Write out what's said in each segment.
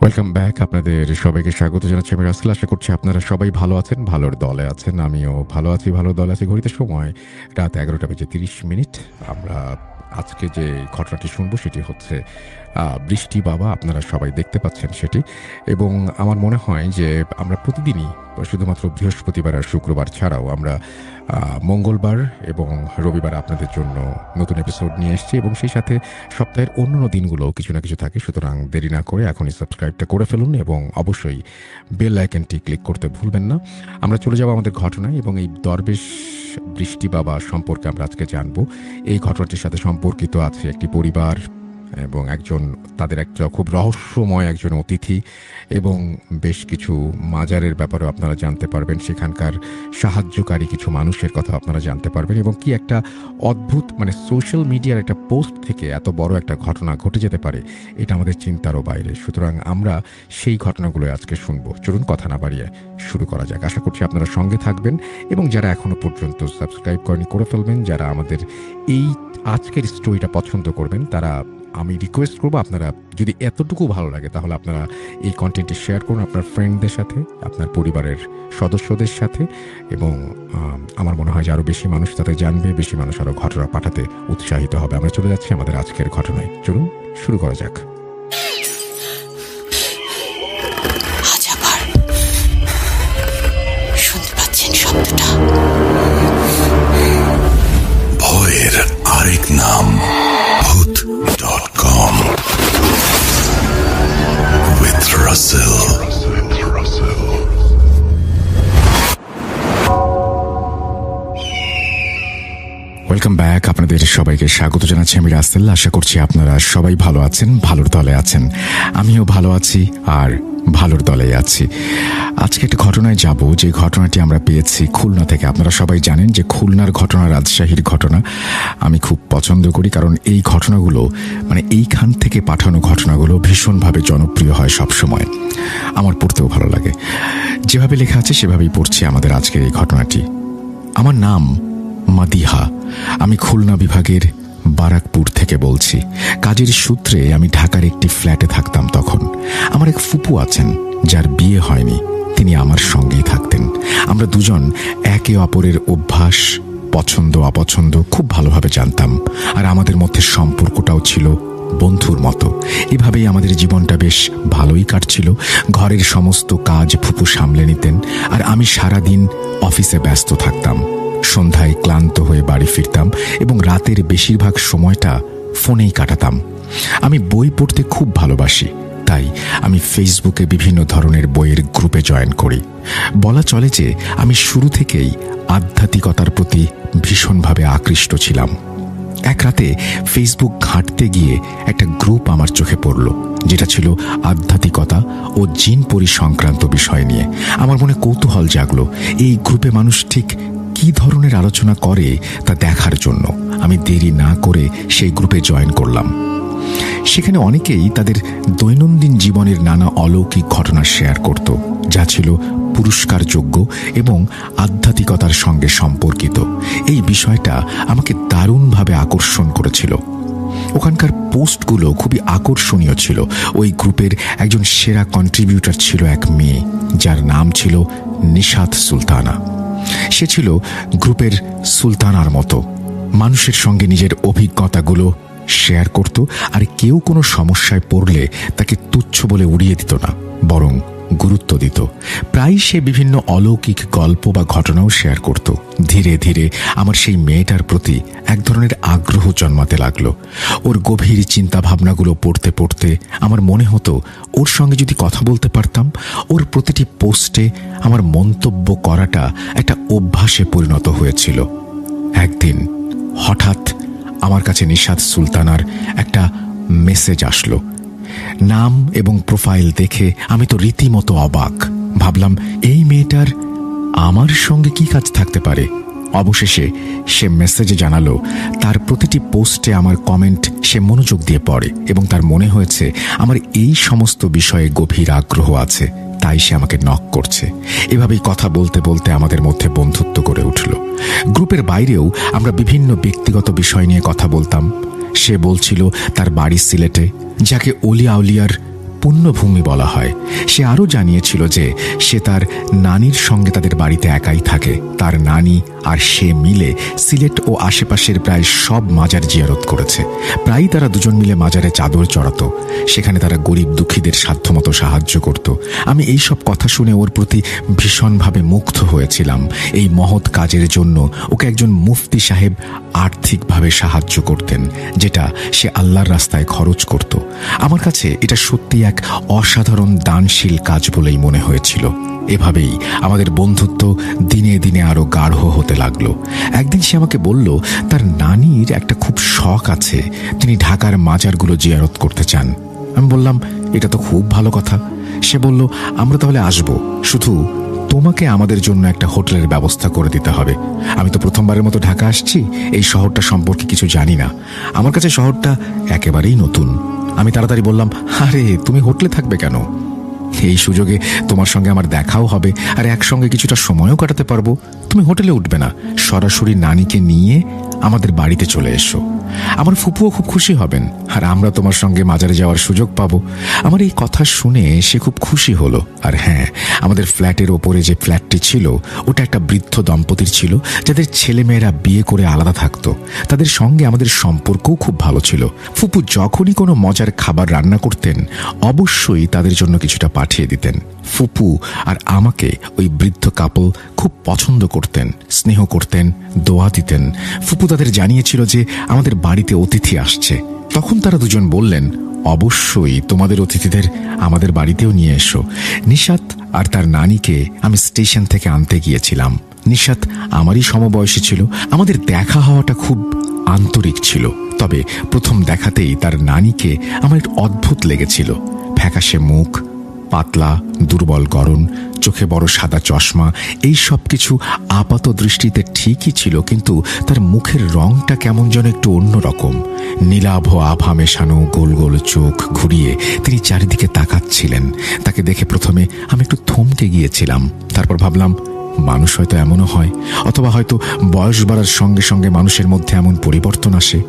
Welcome back. আপনাদের সবাইকে স্বাগত জানাচ্ছি আমি রাসেল। আশা করছি আপনারা সবাই ভালো আছেন, ভালোর দলে আছেন। আমিও ভালো আছি, ভালো দলে আছি। ঘড়িতে সময় রাত 11:30। আমরা আজকে যে ঘটনাটি শুনবো সেটি হচ্ছে বৃষ্টি বাবা। আপনারা সবাই দেখতে পাচ্ছেন সেটি, এবং আমার মনে হয় যে আমরা প্রতিদিনই শুধুমাত্র বৃহস্পতিবার আর শুক্রবার ছাড়াও আমরা মঙ্গলবার এবং রবিবার আপনাদের জন্য নতুন এপিসোড নিয়ে এসেছি, এবং সেই সাথে সপ্তাহের অন্যান্য দিনগুলোও কিছু না কিছু থাকে। সুতরাং দেরি না করে এখনই সাবস্ক্রাইবটা করে ফেলুন এবং অবশ্যই বেল আইকনটি ক্লিক করতে ভুলবেন না। আমরা চলে যাব আমাদের ঘটনায়, এবং এই দরবেশ বৃষ্টি বাবা সম্পর্কে আমরা আজকে জানবো। এই ঘটনাটির সাথে সম্পর্কিত আছে একটি পরিবার এবং তাদের একটা খুব রহস্যময় একজন অতিথি, এবং বেশ কিছু মাজারের ব্যাপারেও আপনারা জানতে পারবেন। সেখানকার সাহায্যকারী কিছু মানুষের কথা আপনারা জানতে পারবেন, এবং কি একটা অদ্ভুত, সোশ্যাল মিডিয়ার একটা পোস্ট থেকে এত বড় একটা ঘটনা ঘটে যেতে পারে, এটা আমাদের চিন্তারও বাইরে। সুতরাং আমরা সেই ঘটনাগুলো আজকে শুনবো। চলুন কথা না বাড়িয়ে শুরু করা যাক। আশা করছি আপনারা সঙ্গে থাকবেন, এবং যারা এখনো পর্যন্ত সাবস্ক্রাইব করেনি করে ফেলবেন। যারা আমাদের এই আজকের স্টোরিটা পছন্দ করবেন, তারা আমি রিকোয়েস্ট করবো, আপনারা যদি এতটুকু ভালো লাগে তাহলে আপনারা এই কন্টেন্টটি শেয়ার করুন আপনার ফ্রেন্ডদের সাথে, আপনার পরিবারের সদস্যদের সাথে, এবং আমার মনে হয় যে আরও বেশি মানুষ তাতে জানবে, বেশি মানুষ আরও ঘটনা পাঠাতে উৎসাহিত হবে। আমরা চলে যাচ্ছি আমাদের আজকের ঘটনায়। চলুন শুরু করা যাক। শুনতে পাচ্ছেন শব্দটা? ভয়ের আরেক নাম ভূত.com with Russell. Welcome back. আপনাদের সবাইকে স্বাগত জানাচ্ছি আমি রাসেল। আশা করছি আপনারা সবাই ভালো আছেন, ভালোর দলে আছেন। আমিও ভালো আছি আর ভালোর দলে আছি। আজকে একটা ঘটনায় যাব, যে ঘটনাটি আমরা পেয়েছি খুলনা থেকে। আপনারা সবাই জানেন যে খুলনার ঘটনা রাজশাহীর ঘটনা আমি খুব পছন্দ করি, কারণ এই ঘটনাগুলো এইখান থেকে পাঠানো ঘটনাগুলো ভীষণভাবে জনপ্রিয় হয় সবসময়। আমার পড়তেও ভালো লাগে। যেভাবে লেখা আছে সেভাবেই পড়ছি আমাদের আজকের এই ঘটনাটি। আমার নাম মাদিহা। আমি খুলনা বিভাগের বারাকপুর থেকে বলছি। কাজের সূত্রে আমি ঢাকার একটি ফ্ল্যাটে থাকতাম তখন। আমার এক ফুপু আছেন, যার বিয়ে হয়নি। তিনি আমার সঙ্গেই থাকতেন। আমরা দুজন একে অপরের অভ্যাস, পছন্দ অপছন্দ খুব ভালোভাবে জানতাম, আর আমাদের মধ্যে সম্পর্কটাও ছিল বন্ধুর মতো। এভাবেই আমাদের জীবনটা বেশ ভালোই কাটছিল। ঘরের সমস্ত কাজ ফুপু সামলে নিতেন, আর আমি সারাদিন অফিসে ব্যস্ত থাকতাম। সন্ধ্যায় ক্লান্ত হয়ে বাড়ি ফিরতাম, এবং রাতের বেশিরভাগ সময়টা ফোনেই কাটাতাম। আমি বই পড়তে খুব ভালোবাসি, তাই আমি ফেসবুকে বিভিন্ন ধরনের বইয়ের গ্রুপে জয়েন করি। বলা চলে যে আমি শুরু থেকেই আধ্যাত্মিকতার প্রতি ভীষণভাবে আকৃষ্ট ছিলাম। এক রাতে ফেসবুক ঘাঁটতে গিয়ে একটা গ্রুপ আমার চোখে পড়ল, যেটা ছিল আধ্যাত্মিকতা ও জিন পরি সংক্রান্ত বিষয় নিয়ে। আমার মনে কৌতূহল জাগলো, এই গ্রুপে মানুষ ঠিক কি ধরনের আলোচনা করে তা দেখার জন্য। আমি দেরি না করে সেই গ্রুপে জয়েন করলাম। সেখানে অনেকেই তাদের দৈনন্দিন জীবনের নানা অলৌকিক ঘটনা শেয়ার করত, যা ছিল পুরস্কারযোগ্য এবং আধ্যাত্মিকতার সঙ্গে সম্পর্কিত। এই বিষয়টা আমাকে দারুণভাবে আকর্ষণ করেছিল। ওখানকার পোস্টগুলো খুবই আকর্ষণীয় ছিল। ওই গ্রুপের একজন সেরা কন্ট্রিবিউটর ছিল এক মেয়ে, যার নাম ছিল নিশাত সুলতানা। সে ছিল গ্রুপের সুলতানার মতো। মানুষের সঙ্গে নিজের অভিজ্ঞতাগুলো শেয়ার করত, আর কেউ কোনো সমস্যায় পড়লে তাকে তুচ্ছ বলে উড়িয়ে দিত না, বরং গুরুত্ব দিত। প্রায় সে বিভিন্ন অলৌকিক গল্প বা ঘটনাও শেয়ার করত। ধীরে ধীরে আমার সেই মেয়েটার প্রতি এক ধরনের আগ্রহ জন্মাতে লাগলো। ওর গভীর চিন্তাভাবনাগুলো পড়তে পড়তে আমার মনে হতো ওর সঙ্গে যদি কথা বলতে পারতাম। ওর প্রতিটি পোস্টে আমার মন্তব্য করাটা একটা অভ্যাসে পরিণত হয়েছিল। একদিন হঠাৎ আমার কাছে নিশাত সুলতানার একটা মেসেজ আসলো। নাম এবং প্রোফাইল দেখে আমি তো রীতিমতো অবাক। ভাবলাম, এই মেয়েটার আমার সঙ্গে কি কাজ থাকতে পারে। অবশেষে সে মেসেজে জানালো তার প্রতিটি পোস্টে আমার কমেন্ট সে মনোযোগ দিয়ে পড়ে, এবং তার মনে হয়েছে আমার এই সমস্ত বিষয়ে গভীর আগ্রহ আছে, তাই সে আমাকে নক করছে। এভাবেই কথা বলতে বলতে আমাদের মধ্যে বন্ধুত্ব গড়ে উঠল। গ্রুপের বাইরেও আমরা বিভিন্ন ব্যক্তিগত বিষয় নিয়ে কথা বলতাম। সে বলছিল তার বাড়ি সিলেটে, যাকে অলিয়া আউলিয়ার পুণ্যভূমি বলা হয়। সে আরও জানিয়েছিল যে সে তার নানির সঙ্গে তাদের বাড়িতে একাই থাকে। তার নানি আর সে মিলে সিলেট ও আশেপাশের প্রায় সব মাজার জিয়ারত করেছে। প্রায়ই তারা দুজন মিলে মাজারে চাদর চড়াতো, সেখানে তারা গরিব দুঃখীদের সাধ্যমতো সাহায্য করত। আমি এই সব কথা শুনে ওর প্রতি ভীষণভাবে মুগ্ধ হয়েছিলাম। এই মহৎ কাজের জন্য ওকে একজন মুফতি সাহেব আর্থিকভাবে সাহায্য করতেন, যেটা সে আল্লাহর রাস্তায় খরচ করত। আমার কাছে এটা সত্যি এক অসাধারণ দানশীল কাজ বলেই মনে হয়েছিল। এভাবেই আমাদের বন্ধুত্ব দিনে দিনে আরো গাঢ় হতে লাগলো। একদিন সে আমাকে বলল তার নানির একটা খুব শখ আছে, তিনি ঢাকার মাজারগুলো জিয়ারত করতে চান। আমি বললাম, এটা তো খুব ভালো কথা। সে বলল, আমরা তাহলে আসবো, শুধু তোমাকে আমাদের জন্য একটা হোটেলের ব্যবস্থা করে দিতে হবে। আমি তো প্রথমবারের মতো ঢাকা আসছি, এই শহরটা সম্পর্কে কিছু জানি না। আমার কাছে শহরটা একেবারেই নতুন। আমি তাড়াতাড়ি বললাম, আরে তুমি হোটেলে থাকবে কেন? এই সুযোগে তোমার সঙ্গে আমার দেখাও হবে, আর একসঙ্গে কিছুটা সময়ও কাটাতে পারবো। তুমি হোটেলে উঠবে না, সরাসরি নানিকে নিয়ে আমাদের বাড়িতে চলে এসো। আমার ফুপুও খুব খুশি হবেন, আর আমরা তোমার সঙ্গে মাজারে যাওয়ার সুযোগ পাবো। আমার এই কথা শুনে সে খুব খুশি হলো। আর হ্যাঁ, আমাদের ফ্ল্যাটের ওপরে যে ফ্ল্যাটটি ছিল ওটা একটা বৃদ্ধ দম্পতির ছিল, যাদের ছেলেমেয়েরা বিয়ে করে আলাদা থাকতো। তাদের সঙ্গে আমাদের সম্পর্কও খুব ভালো ছিল। ফুপু যখনই কোনো মজার খাবার রান্না করতেন, অবশ্যই তাদের জন্য কিছুটা পাঠিয়ে দিতেন। ফুপু আর আমাকে ওই বৃদ্ধ কাপল খুব পছন্দ করতেন, স্নেহ করতেন, দোয়া দিতেন। ফুপু তাদের জানিয়েছিল যে আমাদের বাড়িতে অতিথি আসছে। তখন তারা দুজন বললেন, অবশ্যই তোমাদের অতিথিদের আমাদের বাড়িতেও নিয়ে এসো। নিশাত আর তার নানিকে আমি স্টেশন থেকে আনতে গিয়েছিলাম। নিশাত আমারই সমবয়সী ছিল। আমাদের দেখা হওয়াটা খুব আন্তরিক ছিল। তবে প্রথম দেখাতেই তার নানিকে আমার একটু অদ্ভুত লেগেছিল। ফ্যাকাশে মুখ, পাতলা দুর্বল গড়ন, চোখে বড় সাদা চশমা, এই সব কিছু আপাত দৃষ্টিতে ঠিকই ছিল, কিন্তু তার মুখের রংটা কেমন যেন একটু অন্যরকম। নীলাভ আভা মেশানো গোল গোল চোখ ঘুরিয়ে তিনি চারিদিকে তাকাচ্ছিলেন। তাকে দেখে প্রথমে আমি একটু থমকে গিয়েছিলাম। তারপর ভাবলাম, মানুষ হয়তো এমনও হয়, অথবা হয়তো বয়স বাড়ার সঙ্গে সঙ্গে মানুষের মধ্যে এমন পরিবর্তন আসে।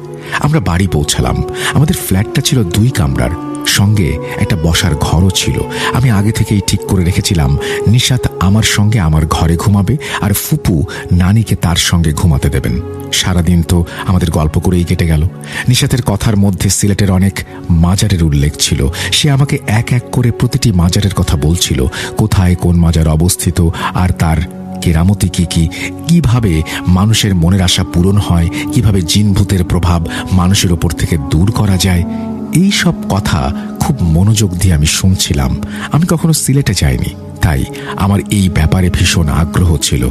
আমরা বাড়ি পৌঁছালাম। আমাদের ফ্ল্যাটটা ছিল 2 কামরার, সঙ্গে একটা বসার ঘরও ছিল। আমি আগে থেকেই ঠিক করে রেখেছিলাম নিশাত আমার সঙ্গে আমার ঘরে ঘুমাবে, আর ফুপু নানিকে তার সঙ্গে ঘুমাতে দেবেন। সারাদিন তো আমাদের গল্প করেই কেটে গেল। নিশাতের কথার মধ্যে সিলেটের অনেক মাজারের উল্লেখ ছিল। সে আমাকে এক এক করে প্রতিটি মাজারের কথা বলছিল, কোথায় কোন মাজার অবস্থিত, আর তার কেরামতি কি কি, কিভাবে মানুষের মনের আশা পূরণ হয়, কিভাবে জিনভূতের প্রভাব মানুষের ওপর থেকে দূর করা যায়। এই সব কথা খুব মনোযোগ দিয়ে আমি শুনছিলাম। আমি কখনো সিলেটে যাইনি, তাই আমার এই ব্যাপারে ভীষণ আগ্রহ ছিল।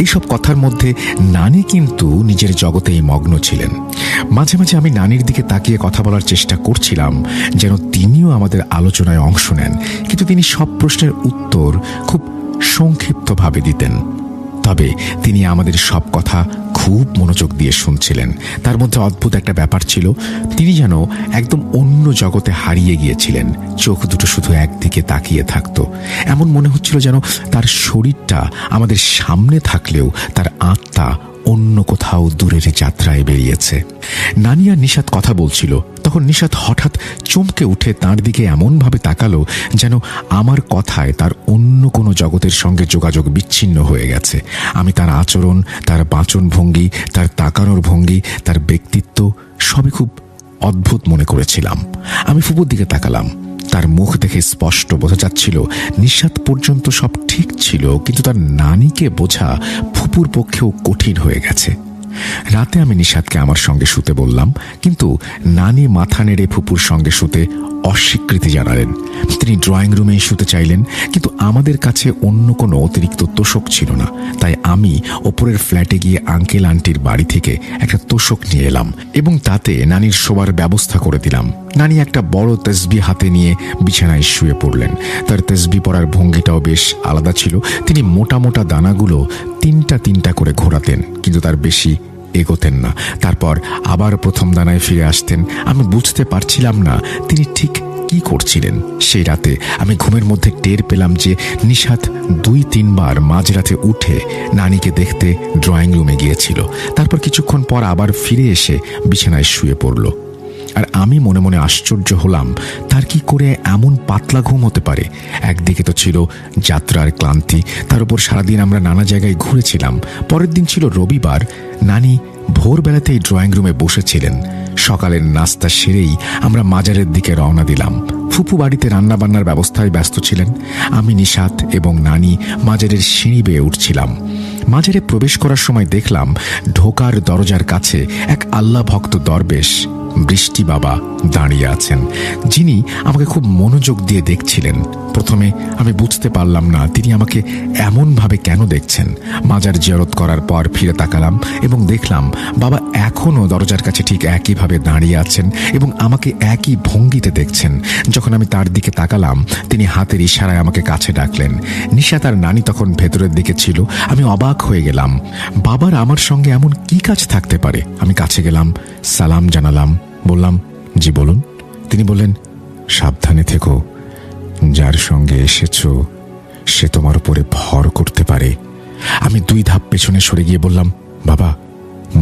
এইসব কথার মধ্যে নানি কিন্তু নিজের জগতেই মগ্ন ছিলেন। মাঝে মাঝে আমি নানির দিকে তাকিয়ে কথা বলার চেষ্টা করছিলাম, যেন তিনিও আমাদের আলোচনায় অংশ নেন, কিন্তু তিনি সব প্রশ্নের উত্তর খুব সংক্ষিপ্তভাবে দিতেন। তবে তিনি আমাদের সব কথা খুব মনোযোগ দিয়ে শুনছিলেন। তার মধ্যে অদ্ভুত একটা ব্যাপার ছিল, তিনি যেন একদম অন্য জগতে হারিয়ে গিয়েছিলেন। চোখ দুটো শুধু একদিকে তাকিয়ে থাকতো। এমন মনে হচ্ছিল যেন তার শরীরটা আমাদের সামনে থাকলেও তার আত্মা অন্য কোথাও দূরের যাত্রায় বেরিয়েছে। নানি আর নিশাত কথা বলছিল, তখন নিশাত হঠাৎ চমকে উঠে তার দিকে এমনভাবে তাকালো যেন আমার কথায় তার অন্য কোনো জগতের সঙ্গে যোগাযোগ বিচ্ছিন্ন হয়ে গেছে। আমি তার আচরণ, তার বাচন ভঙ্গি, তার তাকানোর ভঙ্গি, তার ব্যক্তিত্ব সবই খুব অদ্ভুত মনে করেছিলাম। আমি ফুপুর দিকে তাকালাম। তার মুখ দেখে স্পষ্ট বোঝা যাচ্ছিল নিশাত পর্যন্ত সব ঠিক ছিল, কিন্তু তার নানিকে বোঝা ফুপুর পক্ষেও কঠিন হয়ে গেছে। রাতে আমি নিশাতকে আমার সঙ্গে শুতে বললাম, কিন্তু নানি মাথা নেড়ে ফুপুর সঙ্গে শুতে অস্বীকৃতি জানালেন। তিনি ড্রয়িং রুমেই শুতে চাইলেন, কিন্তু আমাদের কাছে অন্য কোনো অতিরিক্ত তোষক ছিল না। তাই আমি ওপরের ফ্ল্যাটে গিয়ে আঙ্কেল আন্টির বাড়ি থেকে একটা তোষক নিয়ে এলাম এবং তাতে নানির শোবার ব্যবস্থা করে দিলাম। নানি একটা বড় তসবিহ হাতে নিয়ে বিছানায় শুয়ে পড়লেন। তার তসবিহ পড়ার ভঙ্গিটাও বেশ আলাদা ছিল। তিনি মোটা মোটা দানাগুলো 3টা করে ঘোরাতেন, কিন্তু তার বেশি এগোতেন না। তারপর আবার প্রথম দানায় ফিরে আসতেন। আমি বুঝতে পারছিলাম না তিনি ঠিক কি করছিলেন। সেই রাতে আমি ঘুমের মধ্যে টের পেলাম যে নিশাত 2-3 বার মাঝরাতে উঠে নানিকে দেখতে ড্রয়িং রুমে গিয়েছিল। তারপর কিছুক্ষণ পর আবার ফিরে এসে বিছানায় শুয়ে পড়ল। আর আমি মনে মনে আশ্চর্য হলাম তার কি করে এমন পাতলা ঘুম হতে পারে। একদিকে তো ছিল যাত্রার ক্লান্তি, তার উপর সারাদিন আমরা নানা জায়গায় ঘুরেছিলাম। পরের দিন ছিল রবিবার। নানি ভোরবেলাতেই ড্রয়িং রুমে বসেছিলেন। সকালের নাস্তা সেরেই আমরা মাজারের দিকে রওনা দিলাম। ফুপু বাড়িতে রান্নাবান্নার ব্যবস্থায় ব্যস্ত ছিলেন। আমি নিশাত এবং নানি মাজারের সিঁড়ি বেয়ে উঠছিলাম। মাজারে প্রবেশ করার সময় দেখলাম ঢোকার দরজার কাছে এক আল্লাহ ভক্ত দরবেশ বৃষ্টি বাবা দাঁড়িয়ে আছেন, যিনি আমাকে খুব মনোযোগ দিয়ে দেখছিলেন। প্রথমে আমি বুঝতে পারলাম না তিনি আমাকে এমনভাবে কেন দেখছেন। মাজার জিয়ারত করার পর ফিরে তাকালাম এবং দেখলাম বাবা এখনও দরজার কাছে ঠিক একইভাবে দাঁড়িয়ে আছেন এবং আমাকে একই ভঙ্গিতে দেখছেন। যখন আমি তার দিকে তাকালাম তিনি হাতের ইশারায় আমাকে কাছে ডাকলেন। নিশা তার নানি তখন ভেতরের দিকে ছিল। আমি অবাক হয়ে গেলাম, বাবার আমার সঙ্গে এমন কি কাজ থাকতে পারে। আমি কাছে গেলাম, সালাম জানালাম, বললাম, জি বলুন। তিনি বললেন, সাবধানে থেকো, যার সঙ্গে এসেছো সে তোমার উপরে ভর করতে পারে। আমি 2 ধাপ পেছনে সরে গিয়ে বললাম, বাবা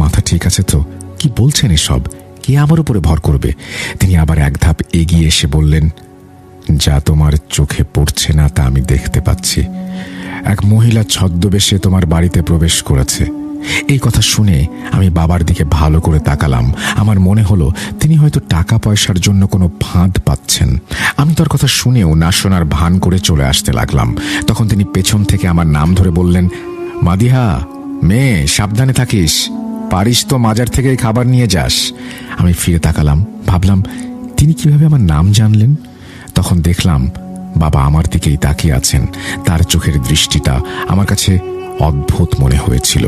মাথা ঠিক আছে তো? কি বলছেন এসব? কে আমার উপরে ভর করবে? তিনি আবার 1 ধাপ এগিয়ে এসে বললেন, যা তোমার চোখে পড়ছে না তা আমি দেখতে পাচ্ছি। এক মহিলা ছদ্মবেশে তোমার বাড়িতে প্রবেশ করেছে। এই কথা শুনে আমি বাবার দিকে ভালো করে তাকালাম। আমার মনে হলো তিনি হয়তো টাকা পয়সার জন্য কোনো ফাঁদ পাচ্ছেন। আমি তার কথা শুনেও না শোনার ভান করে চলে আসতে লাগলাম। তখন তিনি পেছন থেকে আমার নাম ধরে বললেন, মাদিহা মেয়ে, সাবধানে থাকিস, পারিস তো মাজার থেকেই খাবার নিয়ে যাস। আমি ফিরে তাকালাম, ভাবলাম তিনি কিভাবে আমার নাম জানলেন। তখন দেখলাম বাবা আমার দিকেই তাকিয়ে আছেন। তার চোখের দৃষ্টিটা আমার কাছে অদ্ভুত মনে হয়েছিল।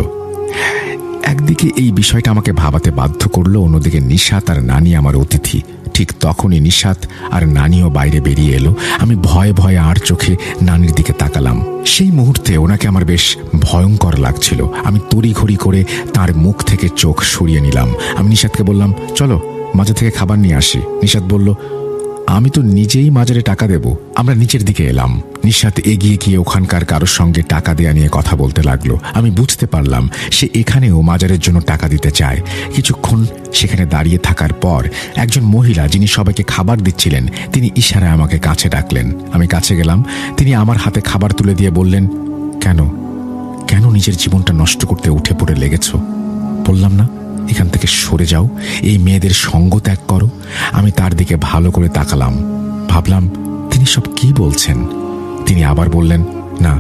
একদিকে এই বিষয়টা আমাকে ভাবাতে বাধ্য করলো, অন্যদিকে নিশাত আর নানি আমার অতিথি। ঠিক তখনই নিশাত আর নানিও বাইরে বেরিয়ে এলো। আমি ভয়ে ভয়ে আর চোখে নানির দিকে তাকালাম। সেই মুহূর্তে ওনাকে আমার বেশ ভয়ঙ্কর লাগছিল। আমি তড়িঘড়ি করে তার মুখ থেকে চোখ সরিয়ে নিলাম। আমি নিশাতকে বললাম, চলো মাজার থেকে খাবার নিয়ে আসি। নিশাত বলল, আমি তো নিজেই মাজারে টাকা দেব। আমরা নিচের দিকে এলাম। নিশাত এগিয়ে গিয়ে ওখানকার কারোর সঙ্গে টাকা দেয়া নিয়ে কথা বলতে লাগলো। আমি বুঝতে পারলাম সে এখানেও মাজারের জন্য টাকা দিতে চায়। কিছুক্ষণ সেখানে দাঁড়িয়ে থাকার পর একজন মহিলা, যিনি সবাইকে খাবার দিচ্ছিলেন, তিনি ইশারায় আমাকে কাছে ডাকলেন। আমি কাছে গেলাম। তিনি আমার হাতে খাবার তুলে দিয়ে বললেন, কেন কেন নিজের জীবনটা নষ্ট করতে উঠে পড়ে লেগেছ? বললাম না, এখান থেকে সরে যাও, এই মেয়েদের সঙ্গ ত্যাগ করো। আমি তার দিকে ভালো করে তাকালাম, ভাবলাম তিনি সব কি বলছেন। তিনি আবার বললেন, না,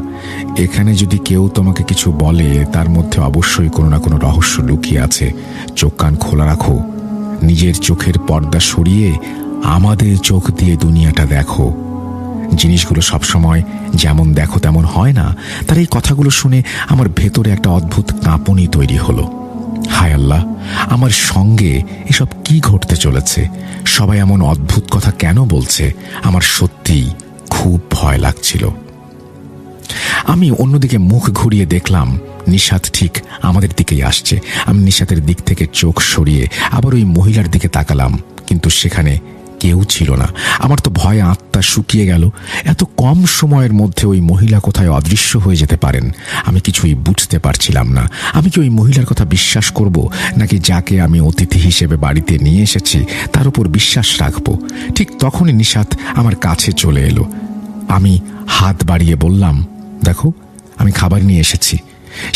এখানে যদি কেউ তোমাকে কিছু বলে তার মধ্যে অবশ্যই কোনো না কোনো রহস্য লুকিয়ে আছে। চোখ কান খোলা রাখো, নিজের চোখের পর্দা সরিয়ে আমাদের চোখ দিয়ে দুনিয়াটা দেখো। জিনিসগুলো সবসময় যেমন দেখো তেমন হয় না। তার এই কথাগুলো শুনে আমার ভেতরে একটা অদ্ভুত কাঁপুনি তৈরি হলো। হায় আল্লাহ, আমার সঙ্গে এসব কি ঘটতে চলেছে? সবাই এমন অদ্ভুত কথা কেন বলছে? আমার সত্যিই খুব ভয় লাগছিল। আমি অন্যদিকে মুখ ঘুরিয়ে দেখলাম নিশাত ঠিক আমাদের দিকেই আসছে। আমি নিশাতের দিক থেকে চোখ সরিয়ে আবার ওই মহিলার দিকে তাকালাম, কিন্তু সেখানে কেউ ছিল না। আমার তো ভয়ে আত্মা শুকিয়ে গেল। এত কম সময়ের মধ্যে ওই মহিলা কোথায় অদৃশ্য হয়ে যেতে পারেন আমি কিছুই বুঝতে পারছিলাম না। আমি কি ওই মহিলার কথা বিশ্বাস করব, নাকি যাকে আমি অতিথি হিসেবে বাড়িতে নিয়ে এসেছি তার উপর বিশ্বাস রাখব? ঠিক তখনই নিশাত আমার কাছে চলে এলো। আমি হাত বাড়িয়ে বললাম, দেখো আমি খাবার নিয়ে এসেছি।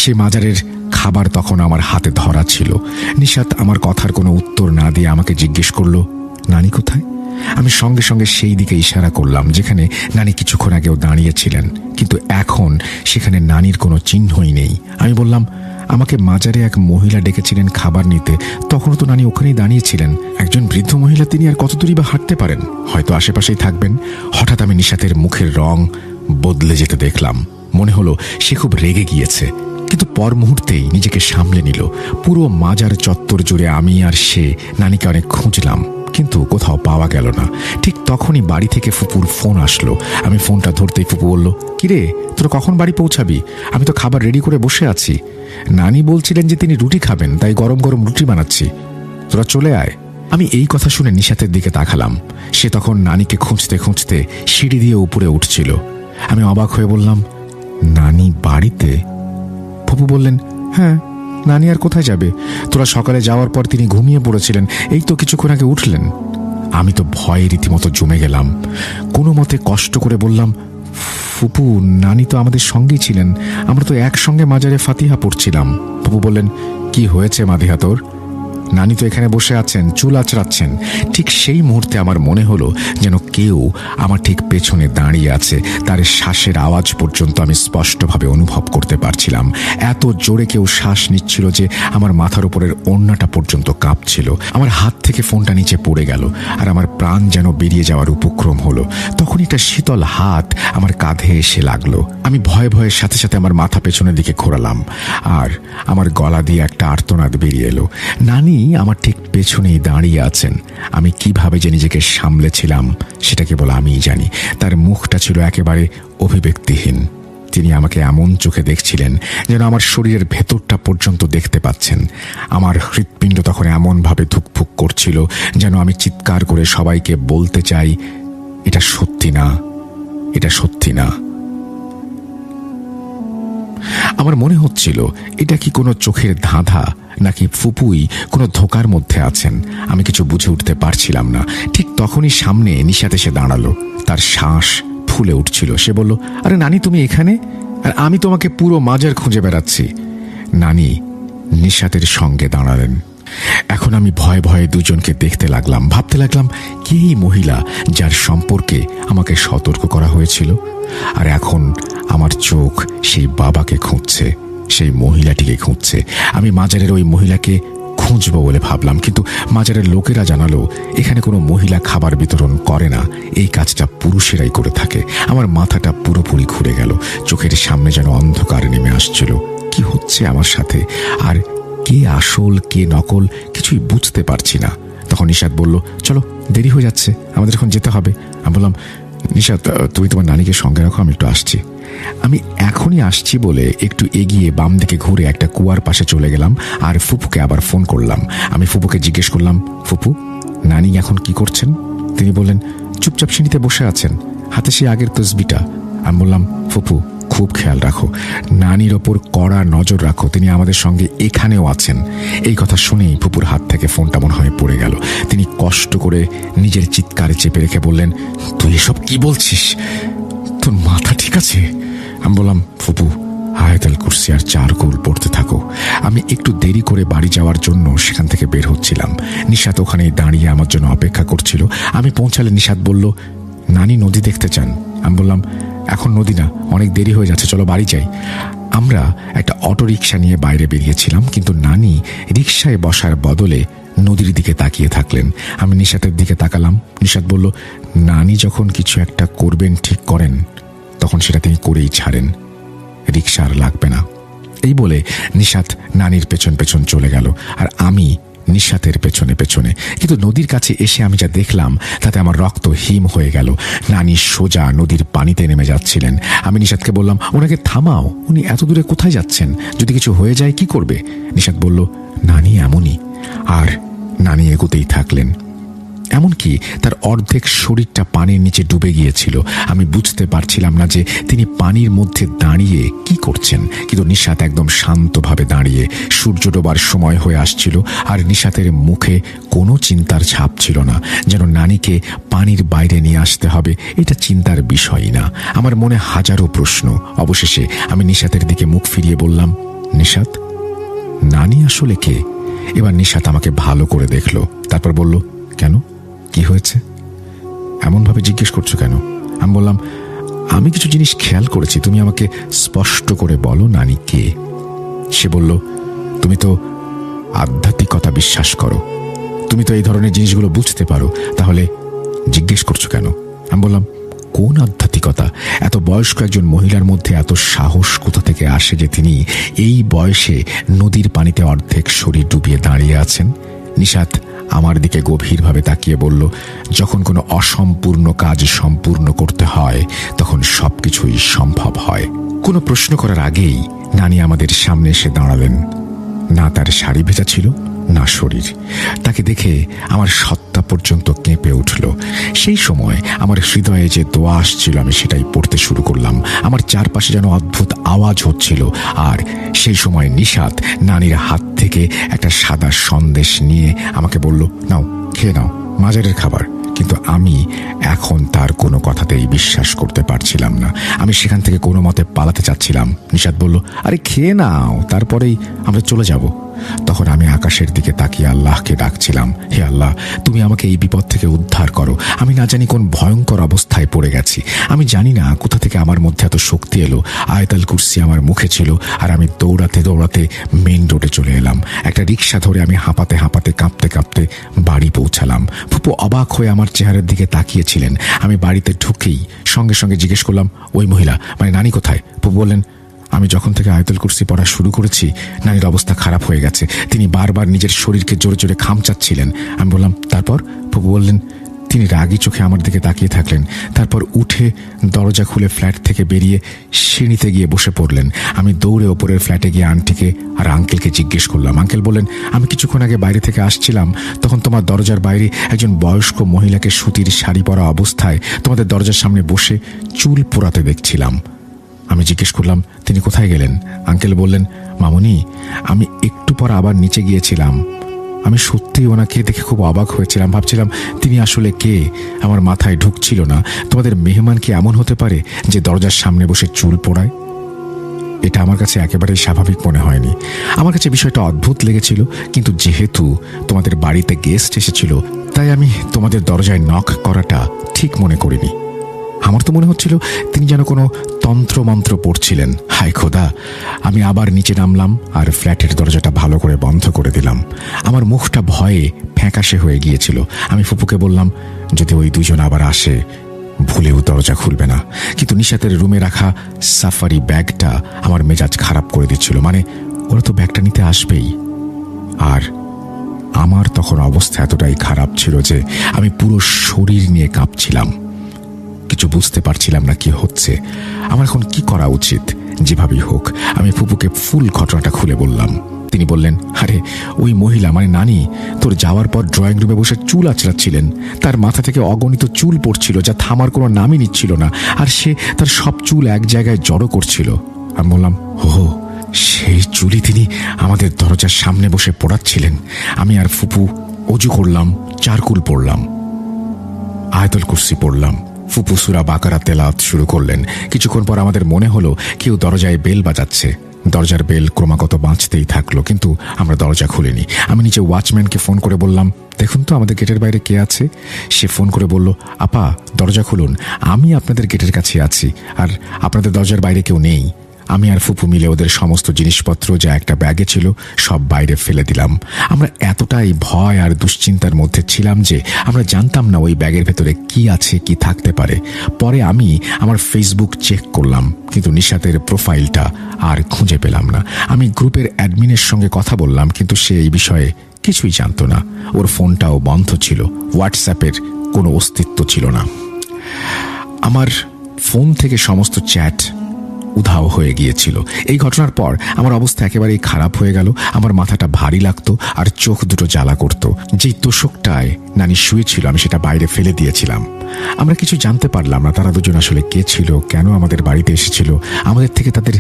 সে মাজারের খাবার তখন আমার হাতে ধরা ছিল। নিশাত আমার কথার কোনো উত্তর না দিয়ে আমাকে জিজ্ঞেস করলো, নানি কোথায়? আমি সঙ্গে সঙ্গে সেই দিকে ইশারা করলাম যেখানে নানি কিছুক্ষণ আগেও দাঁড়িয়েছিলেন, কিন্তু এখন সেখানে নানির কোনো চিহ্নই নেই। আমি বললাম, আমাকে মাজারে এক মহিলা ডেকেছিলেন খাবার নিতে, তখনও তো নানি ওখানেই দাঁড়িয়েছিলেন। একজন বৃদ্ধ মহিলা, তিনি আর কত দূরই বা হাঁটতে পারেন, হয়তো আশেপাশেই থাকবেন। হঠাৎ আমি নিশাতের মুখের রং বদলে যেতে দেখলাম। মনে হলো সে খুব রেগে গিয়েছে, কিন্তু পর মুহূর্তেই নিজেকে সামলে নিল। পুরো মাজার চত্বর জুড়ে আমি আর সে নানিকে অনেক খুঁজলাম, কিন্তু কোথাও পাওয়া গেল না। ঠিক তখনই বাড়ি থেকে ফুপুর ফোন আসলো। আমি ফোনটা ধরতেই ফুপু বলল, কিরে তোরা কখন বাড়ি পৌঁছাবি? আমি তো খাবার রেডি করে বসে আছি। নানি বলছিলেন যে তিনি রুটি খাবেন, তাই গরম গরম রুটি বানাচ্ছি, তোরা চলে আয়। আমি এই কথা শুনে নিশাতের দিকে তাকালাম। সে তখন নানিকে খুঁজতে খুঁজতে সিঁড়ি দিয়ে উপরে উঠছিল। আমি অবাক হয়ে বললাম, নানি বাড়িতে? ফুপু বললেন, হ্যাঁ, নানি আর কোথায় যাবে? তোরা সকালে যাওয়ার পর তিনি ঘুমিয়ে পড়েছিলেন, এই তো কিছুক্ষণ আগে উঠলেন। আমি তো ভয়ে রীতিমতো জমে গেলাম। কোনো মতে কষ্ট করে বললাম, ফুপু, নানি তো আমাদের সঙ্গেই ছিলেন, আমরা তো একসঙ্গে মাজারে ফাতিহা পড়ছিলাম। ফুপু বললেন, কি হয়েছে মাদিহা তোর? নানি তো এখানে বসে আছেন, চুল আঁচড়াচ্ছেন। ঠিক সেই মুহূর্তে আমার মনে হলো যেন কেউ আমার ঠিক পেছনে দাঁড়িয়ে আছে। তার শ্বাসের আওয়াজ পর্যন্ত আমি স্পষ্টভাবে অনুভব করতে পারছিলাম। এত জোরে কেউ শ্বাস নিচ্ছিল যে আমার মাথার উপরের ওড়নাটা পর্যন্ত কাঁপছিল। আমার হাত থেকে ফোনটা নিচে পড়ে গেল আর আমার প্রাণ যেন বেরিয়ে যাওয়ার উপক্রম হলো। তখন একটা শীতল হাত আমার কাঁধে এসে লাগলো। আমি ভয়ে ভয়ে সাথে সাথে আমার মাথা পেছনের দিকে ঘোরালাম আর আমার গলা দিয়ে একটা আর্তনাদ বেরিয়ে এলো। নানি আমার ঠিক পেছনেই দাঁড়িয়ে আছেন। আমি কিভাবে যে নিজেকে সামলেছিলাম সেটা কেবল আমিই জানি। তার মুখটা ছিল একেবারে অভিব্যক্তিহীন। তিনি আমাকে এমন চোখে দেখছিলেন যেন আমার শরীরের ভেতরটা পর্যন্ত দেখতে পাচ্ছেন। আমার হৃৎপিণ্ড তখন এমনভাবে ধুকফুক করছিল যেন আমি চিৎকার করে সবাইকে বলতে চাই, এটা সত্যি না, এটা সত্যি না। আমার মনে হচ্ছিল এটা কি কোনো চোখের ধাঁধা নাকি ফুপুই কোনো ধোকার মধ্যে আছেন। আমি কিছু বুঝে উঠতে পারছিলাম না। ঠিক তখনই সামনে নিশাত এসে দাঁড়ালো। তার শ্বাস ফুলে উঠছিল। সে বলল, আরে নানি, তুমি এখানে? আর আমি তোমাকে পুরো মাজার খুঁজে বেড়াচ্ছি। নানি নিশাতের সঙ্গে দাঁড়ালেন। এখন আমি ভয়ে ভয়ে দুজনকে দেখতে লাগলাম। ভাবতে লাগলাম, কে এই মহিলা যার সম্পর্কে আমাকে সতর্ক করা হয়েছিল? আর এখন আমার চোখ সেই বাবাকে খুঁজছে, সেই মহিলাটিকে খুঁজছে। আমি মাজারের ওই মহিলাকে খুঁজবো বলে ভাবলাম, কিন্তু মাজারের লোকেরা জানালো এখানে কোনো মহিলা খাবার বিতরণ করে না, এই কাজটা পুরুষেরাই করে থাকে। আমার মাথাটা পুরোপুরি ঘুরে গেল। চোখের সামনে যেন অন্ধকার নেমে আসছিল। কি হচ্ছে আমার সাথে? আর কে আসল কে নকল কিছুই বুঝতে পারছি না। তখন নিশাত বলল, চলো, দেরি হয়ে যাচ্ছে, আমাদের এখন যেতে হবে। আমি বললাম, নিশাত, তুমি তোমার নানিকে সঙ্গে রাখো, আমি একটু আসছি। আমি এখনই আসছি বলে একটু এগিয়ে বাম দিকে ঘুরে একটা কুয়ার পাশে চলে গেলাম আর ফুপুকে আবার ফোন করলাম। আমি ফুপুকে জিজ্ঞেস করলাম, ফুপু, নানি এখন কি করছেন? তিনি বললেন, চুপচাপ সিঁড়িতে বসে আছেন, হাতে সে আগের তসবিটা। আমি বললাম, ফুপু, খুব খেয়াল রাখো, নানির ওপর কড়া নজর রাখো, তিনি আমাদের সঙ্গে এখানেও আছেন। এই কথা শুনেই ফুপুর হাত থেকে ফোনটা মনে হয় পড়ে গেল। তিনি কষ্ট করে নিজের চিৎকারে চেপে রেখে বললেন, তুই এসব কি বলছিস? তোর মাথা ঠিক আছে? আমি বললাম, ফুপু, আয়াতুল কুরসি আর 4 কুল পড়তে থাকো। আমি একটু দেরি করে বাড়ি যাওয়ার জন্য সেখান থেকে বের হচ্ছিলাম। নিশাত ওখানেই দাঁড়িয়ে আমার জন্য অপেক্ষা করছিল। আমি পৌঁছালে নিশাত বলল, নানি নদী দেখতে চান। আমি বললাম, এখন নদী না, অনেক দেরি হয়ে যাচ্ছে, চলো বাড়ি যাই। আমরা একটা অটো রিক্সা নিয়ে বাইরে বেরিয়েছিলাম, কিন্তু নানি রিক্সায় বসার বদলে নদীর দিকে তাকিয়ে থাকলেন। আমি নিশাতের দিকে তাকালাম। নিশাত বলল, নানি যখন কিছু একটা করবেন ঠিক করেন তখন সেটা তিনি করেই ছাড়েন, রিক্সা আর লাগবে না। এই বলে নিশাত নানির পেছন পেছন চলে গেল আর আমি নিশাতের পেছনে পেছনে। কিন্তু নদীর কাছে এসে আমি যা দেখলাম তাতে আমার রক্ত হিম হয়ে গেল। নানি সোজা নদীর পানিতে নেমে যাচ্ছিলেন। আমি নিশাতকে বললাম, ওনাকে থামাও, উনি এত দূরে কোথায় যাচ্ছেন? যদি কিছু হয়ে যায় কি করবে? নিশাত বলল, নানি এমনই। আর নানি এগোতেই থাকলেন। এমনকি তার অর্ধেক শরীরটা পানির নিচে ডুবে গিয়েছিল। আমি বুঝতে পারছিলাম না যে তিনি পানির মধ্যে দাঁড়িয়ে কি করছেন, কিন্তু নিশাত একদম শান্তভাবে দাঁড়িয়ে। সূর্য ডোবার সময় হয়ে আসছিল আর নিশাতের মুখে কোনো চিন্তার ছাপ ছিল না, যেন নানিকে পানির বাইরে নিয়ে আসতে হবে এটা চিন্তার বিষয়ই না। আমার মনে হাজারো প্রশ্ন। অবশেষে আমি নিশাতের দিকে মুখ ফিরিয়ে বললাম, নিশাত, নানি আসলে কে? এবার নিশাত আমাকে ভালো করে দেখলো, তারপর বলল, কেন, কি হয়েছে? এমনভাবে জিজ্ঞেস করছো কেন? আমি বললাম, আমি কিছু জিনিস খেয়াল করেছি, তুমি আমাকে স্পষ্ট করে বলো নানি কে। সে বলল, তুমি তো আধ্যাত্মিকতা বিশ্বাস করো, তুমি তো এই ধরনের জিনিসগুলো বুঝতে পারো, তাহলে জিজ্ঞেস করছো কেন? আমি বললাম, কোন আধ্যাত্মিকতা? এত বয়স্ক একজন মহিলার মধ্যে এত সাহস কোথা থেকে আসে যে তিনি এই বয়সে নদীর পানিতে অর্ধেক শরীর ডুবিয়ে দাঁড়িয়ে আছেন? নিশাত আমার দিকে গভীরভাবে তাকিয়ে বলল, যখন কোনো অসম্পূর্ণ কাজ সম্পূর্ণ করতে হয় তখন সবকিছুই সম্ভব হয়। কোনো প্রশ্ন করার আগেই নানি আমাদের সামনে এসে দাঁড়ালেন। না তার শাড়ি ভেজা ছিল, না শরীর। তাকে দেখে আমার সত্তা পর্যন্ত কেঁপে উঠল। সেই সময় আমার হৃদয়ে যে দোয়া আসছিল আমি সেটাই পড়তে শুরু করলাম। আমার চারপাশে যেন অদ্ভুত আওয়াজ হচ্ছিল। আর সেই সময় নিশাত নানির হাত থেকে একটা সাদা সন্দেশ নিয়ে আমাকে বলল, নাও খেয়ে নাও, মাজারের খাবার। কিন্তু আমি এখন তার কোনো কথাতেই বিশ্বাস করতে পারছিলাম না। আমি সেখান থেকে কোনো মতে পালাতে চাচ্ছিলাম। নিশাত বলল, আরে খেয়ে নাও, তারপরেই আমরা চলে যাব। তখন আমি আকাশের দিকে তাকিয়ে আল্লাহকে ডাকছিলাম, হে আল্লাহ, তুমি আমাকে এই বিপদ থেকে উদ্ধার করো। আমি না জানি কোন ভয়ঙ্কর অবস্থায় পড়ে গেছি। আমি জানি না কোথা থেকে আমার মধ্যে এত শক্তি এলো। আয়াতুল কুরসি আমার মুখে ছিল, আর আমি দৌড়াতে দৌড়াতে মেইন রোডে চলে এলাম। একটা রিক্সা ধরে আমি হাঁপাতে হাঁপাতে কাঁপতে কাঁপতে বাড়ি পৌঁছালাম। ফুপু অবাক হয়ে আমার চেহারার দিকে তাকিয়েছিলেন। আমি বাড়িতে ঢুকেই সঙ্গে সঙ্গে জিজ্ঞেস করলাম, ওই মহিলা মানে নানি কোথায়? ফুপু বললেন, আমি যখন থেকে আয়াতুল কুরসি পড়া শুরু করেছি নানির অবস্থা খারাপ হয়ে গেছে। তিনি বারবার নিজের শরীরকে জোরে জোরে খামচাচ্ছিলেন। আমি বললাম, তারপর? ফুপু বললেন, তিনি রাগী চোখে আমার দিকে তাকিয়ে থাকলেন। তারপর উঠে দরজা খুলে ফ্ল্যাট থেকে বেরিয়ে সিঁড়িতে গিয়ে বসে পড়লেন। আমি দৌড়ে ওপরের ফ্ল্যাটে গিয়ে আন্টিকে আর আঙ্কেলকে জিজ্ঞেস করলাম। আঙ্কেল বললেন, আমি কিছুক্ষণ আগে বাইরে থেকে আসছিলাম, তখন তোমার দরজার বাইরে একজন বয়স্ক মহিলাকে সুতির শাড়ি পরা অবস্থায় তোমাদের দরজার সামনে বসে চুল পোড়াতে দেখছিলাম। আমি জিজ্ঞেস করলাম, তিনি কোথায় গেলেন? আঙ্কেল বললেন, মামুনি, আমি একটু পর আবার নিচে গিয়েছিলাম। আমি সত্যি ওনাকে দেখে খুব অবাক হয়েছিলাম। ভাবছিলাম তিনি আসলে কে। আমার মাথায় ঢুকছিল না তোমাদের মেহমান কি এমন হতে পারে যে দরজার সামনে বসে চুল পোড়ায়। এটা আমার কাছে একেবারেই স্বাভাবিক মনে হয়নি। আমার কাছে বিষয়টা অদ্ভুত লেগেছিল। কিন্তু যেহেতু তোমাদের বাড়িতে গেস্ট এসেছিল, তাই আমি তোমাদের দরজায় নক করাটা ঠিক মনে করিনি। আমার তো মনে হচ্ছিল তিনি যেন কোনো তন্ত্রমন্ত্র পড়ছিলেন। হায় খোদা! আমি আবার নিচে নামলাম আর ফ্ল্যাটের দরজাটা ভালো করে বন্ধ করে দিলাম। আমার মুখটা ভয়ে ফ্যাকাশে হয়ে গিয়েছিল। আমি ফুপুকে বললাম, যদি ওই দুজন আবার আসে ভুলেও দরজা খুলবে না। কিন্তু নিশাতের রুমে রাখা সাফারি ব্যাগটা আমার মেজাজ খারাপ করে দিচ্ছিল। মানে ওরা তো ব্যাগটা নিতে আসবেই। আর আমার তখন অবস্থা এতটাই খারাপ ছিল যে আমি পুরো শরীর নিয়ে কাঁপছিলাম। কিছু বুঝতে পারছিলাম না কি হচ্ছে। আমার এখন কি করা উচিত। যেভাবেই হোক আমি ফুপুকে ফুল ঘটনাটা খুলে বললাম। তিনি বললেন, আরে ওই মহিলা মানে নানি তোর যাওয়ার পর ড্রয়িং রুমে বসে চুল আঁচড়াচ্ছিলেন। তার মাথা থেকে অগণিত চুল পড়ছিল, যা থামার কোনো নামই নিচ্ছিল না। আর সে তার সব চুল এক জায়গায় জড়ো করছিল। আমি বললাম, হো, সেই চুলই তিনি আমাদের দরজার সামনে বসে পোড়াচ্ছিলেন। আমি আর ফুপু অজু করলাম, চারকুল পড়লাম, আয়াতুল কুরসি পড়লাম। ফুপু সূরা বাকারা তেলাওয়াত শুরু করলেন। কিছুক্ষণ পর আমাদের মনে হলো কেউ দরজায় বেল বাজাচ্ছে। দরজার বেল ক্রমাগত বাঁচতেই থাকলো, কিন্তু আমরা দরজা খুলিনি। আমি নিচে ওয়াচম্যানকে ফোন করে বললাম, দেখুন তো আমাদের গেটের বাইরে কে আছে। সে ফোন করে বলল, আপা দরজা খুলুন, আমি আপনাদের গেটের কাছে আছি, আর আপনাদের দরজার বাইরে কেউ নেই। আমি আর ফুপু মিলে ওদের সমস্ত জিনিসপত্র যা একটা ব্যাগে ছিল সব বাইরে ফেলে দিলাম। আমরা এতটাই ভয় আর দুশ্চিন্তার মধ্যে ছিলাম যে আমরা জানতাম না ওই ব্যাগের ভেতরে কি আছে, কি থাকতে পারে। পরে আমি আমার ফেসবুক চেক করলাম, কিন্তু নিশাতের প্রোফাইলটা আর খুঁজে পেলাম না। আমি গ্রুপের অ্যাডমিনের সঙ্গে কথা বললাম, কিন্তু সে এই বিষয়ে কিছুই জানতো না। ওর ফোনটাও বন্ধ ছিল, হোয়াটসঅ্যাপের কোনো অস্তিত্ব ছিল না। আমার ফোন থেকে সমস্ত চ্যাট উধাও হয়ে গিয়েছিল। এই ঘটনার পর আমার অবস্থা একেবারেই খারাপ হয়ে গেল। আমার মাথাটা ভারী লাগতো আর চোখ দুটো জ্বালা করত। যেই তোষকটায় নানি শুয়েছিল আমি সেটা বাইরে ফেলে দিয়েছিলাম। আমরা কিছু জানতে পারলাম না তারা দুজন আসলে কে ছিল, কেন আমাদের বাড়িতে এসেছিল, আমাদের থেকে তাদের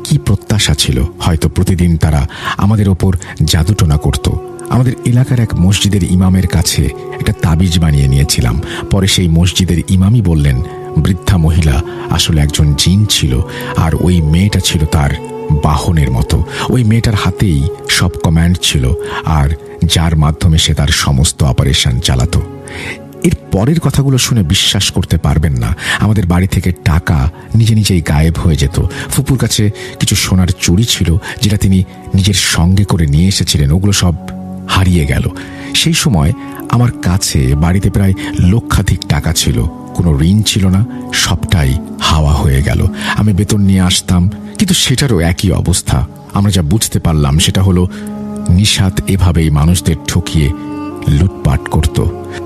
কি প্রত্যাশা ছিল। হয়তো প্রতিদিন তারা আমাদের ওপর জাদুটোনা করত। আমাদের এলাকার এক মসজিদের ইমামের কাছে একটা তাবিজ বানিয়ে নিয়েছিলাম। পরে সেই মসজিদের ইমামই বললেন বৃদ্ধা মহিলা আসলে একজন জিন ছিল, আর ওই মেয়েটা ছিল তার বাহনের মতো। ওই মেয়েটার হাতেই সব কমান্ড ছিল, আর যার মাধ্যমে সে তার সমস্ত অপারেশন চালাতো। এর পরের কথাগুলো শুনে বিশ্বাস করতে পারবেন না, আমাদের বাড়ি থেকে টাকা নিজে নিজেই গায়েব হয়ে যেত। ফুপুর কাছে কিছু সোনার চুড়ি ছিল যেটা তিনি নিজের সঙ্গে করে নিয়ে এসেছিলেন, ওগুলো সব হারিয়ে গেল। সেই সময় আমার কাছে বাড়িতে প্রায় লক্ষাধিক টাকা ছিল, কোনো ঋণ ছিল না, সবটাই হাওয়া হয়ে গেল। আমি বেতন নিয়ে আসতাম, কিন্তু সেটারও একই অবস্থা। আমরা যা বুঝতে পারলাম সেটা হলো নিশাত এভাবেই মানুষদের ঠকিয়ে লুটপাট করত।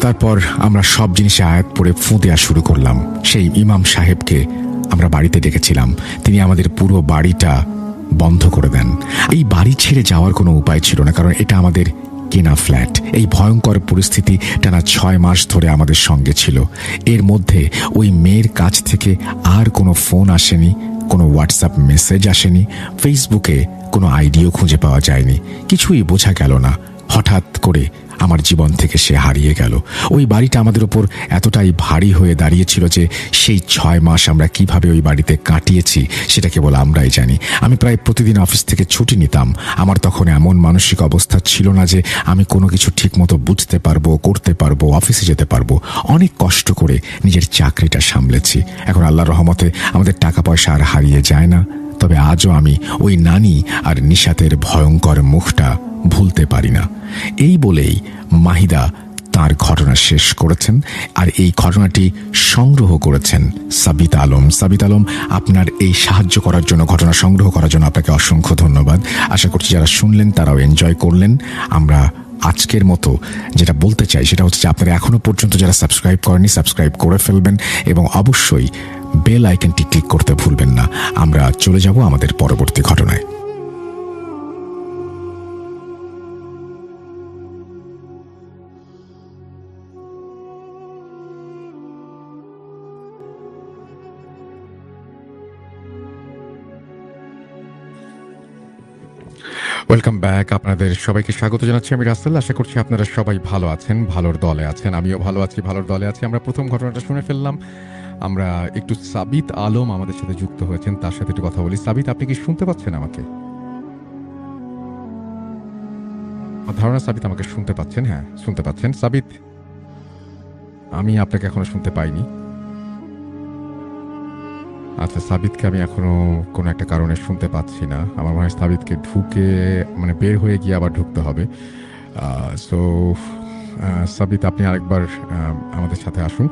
তারপর আমরা সব জিনিসে আয়াত পড়ে ফু দেওয়া শুরু করলাম। সেই ইমাম সাহেবকে আমরা বাড়িতে ডেকেছিলাম, তিনি আমাদের পুরো বাড়িটা বন্ধ করে দেন। এই বাড়ি ছেড়ে যাওয়ার কোনো উপায় ছিল না, কারণ এটা আমাদের কেনা ফ্ল্যাট। এই ভয়ঙ্কর পরিস্থিতি টানা 6 মাস ধরে আমাদের সঙ্গে ছিল। এর মধ্যে ওই মেয়ের কাছ থেকে আর কোনো ফোন আসেনি, কোনো হোয়াটসঅ্যাপ মেসেজ আসেনি, ফেসবুকে কোনো আইডিও খুঁজে পাওয়া যায়নি। কিছুই বোঝা গেল না। হঠাৎ করে আমার জীবন থেকে সে হারিয়ে গেল। ওই বাড়িটা আমাদের ওপর এতটাই ভারী হয়ে দাঁড়িয়েছিল যে সেই 6 মাস আমরা কিভাবে ওই বাড়িতে কাটিয়েছি সেটা কেবল আমরাই জানি। আমি প্রায় প্রতিদিন অফিস থেকে ছুটি নিতাম। আমার তখন এমন মানসিক অবস্থা ছিল না যে আমি কোনো কিছু ঠিকমতো বুঝতে পারবো, করতে পারবো, অফিসে যেতে পারবো। অনেক কষ্ট করে নিজের চাকরিটা সামলেছি। এখন আল্লাহর রহমতে আমাদের টাকা পয়সা আর হারিয়ে যায় না। তবে আজও আমি ওই নানি আর নিশাতের ভয়ঙ্কর মুখটা ভুলতে পারি না। এই বলেই মাহিদা তার ঘটনা শেষ করেছেন। আর এই ঘটনাটি সংগ্রহ করেছেন সাবিত আলম। সাবিত আলম, আপনার এই সাহায্য করার জন্য, ঘটনা সংগ্রহ করার জন্য আপনাকে অসংখ্য ধন্যবাদ। আশা করছি যারা শুনলেন তারাও এনজয় করলেন। আমরা আজকের মতো যেটা বলতে চাই সেটা হচ্ছে যে আপনারা এখনো পর্যন্ত যারা সাবস্ক্রাইব করেনি সাবস্ক্রাইব করে ফেলবেন এবং অবশ্যই বেল আইকনটি ক্লিক করতে ভুলবেন না। আমরা চলে যাব আমাদের পরবর্তী ঘটনায়। Welcome back. আপনাদের সবাইকে স্বাগত জানাচ্ছি আমি রাসেল। আশা করছি আপনারা সবাই ভালো আছেন, ভালোর দলে আছেন। আমিও ভালো আছি, ভালোর দলে আছি। আমরা প্রথম ঘটনাটা শুনে ফেললাম। আমরা একটু সাবিত আলম আমাদের সাথে যুক্ত হয়েছেন, তার সাথে একটু কথা বলি। সাবিত, আপনি কি শুনতে পাচ্ছেন আমাকে? আমার ধারণা সাবিত আমাকে শুনতে পাচ্ছেন। হ্যাঁ, শুনতে পাচ্ছেন। সাবিত, আমি আপনাকে এখনো শুনতে পাইনি। আচ্ছা, সাবিতকে আমি এখনো কোনো একটা কারণে শুনতে পাচ্ছি না। আমার মনে হয় সাবিতকে ঢুকে মানে বের হয়ে গিয়ে আবার ঢুকতে হবে। সো সাবিত, আপনি আরেকবার আমাদের সাথে আসুন।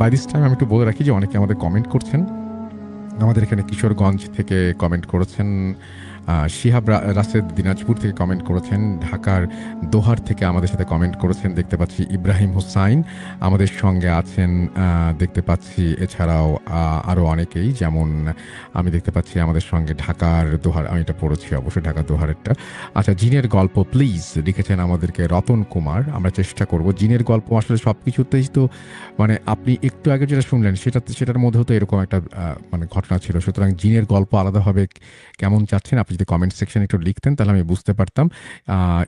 বাই দিস টাইম আমি একটু বলে রাখি যে অনেকে আমাদের কমেন্ট করছেন। আমাদের এখানে কিশোরগঞ্জ থেকে কমেন্ট করেছেন, শিহাব রাশেদ দিনাজপুর থেকে কমেন্ট করেছেন, ঢাকার দোহার থেকে আমাদের সাথে কমেন্ট করেছেন। দেখতে পাচ্ছি ইব্রাহিম হোসাইন আমাদের সঙ্গে আছেন, দেখতে পাচ্ছি এছাড়াও আরও অনেকেই, যেমন আমি দেখতে পাচ্ছি আমাদের সঙ্গে ঢাকার দোহার, আমি এটা পড়েছি অবশ্যই ঢাকার দোহারেরটা। আচ্ছা, জিনের গল্প প্লিজ লিখেছেন আমাদেরকে রতন কুমার। আমরা চেষ্টা করব। জিনের গল্প আসলে সব কিছুতেই তো মানে আপনি একটু আগে যেটা শুনলেন সেটার মধ্যেও তো এরকম একটা মানে ঘটনা ছিল। সুতরাং জিনের গল্প আলাদাভাবে কেমন চাচ্ছেন আপনি যদি কমেন্ট সেকশনে একটু লিখতেন তাহলে আমি বুঝতে পারতাম।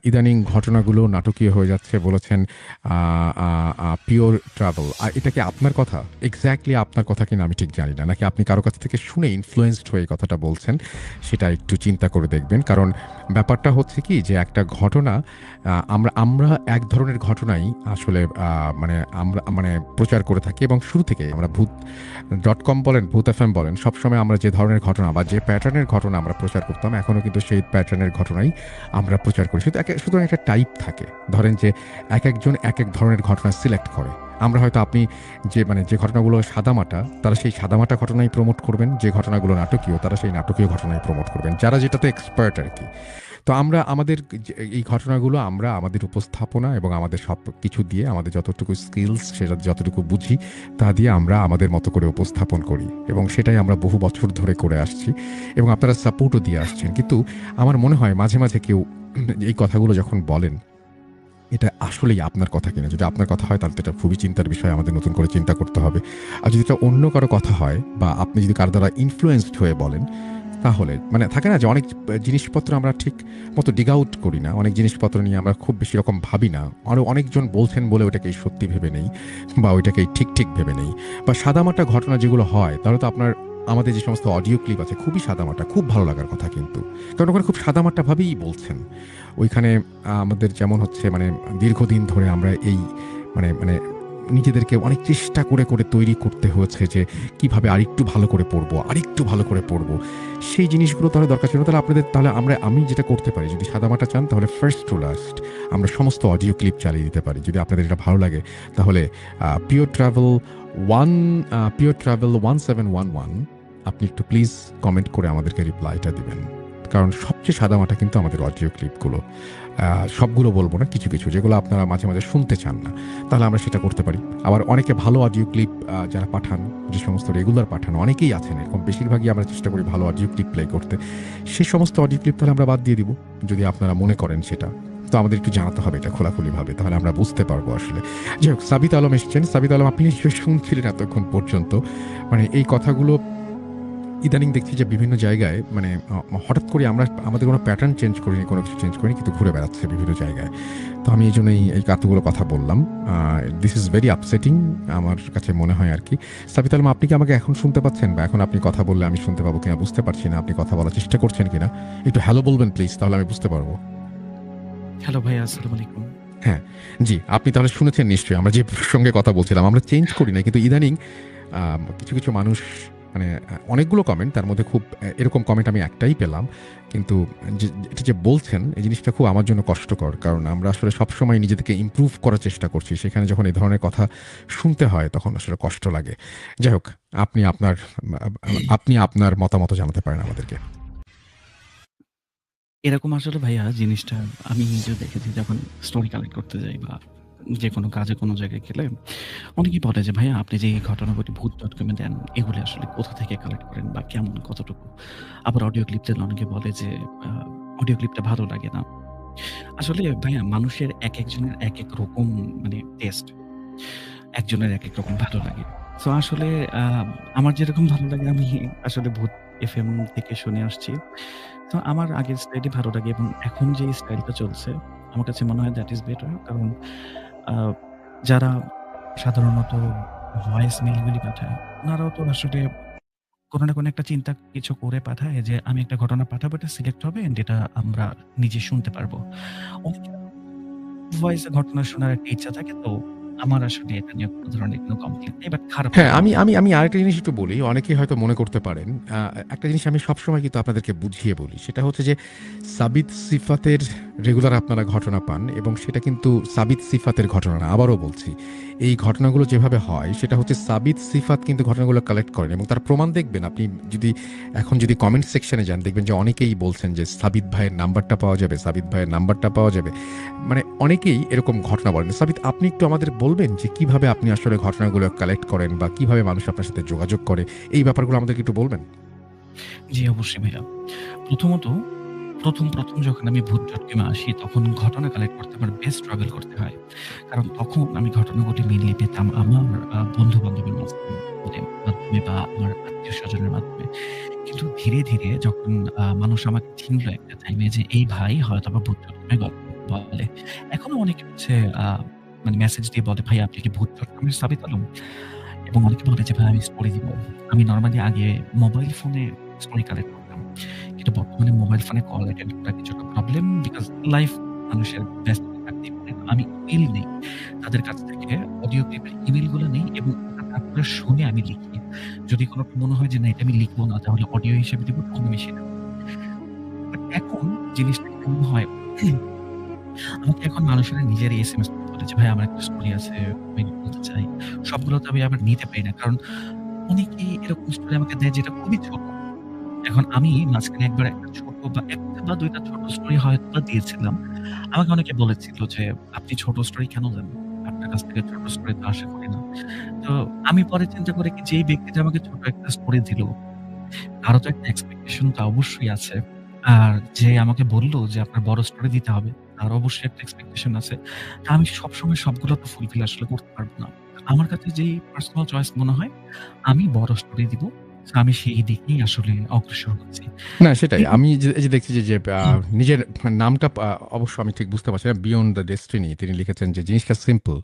ইদানিং ঘটনাগুলো নাটকীয় হয়ে যাচ্ছে বলেছেন পিওর ট্রাভেল। আর এটা কি আপনার কথা? এক্স্যাক্টলি আপনার কথা কিনা আমি ঠিক জানি না, নাকি আপনি কারো কাছ থেকে শুনে ইনফ্লুয়েন্সড হয়ে কথাটা বলছেন, সেটা একটু চিন্তা করে দেখবেন। কারণ ব্যাপারটা হচ্ছে কি যে একটা ঘটনা আমরা এক ধরনের ঘটনাই আসলে মানে আমরা মানে প্রচার করে থাকি এবং শুরু থেকে আমরা ভূত.com বলেন, ভূত FM বলেন, সবসময় আমরা যে ধরনের ঘটনা বা যে প্যাটার্নের ঘটনা আমরা প্রচার করতাম এখনও কিন্তু সেই প্যাটার্নের ঘটনাই আমরা প্রচার করি। সুতরাং একটা টাইপ থাকে। ধরেন যে একজন এক এক ধরনের ঘটনা সিলেক্ট করে। আমরা হয়তো আপনি যে ঘটনাগুলো সাদামাটা তারা সেই সাদামাটা ঘটনাই প্রমোট করবেন, যে ঘটনাগুলো নাটকীয় তারা সেই নাটকীয় ঘটনাই প্রমোট করবেন, যারা যেটাতে এক্সপার্ট আর কি। তো আমরা আমাদের এই ঘটনাগুলো আমরা আমাদের উপস্থাপনা এবং আমাদের সব কিছু দিয়ে আমাদের যতটুকু স্কিলস, সেটা যতটুকু বুঝি তা দিয়ে আমরা আমাদের মতো করে উপস্থাপন করি এবং সেটাই আমরা বহু বছর ধরে করে আসছি এবং আপনারা সাপোর্টও দিয়ে আসছেন। কিন্তু আমার মনে হয় মাঝে মাঝে কেউ এই কথাগুলো যখন বলেন এটা আসলেই আপনার কথা কিনা। যদি আপনার কথা হয় তাহলে এটা খুবই চিন্তার বিষয়, আমাদের নতুন করে চিন্তা করতে হবে। আর যদি এটা অন্য কারো কথা হয় বা আপনি যদি কারো দ্বারা ইনফ্লুয়েন্সড হয়ে বলেন তাহলে মানে থাকে না যে অনেক জিনিসপত্র আমরা ঠিক মতো ডিগ আউট করি না, অনেক জিনিসপত্র নিয়ে আমরা খুব বেশি রকম ভাবি না। আরও অনেকজন বলছেন বলে ওইটাকেই সত্যি ভেবে নেই বা ওইটাকেই ঠিক ভেবে নেই। বা সাদামাটা ঘটনা যেগুলো হয় তাহলে তো আপনার আমাদের যে সমস্ত অডিও ক্লিপ আছে খুবই সাদামাটা, খুব ভালো লাগার কথা, কিন্তু কারণ ওখানে খুব সাদামাটাভাবেই বলছেন। ওইখানে আমাদের যেমন হচ্ছে মানে দীর্ঘদিন ধরে আমরা এই মানে মানে নিজেদেরকে অনেক চেষ্টা করে তৈরি করতে হয়েছে যে কিভাবে আরেকটু ভালো করে পড়বো, সেই জিনিসগুলো তাহলে দরকার ছিল। তাহলে আমি যেটা করতে পারি, যদি সাদামাটা চান তাহলে ফার্স্ট টু লাস্ট আমরা সমস্ত অডিও ক্লিপ চালিয়ে দিতে পারি। যদি আপনাদের এটা ভালো লাগে তাহলে পিওর ট্রাভেল 1711 আপনি একটু প্লিজ কমেন্ট করে আমাদেরকে রিপ্লাইটা দিবেন। কারণ সবচেয়ে সাদামাটা কিন্তু আমাদের অডিও ক্লিপগুলো। সবগুলো বলবো না, কিছু যেগুলো আপনারা মাঝে মাঝে শুনতে চান না, তাহলে আমরা সেটা করতে পারি। আবার অনেকে ভালো অডিও ক্লিপ যারা পাঠান, যে সমস্ত রেগুলার পাঠান অনেকেই আছেন এরকম, বেশিরভাগই আমরা চেষ্টা করি ভালো অডিও ক্লিপ প্লে করতে। সেই সমস্ত অডিও ক্লিপ তাহলে আমরা বাদ দিয়ে দিব যদি আপনারা মনে করেন সেটা। তো আমাদের একটু জানাতে হবে এটা খোলাখুলিভাবে, তাহলে আমরা বুঝতে পারবো আসলে। যাই হোক, সাবিত আলম এসেছেন। সাবিত আলম, আপনি নিশ্চয়ই শুনছিলেন এতক্ষণ পর্যন্ত। মানে এই কথাগুলো ইদানিং দেখছি যে বিভিন্ন জায়গায় মানে হঠাৎ করে আমরা আমাদের কোনো প্যাটার্ন চেঞ্জ করিনি, কোনো কিছু চেঞ্জ করিনি, কিন্তু ঘুরে বেড়াচ্ছে বিভিন্ন জায়গায়। তো আমি এই জন্যই এই এতগুলো কথা বললাম। দিস ইজ ভেরি আপসেটিং আমার কাছে মনে হয় আর কি। সাবিত আলম, আপনি কি আমাকে এখন শুনতে পাচ্ছেন, বা এখন আপনি কথা বললে আমি শুনতে পাবো কিনা বুঝতে পারছি না। আপনি কথা বলার চেষ্টা করছেন কিনা একটু হ্যালো বলবেন প্লিজ, তাহলে আমি বুঝতে পারবো। হ্যালো ভাইয়া, আসসালামু আলাইকুম। হ্যাঁ, জি, আপনি তাহলে শুনেছেন নিশ্চয়ই আমরা যে প্রসঙ্গে কথা বলছিলাম। আমরা চেঞ্জ করি না, কিন্তু ইদানিং কিছু, কিছু মানুষ মানে অনেকগুলো কমেন্ট, তার মধ্যে খুব এরকম কমেন্ট আমি একটাই পেলাম। কিন্তু এটা যে বলছেন এই জিনিসটা খুব আমার জন্য কষ্টকর। কারণ আমরা আসলে সবসময় নিজেদেরকে ইমপ্রুভ করার চেষ্টা করছি। সেখানে যখন এই ধরনের কথা শুনতে হয় তখন আসলে কষ্ট লাগে। যাই হোক, আপনি আপনার আপনি আপনার মতামত জানাতে পারেন আমাদেরকে। এরকম আসলে ভাইয়া জিনিসটা আমি নিজেও দেখেছি যখন স্টোরি কালেক্ট করতে যাই বা যেকোনো কাজে কোনো জায়গায় গেলে অনেকেই বলে যে, "ভাইয়া আপনি যে এই ঘটনাবলী ভূত.com এ দেন, এগুলি আসলে কোথা থেকে কালেক্ট করেন বা কেমন কতটুকু?" আবার অডিও ক্লিপ দিলে অনেকে বলে যে, আ "অডিও ক্লিপটা ভালো লাগে না।" আসলে ভাইয়া মানুষের একেকজনের একেক রকম মানে টেস্ট। একজনের একেক রকম ভালো লাগে। সো আসলে আ আমার যেরকম ভালো লাগে আমি আসলে ভূত এফএম থেকে শুনে আসছি। তো আমার আগের স্টাইলই ভালো লাগে এবং এখন যে স্টাইলটা চলছে আমার কাছে মনে হয় দ্যাট ইস বেটার। কারণ আ যারা সাধারণত ভয়েস মেইলগুলি পাঠায়, উনারাও তো আসলে কোনো না কোনো একটা চিন্তা কিছু করে পাঠায় যে আমি একটা ঘটনা পাঠাবো, এটা সিলেক্ট হবে এন্ড এটা আমরা নিজে শুনতে পারবো। অনেকের ভয়েসে ঘটনা শোনার একটা ইচ্ছা থাকে, তো আমার আসলে এটা নিয়ে কোনো ধরনের কোনো কমপ্লেইন নেই। বাট খারাপ হ্যাঁ, লাগে না। আমি আরেকটা জিনিস একটু বলি। অনেকেই হয়তো মনে করতে পারেন, একটা জিনিস আমি সবসময় কিন্তু আপনাদেরকে বুঝিয়ে বলি। সেটা হচ্ছে যে সাবিত সিফাতের রেগুলার আপনারা ঘটনা পান, এবং সেটা কিন্তু সাবিত সিফাতের ঘটনা না। আবারও বলছি, এই ঘটনাগুলো যেভাবে হয় সেটা হচ্ছে সাবিত সিফাত কিন্তু ঘটনাগুলো কালেক্ট করেন, এবং তার প্রমাণ দেখবেন আপনি যদি এখন যদি কমেন্ট সেকশনে যান, দেখবেন যে অনেকেই বলছেন যে সাবিত ভাইয়ের নাম্বারটা পাওয়া যাবে, সাবিত ভাইয়ের নাম্বারটা পাওয়া যাবে। মানে অনেকেই এরকম ঘটনা বলেন। সাবিত, আপনি একটু আমাদের বলবেন যে কিভাবে আপনি আসলে ঘটনাগুলো কালেক্ট করেন বা কিভাবে মানুষ আপনার সাথে যোগাযোগ করে? এই ব্যাপারগুলো আমাদেরকে একটু বলবেন? জি, অবশ্যই ভাইয়া। প্রথমত ১ম যখন আমি ভূত.com এ আসি তখন ঘটনা কালেক্ট করতে আমার বেশ স্ট্রাগল করতে হয়। কারণ তখন আমি ঘটনাগুলি মেইনলি পেতাম আমার বন্ধু-বান্ধবের মাধ্যমে বা আমার আত্মীয়স্বজনের মাধ্যমে। কিন্তু ধীরে, ধীরে যখন মানুষ আমাকে চিনল একটা টাইমে যে এই ভাই হয়তোবা ভূত.com এ গল্প বলে। এখনো অনেকে হচ্ছে আ মানে মেসেজ দিয়ে বলে, "ভাই আপনি কি ভূত.com এর সাবিত আলম?" এবং অনেকে বলে যে, "ভাই আমি স্টোরি দিব।" আমি নরমালি আগে মোবাইল ফোনে স্টোরি কালেক্ট করতাম। কিন্তু বর্তমানে মোবাইল ফোনে কল অ্যাটেন্ড করা কিছুটা প্রবলেম বিকজ লাইফ মানুষের ব্যস্ত থাকতেই পারে। আমি ইমেইল নেই। তাদের কাছ থেকে অডিও ক্লিপের ইমেইল গুলো নেই এবং ওটা তারপরে শুনে আমি লিখি। যদি কোন মনে হয় যে না এটা আমি লিখব না তাহলে অডিও হিসেবে দিব তখন আমি সেটা করি। বাট এখন জিনিসটা কেমন হয় আমাকে এখন মানুষেরা নিজেরই এসএমএস করতে বলে যে, "ভাই আমার একটা স্টোরি আছে, আমি বলতে চাই।" সবগুলো তো আমি আবার নিতে পারি না। কারণ অনেকেই এরকম স্টোরি আমাকে দেয় যেটা খুবই ছোট। এখন আমি মাঝখানে একবার একটা ছোট বা ১ টা বা ২ টা ছোট স্টোরি হয়তোবা দিয়েছিলাম। আমাকে অনেকে বলেছিল যে, "আপনি ছোট স্টোরি কেন দেন? আপনার কাছ থেকে ছোট স্টোরি তো আশা করি না।" তো আমি পরে চিন্তা করি কি যেই ব্যক্তিটা আমাকে ছোট একটা স্টোরি দিল, তারও তো একটা এক্সপেকটেশন তো অবশ্যই আছে। আর যে আমাকে বলল যে, "আপনার বড় স্টোরি দিতে হবে।" তার অবশ্যই একটা এক্সপেকটেশন আছে। তা আমি সবসময় সবগুলো তো ফুলফিল আসলে করতে পারব না। আমার কাছে যেই পার্সোনাল চয়েস মনে হয়, আমি বড় স্টোরি দিব। সো আমি সেই দিকেই আসলে অগ্রসর হচ্ছি। না, সেটাই। এবং আমি এই যে দেখছি যে নিজের নামটা অবশ্য আমি ঠিক বুঝতে পারছি না। 'বিয়ন্ড দ্য ডেস্টিনি' তিনি লিখেছেন যে জিনিসটা সিম্পল।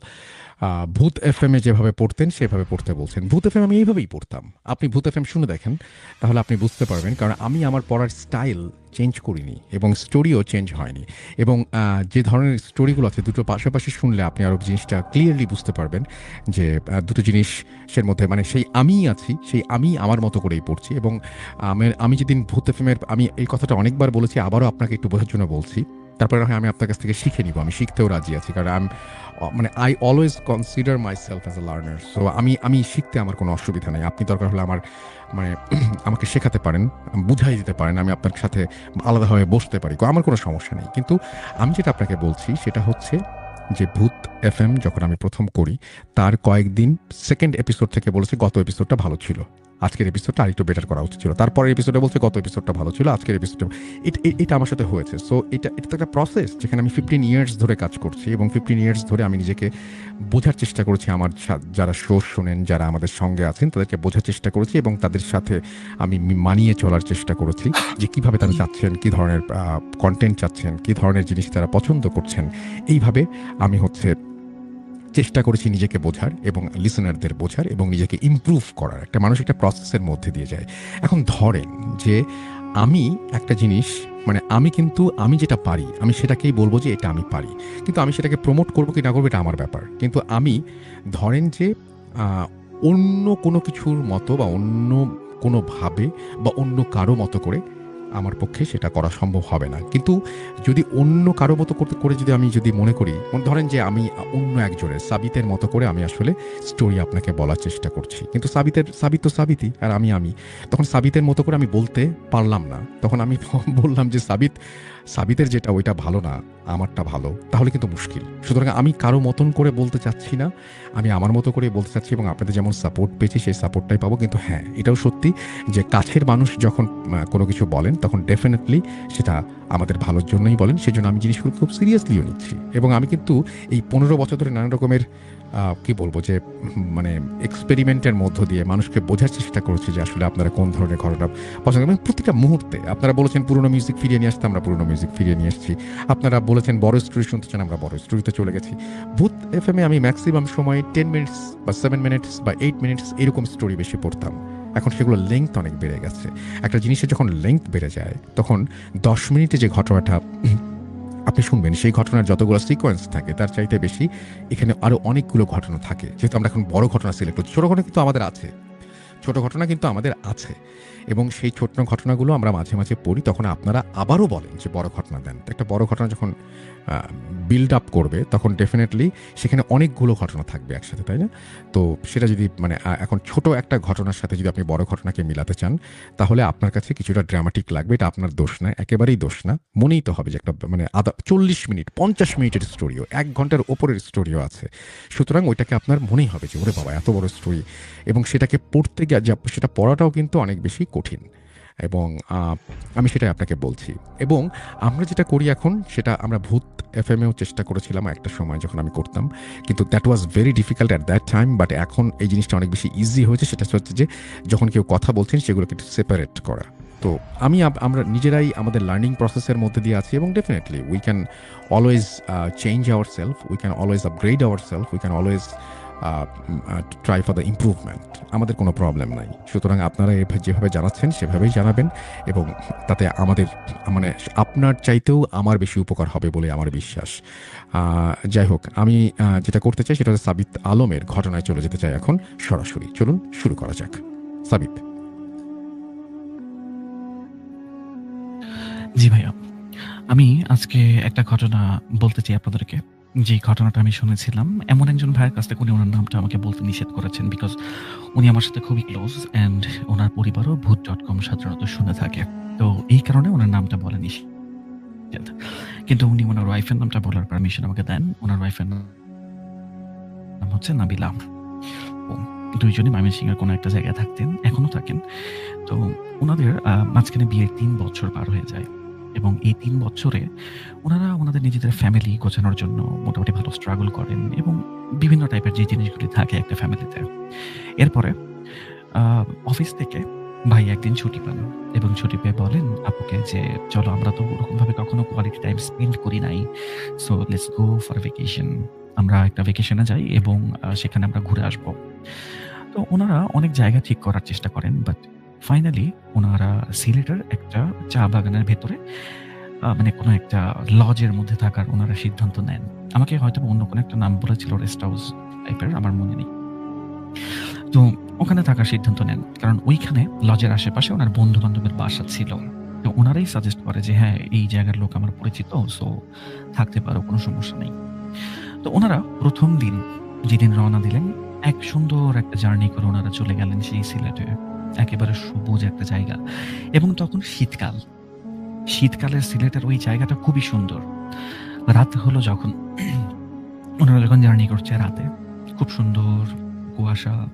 ভূত এফএম এ যেভাবে পড়তেন সেভাবে পড়তে বলছেন। ভূত এফএম আমি এইভাবেই পড়তাম। আপনি ভূত এফএম শুনে দেখেন, তাহলে আপনি বুঝতে পারবেন। কারণ আমি আমার পড়ার স্টাইল চেঞ্জ করিনি, এবং স্টোরিও চেঞ্জ হয়নি। এবং যে ধরনের স্টোরিগুলো আছে দুটো পাশাপাশি শুনলে আপনি আরো জিনিসটা ক্লিয়ারলি বুঝতে পারবেন যে দুটো জিনিসের মধ্যে মানে সেই আমিই আছি, সেই আমি আমার মতো করেই পড়ছি। এবং আমি যেদিন ভূত এফএম এর আমি এই কথাটা অনেকবার বলেছি, আবারও আপনাকে একটু বোঝার জন্য বলছি। তারপরে না হয় আমি আপনার কাছ থেকে শিখে নিব। আমি শিখতেও রাজি আছি। কারণ মানে I always consider myself as a learner. So আমি শিখতে আমার কোনো অসুবিধা নাই। আপনি দরকার হলে আমার মানে আমাকে শেখাতে পারেন, বুঝাই দিতে পারেন। আমি আপনার সাথে আলাদাভাবে বসতে পারি। আমার কোনো সমস্যা নেই। কিন্তু আমি যেটা আপনাকে বলছি সেটা হচ্ছে যে ভূত এফএম যখন আমি ১ম করি, তার কয়েকদিন 2nd এপিসোড থেকে বলেছি গত এপিসোডটা ভালো ছিল। আজকের এপিসোডটা আরেকটু বেটার করা উচিত ছিল, তারপরের এপিসোডে বলছে গত এপিসোডটা ভালো ছিল, আজকের এপিসোডটা এটা আমার সাথে হয়েছে। সো এটা তো একটা প্রসেস যেখানে আমি 15 ইয়ার্স ধরে কাজ করছি, এবং 15 ইয়ার্স ধরে আমি নিজেকে বোঝার চেষ্টা করেছি, আমার যারা শো শোনেন, যারা আমাদের সঙ্গে আছেন তাদেরকে বোঝার চেষ্টা করেছি, এবং তাদের সাথে আমি মানিয়ে চলার চেষ্টা করেছি যে কীভাবে তারা চাচ্ছেন, কী ধরনের কন্টেন্ট চাচ্ছেন, কী ধরনের জিনিস তারা পছন্দ করছেন। এইভাবে আমি চেষ্টা করেছি নিজেকে বোঝার এবং লিসেনারদের বোঝার এবং নিজেকে ইমপ্রুভ করার। একটা মানুষ একটা প্রসেসের মধ্যে দিয়ে যায়। এখন ধরেন যে আমি একটা জিনিস আমি যেটা পারি আমি সেটাকেই বলবো যে এটা আমি পারি, কিন্তু আমি সেটাকে প্রমোট করবো কি না করবো এটা আমার ব্যাপার। কিন্তু আমি ধরেন যে অন্য কোনো কিছুর মতো বা অন্য কোনোভাবে বা অন্য কারো মতো করে আমার পক্ষে সেটা করা সম্ভব হবে না। কিন্তু যদি অন্য কারো মতো করে যদি মনে করি, ধরেন যে আমি অন্য একজনের সাবিতের মতো করে আমি আসলে স্টোরি আপনাকে বলার চেষ্টা করছি, কিন্তু সাবিত তো সাবিতই, আর আমি তখন সাবিতের মতো করে আমি বলতে পারলাম না। তখন আমি বললাম যে সাবিতের যেটা ওইটা ভালো না, আমারটা ভালো, তাহলে কিন্তু মুশকিল। সুতরাং আমি কারো মতন করে বলতে চাচ্ছি না, আমি আমার মতো করে বলতে চাচ্ছি, এবং আপনাদের যেমন সাপোর্ট পেয়েছি সেই সাপোর্টটাই পাবো। কিন্তু হ্যাঁ, এটাও সত্যি যে কাছের মানুষ যখন কোনো কিছু বলেন তখন ডেফিনেটলি সেটা আমাদের ভালোর জন্যই বলেন, সেজন্য আমি জিনিসগুলো খুব সিরিয়াসলিও নিচ্ছি। এবং আমি কিন্তু এই 15 বছর ধরে নানা রকমের কি বলবো যে এক্সপেরিমেন্টের মধ্য দিয়ে মানুষকে বোঝার চেষ্টা করেছি যে আসলে আপনারা কোন ধরনের ঘটনা পছন্দ করেন। প্রতিটা মুহূর্তে আপনারা বলেছেন পুরনো মিউজিক ফিরিয়ে নিয়ে আসতে, আমরা পুরনো মিউজিক ফিরিয়ে নিয়ে এসেছি। আপনারা বলেছেন বড় স্টোরি শুনতে চান, আমরা বড় স্টোরিতে চলে গেছি। ভূত এফএমে আমি ম্যাক্সিমাম সময় 10 মিনিটস বা 7 মিনিটস বা 8 মিনিটস এরকম স্টোরি বেশি পড়তাম। এখন সেগুলো লেংথ অনেক বেড়ে গেছে। একটা জিনিসের যখন লেংথ বেড়ে যায় তখন 10 মিনিটে যে ঘটনাটা আপনি শুনবেন সেই ঘটনার যতগুলো সিকোয়েন্স থাকে তার চাইতে বেশি এখানে আরও অনেকগুলো ঘটনা থাকে। যেহেতু আমরা এখন বড় ঘটনা সিলেক্ট করছি, ছোটো ঘটনা কিন্তু আমাদের আছে, এবং সেই ছোট ঘটনাগুলো আমরা মাঝে মাঝে পড়ি, তখন আপনারা আবারও বলেন যে বড় ঘটনা দেন। একটা বড় ঘটনা যখন বিল্ড আপ করবে তখন ডেফিনেটলি সেখানে অনেকগুলো ঘটনা থাকবে একসাথে, তাই না? তো সেটা যদি এখন ছোট একটা ঘটনার সাথে যদি আপনি বড় ঘটনাকে মিলাতে চান তাহলে আপনার কাছে কিছুটা ড্রামাটিক লাগবে। এটা আপনার দোষ না, একেবারেই দোষ না। মনেই তো হবে যে একটা 40 মিনিট 50 মিনিটের স্টোরিও, 1 ঘন্টার ওপরের স্টোরিও আছে। সুতরাং ওইটাকে আপনার মনেই হবে যে ওরে বাবা এত বড় স্টোরি, এবং সেটাকে পড়তে গিয়ে সেটা পড়াটাও কিন্তু অনেক বেশি কঠিন। এবং আমি সেটাই আপনাকে বলছি। এবং আমরা যেটা করি এখন সেটা আমরা ভূত এফএমেও চেষ্টা করেছিলাম একটা সময় যখন আমি করতাম, কিন্তু that was very difficult at that time. But এখন এই জিনিসটা অনেক বেশি ইজি হয়েছে। সেটা হচ্ছে যে যখন কেউ কথা বলছেন সেগুলোকে একটু সেপারেট করা। তো আমরা নিজেরাই আমাদের লার্নিং প্রসেসের মধ্যে দিয়ে আছি, এবং definitely we can always change our self, we can always upgrade our self, we can always try for the improvement. আমাদের কোনো প্রবলেম নাই। সুতরাং আপনারা যেভাবে জানাচ্ছেন সেভাবেই জানাবেন, এবং তাতে আমাদের আপনার চাইতেও আমার বেশি উপকার হবে বলে আমার বিশ্বাস। যাই হোক, আমি যেটা করতে চাই সেটা হচ্ছে সাবিত আলমের ঘটনায় চলে যেতে চাই এখন সরাসরি। চলুন শুরু করা যাক। সাবিত। জি ভাইয়া, আমি আজকে একটা ঘটনা বলতে চাই আপনাদেরকে। যে ঘটনাটা আমি শুনেছিলাম এমন একজন ভাইয়ের কাছ থেকে, উনি ওনার নামটা আমাকে বলতে নিষেধ করেছেন, বিকজ উনি আমার সাথে খুবই ক্লোজ, অ্যান্ড ওনার পরিবারও ভূত.com সাধারণত শুনে থাকে। তো এই কারণে ওনার নামটা বলা নিষেধ। কিন্তু উনি ওনার ওয়াইফের নামটা বলার পারমিশন আমাকে দেন। ওনার ওয়াইফের নাম হচ্ছে নাবিলা। দুইজনই ময়মনসিংহের কোনো একটা জায়গায় থাকতেন, এখনো থাকেন। তো ওনাদের মাঝখানে বিয়ের 3 বছর পার হয়ে যায়, এবং এই 3 বছরে ওনারা ওনাদের নিজেদের ফ্যামিলি গোছানোর জন্য মোটামুটি ভালো স্ট্রাগল করেন, এবং বিভিন্ন টাইপের যে জিনিসগুলি থাকে একটা ফ্যামিলিতে। এরপরে অফিস থেকে ভাই একদিন ছুটি পান, এবং ছুটি পেয়ে বলেন আপুকে যে চলো, আমরা তো ওরকমভাবে কখনো কোয়ালিটি টাইম স্পেন্ড করি নাই, so let's go for vacation. আমরা একটা ভ্যাকেশনে যাই এবং সেখানে আমরা ঘুরে আসবো। তো ওনারা অনেক জায়গা ঠিক করার চেষ্টা করেন, বাট ফাইনালি ওনারা সিলেটের একটা চা বাগানের ভেতরে কোনো একটা লজের মধ্যে থাকার ওনারা সিদ্ধান্ত নেন। আমাকে হয়তো অন্য কোনো একটা নাম বলেছিল, রেস্ট হাউস টাইপের, আমার মনে নেই। তো ওখানে থাকার সিদ্ধান্ত নেন, কারণ ওইখানে লজের আশেপাশে ওনার বন্ধু বান্ধবের বাসা ছিল। তো ওনারাই সাজেস্ট করে যে হ্যাঁ, এই জায়গার লোক আমার পরিচিত, সো থাকতে পারো, কোনো সমস্যা নেই। তো ওনারা প্রথম দিন যেদিন রওনা দিলেন, এক সুন্দর একটা জার্নি করে ওনারা চলে গেলেন সেই সিলেটে। একেবারে সবুজ একটা জায়গা, এবং তখন শীতকাল। শীতকালের সিলেটের ওই জায়গাটা খুবই সুন্দর। রাত হলো যখন ওনারা জার্নি করছে, রাতে খুব সুন্দর কুয়াশা।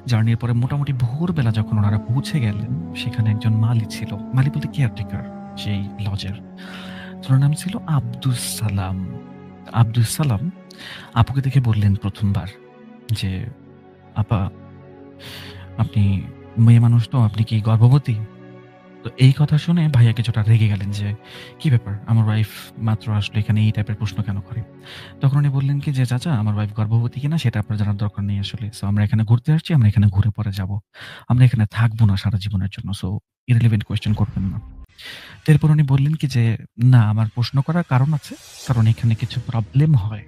জার্নির পরে মোটামুটি ভোরবেলা যখন ওনারা পৌঁছে গেলেন, সেখানে একজন মালি ছিল। মালি বলতে কেয়ারটেকার সেই লজের। তো ওনার নাম ছিল আব্দুস সালাম। আব্দুস সালাম আপুকে দেখে বললেন ১ম বার যে, "আপা, আপনি মেয়ে মানুষ তো, আপনি কি গর্ভবতী?" তো এই কথা শুনে ভাইয়া কিছুটা রেগে গেলেন যে, "কি ব্যাপার? আমার ওয়াইফ মাত্র আসলো, এখানে এই টাইপের প্রশ্ন কেন করে?" তখন উনি বললেন কি যে, "চাচা, আমার ওয়াইফ গর্ভবতী কিনা সেটা আপনার জানার দরকার নেই আসলে। সো আমরা এখানে ঘুরতে আসছি, আমরা এখানে ঘুরে পরে যাবো। আমরা এখানে থাকবো না সারা জীবনের জন্য। সো irrelevant কোয়েশ্চেন করবেন না।" তো এরপর উনি বললেন কি যে, "না, আমার প্রশ্ন করার কারণ আছে। কারণ এখানে কিছু প্রবলেম হয়,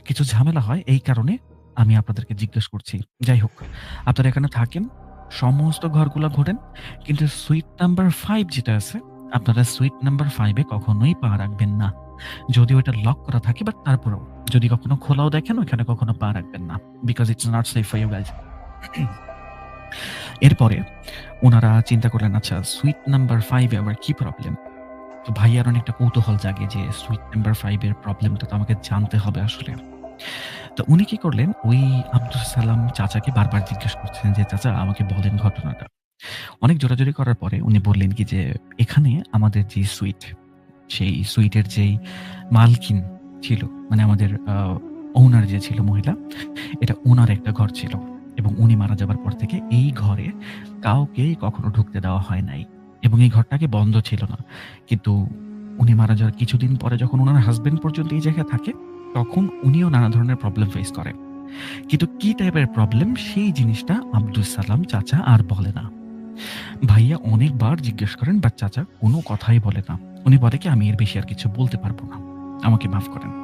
কিছু ঝামেলা হয়। এই কারণে আমি আপনাদেরকে জিজ্ঞেস করছি। যাই হোক, আপনারা এখানে থাকেন, সমস্ত ঘরগুলা ঘোরেন। কিন্তু সুইট নাম্বার 5 যেটা আছে, আপনারা সুইট নাম্বার 5 এ কখনোই পা রাখবেন না। যদিও এটা লক করা থাকে, বাট তারপরেও যদি কখনো খোলাও দেখেন, ওইখানে কখনো পা রাখবেন না। Because it's not safe for you guys." এরপরে উনারা চিন্তা করলেন, আচ্ছা সুইট নাম্বার 5 এ আবার কি প্রবলেম? তো ভাইয়ার অনেকটা কৌতূহল জাগে যে সুইট নাম্বার 5 এর প্রবলেমটা তো আমাকে জানতে হবে আসলে। তো উনি কি করলেন, ওই আব্দুস সালাম চাচাকে বারবার জিজ্ঞেস করছেন যে, "চাচা, আমাকে বলেন ঘটনাটা।" অনেক জোরাজুরি করার পরে উনি বললেন কি যে, "এখানে আমাদের যে সুইট, সেই সুইটের যেই মালকিন ছিল, মানে আমাদের ওনার যে ছিল মহিলা, এটা উনার একটা ঘর ছিল এবং উনি মারা যাবার পর থেকে এই ঘরে কাউকেই কখনো ঢুকতে দেওয়া হয় নাই এবং এই ঘরটা আগে বন্ধ ছিল না। কিন্তু উনি মারা যাওয়ার কিছুদিন পরে যখন উনার হাসব্যান্ড পর্যন্ত এই জায়গায় থাকে, তখন উনিও নানা ধরনের প্রবলেম ফেস করে। কিন্তু কি টাইপের প্রবলেম, সেই জিনিসটা আব্দুস সালাম চাচা আর বলে না। ভাইয়া অনেকবার জিজ্ঞেস করেন, বাট চাচা কোনো কথাই বলে না। উনি বলে কি, "আমি এর বেশি আর কিছু বলতে পারবো না। আমাকে মাফ করেন।"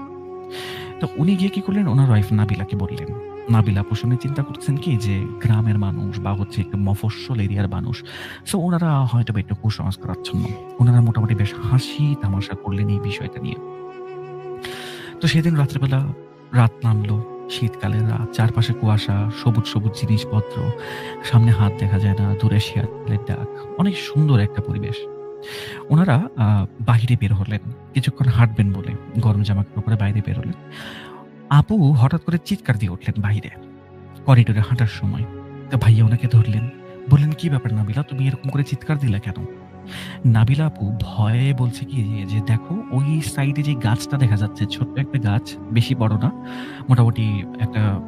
তো উনি গিয়ে কি করলেন, ওনার ওয়াইফ নাবিলাকে বললেন। নাবিলা আপু শুনে চিন্তা করতেছেন কি যে, গ্রামের মানুষ বা হচ্ছে একটু মফস্বল এরিয়ার মানুষ। সো উনারা হয়তোবা একটু কুসংস্কারাচ্ছন্ন। উনারা মোটামুটি বেশ হাসি তামাশা করলেন এই বিষয়টা নিয়ে। তো সেদিন রাত্রেবেলা রাত নামলো। শীতকালের রাত। চারপাশে কুয়াশা, সবুজ, সবুজ জিনিসপত্র। সামনে হাত দেখা যায় না, দূরে শিয়ালের ডাক। অনেক সুন্দর একটা পরিবেশ। উনারা বাহিরে বের হলেন। কিছুক্ষণ হাঁটবেন বলে গরম জামা-কাপড় পরে বাইরে বের হলেন। আপু হঠাৎ করে চিৎকার দিয়ে উঠলেন বাহিরে, করিডোরে হাঁটার সময়। তো ভাইয়া উনাকে ধরলেন। বললেন, "কি ব্যাপার নাবিলা? তুমি এরকম করে চিৎকার দিলা কেন?" নাবিলা আপু ভয়ে বলছে কি যে, "দেখো, ওই সাইডে যে গাছটা দেখা যাচ্ছে, ছোট্ট একটা গাছ, বেশি বড় না। মোটামুটি একটা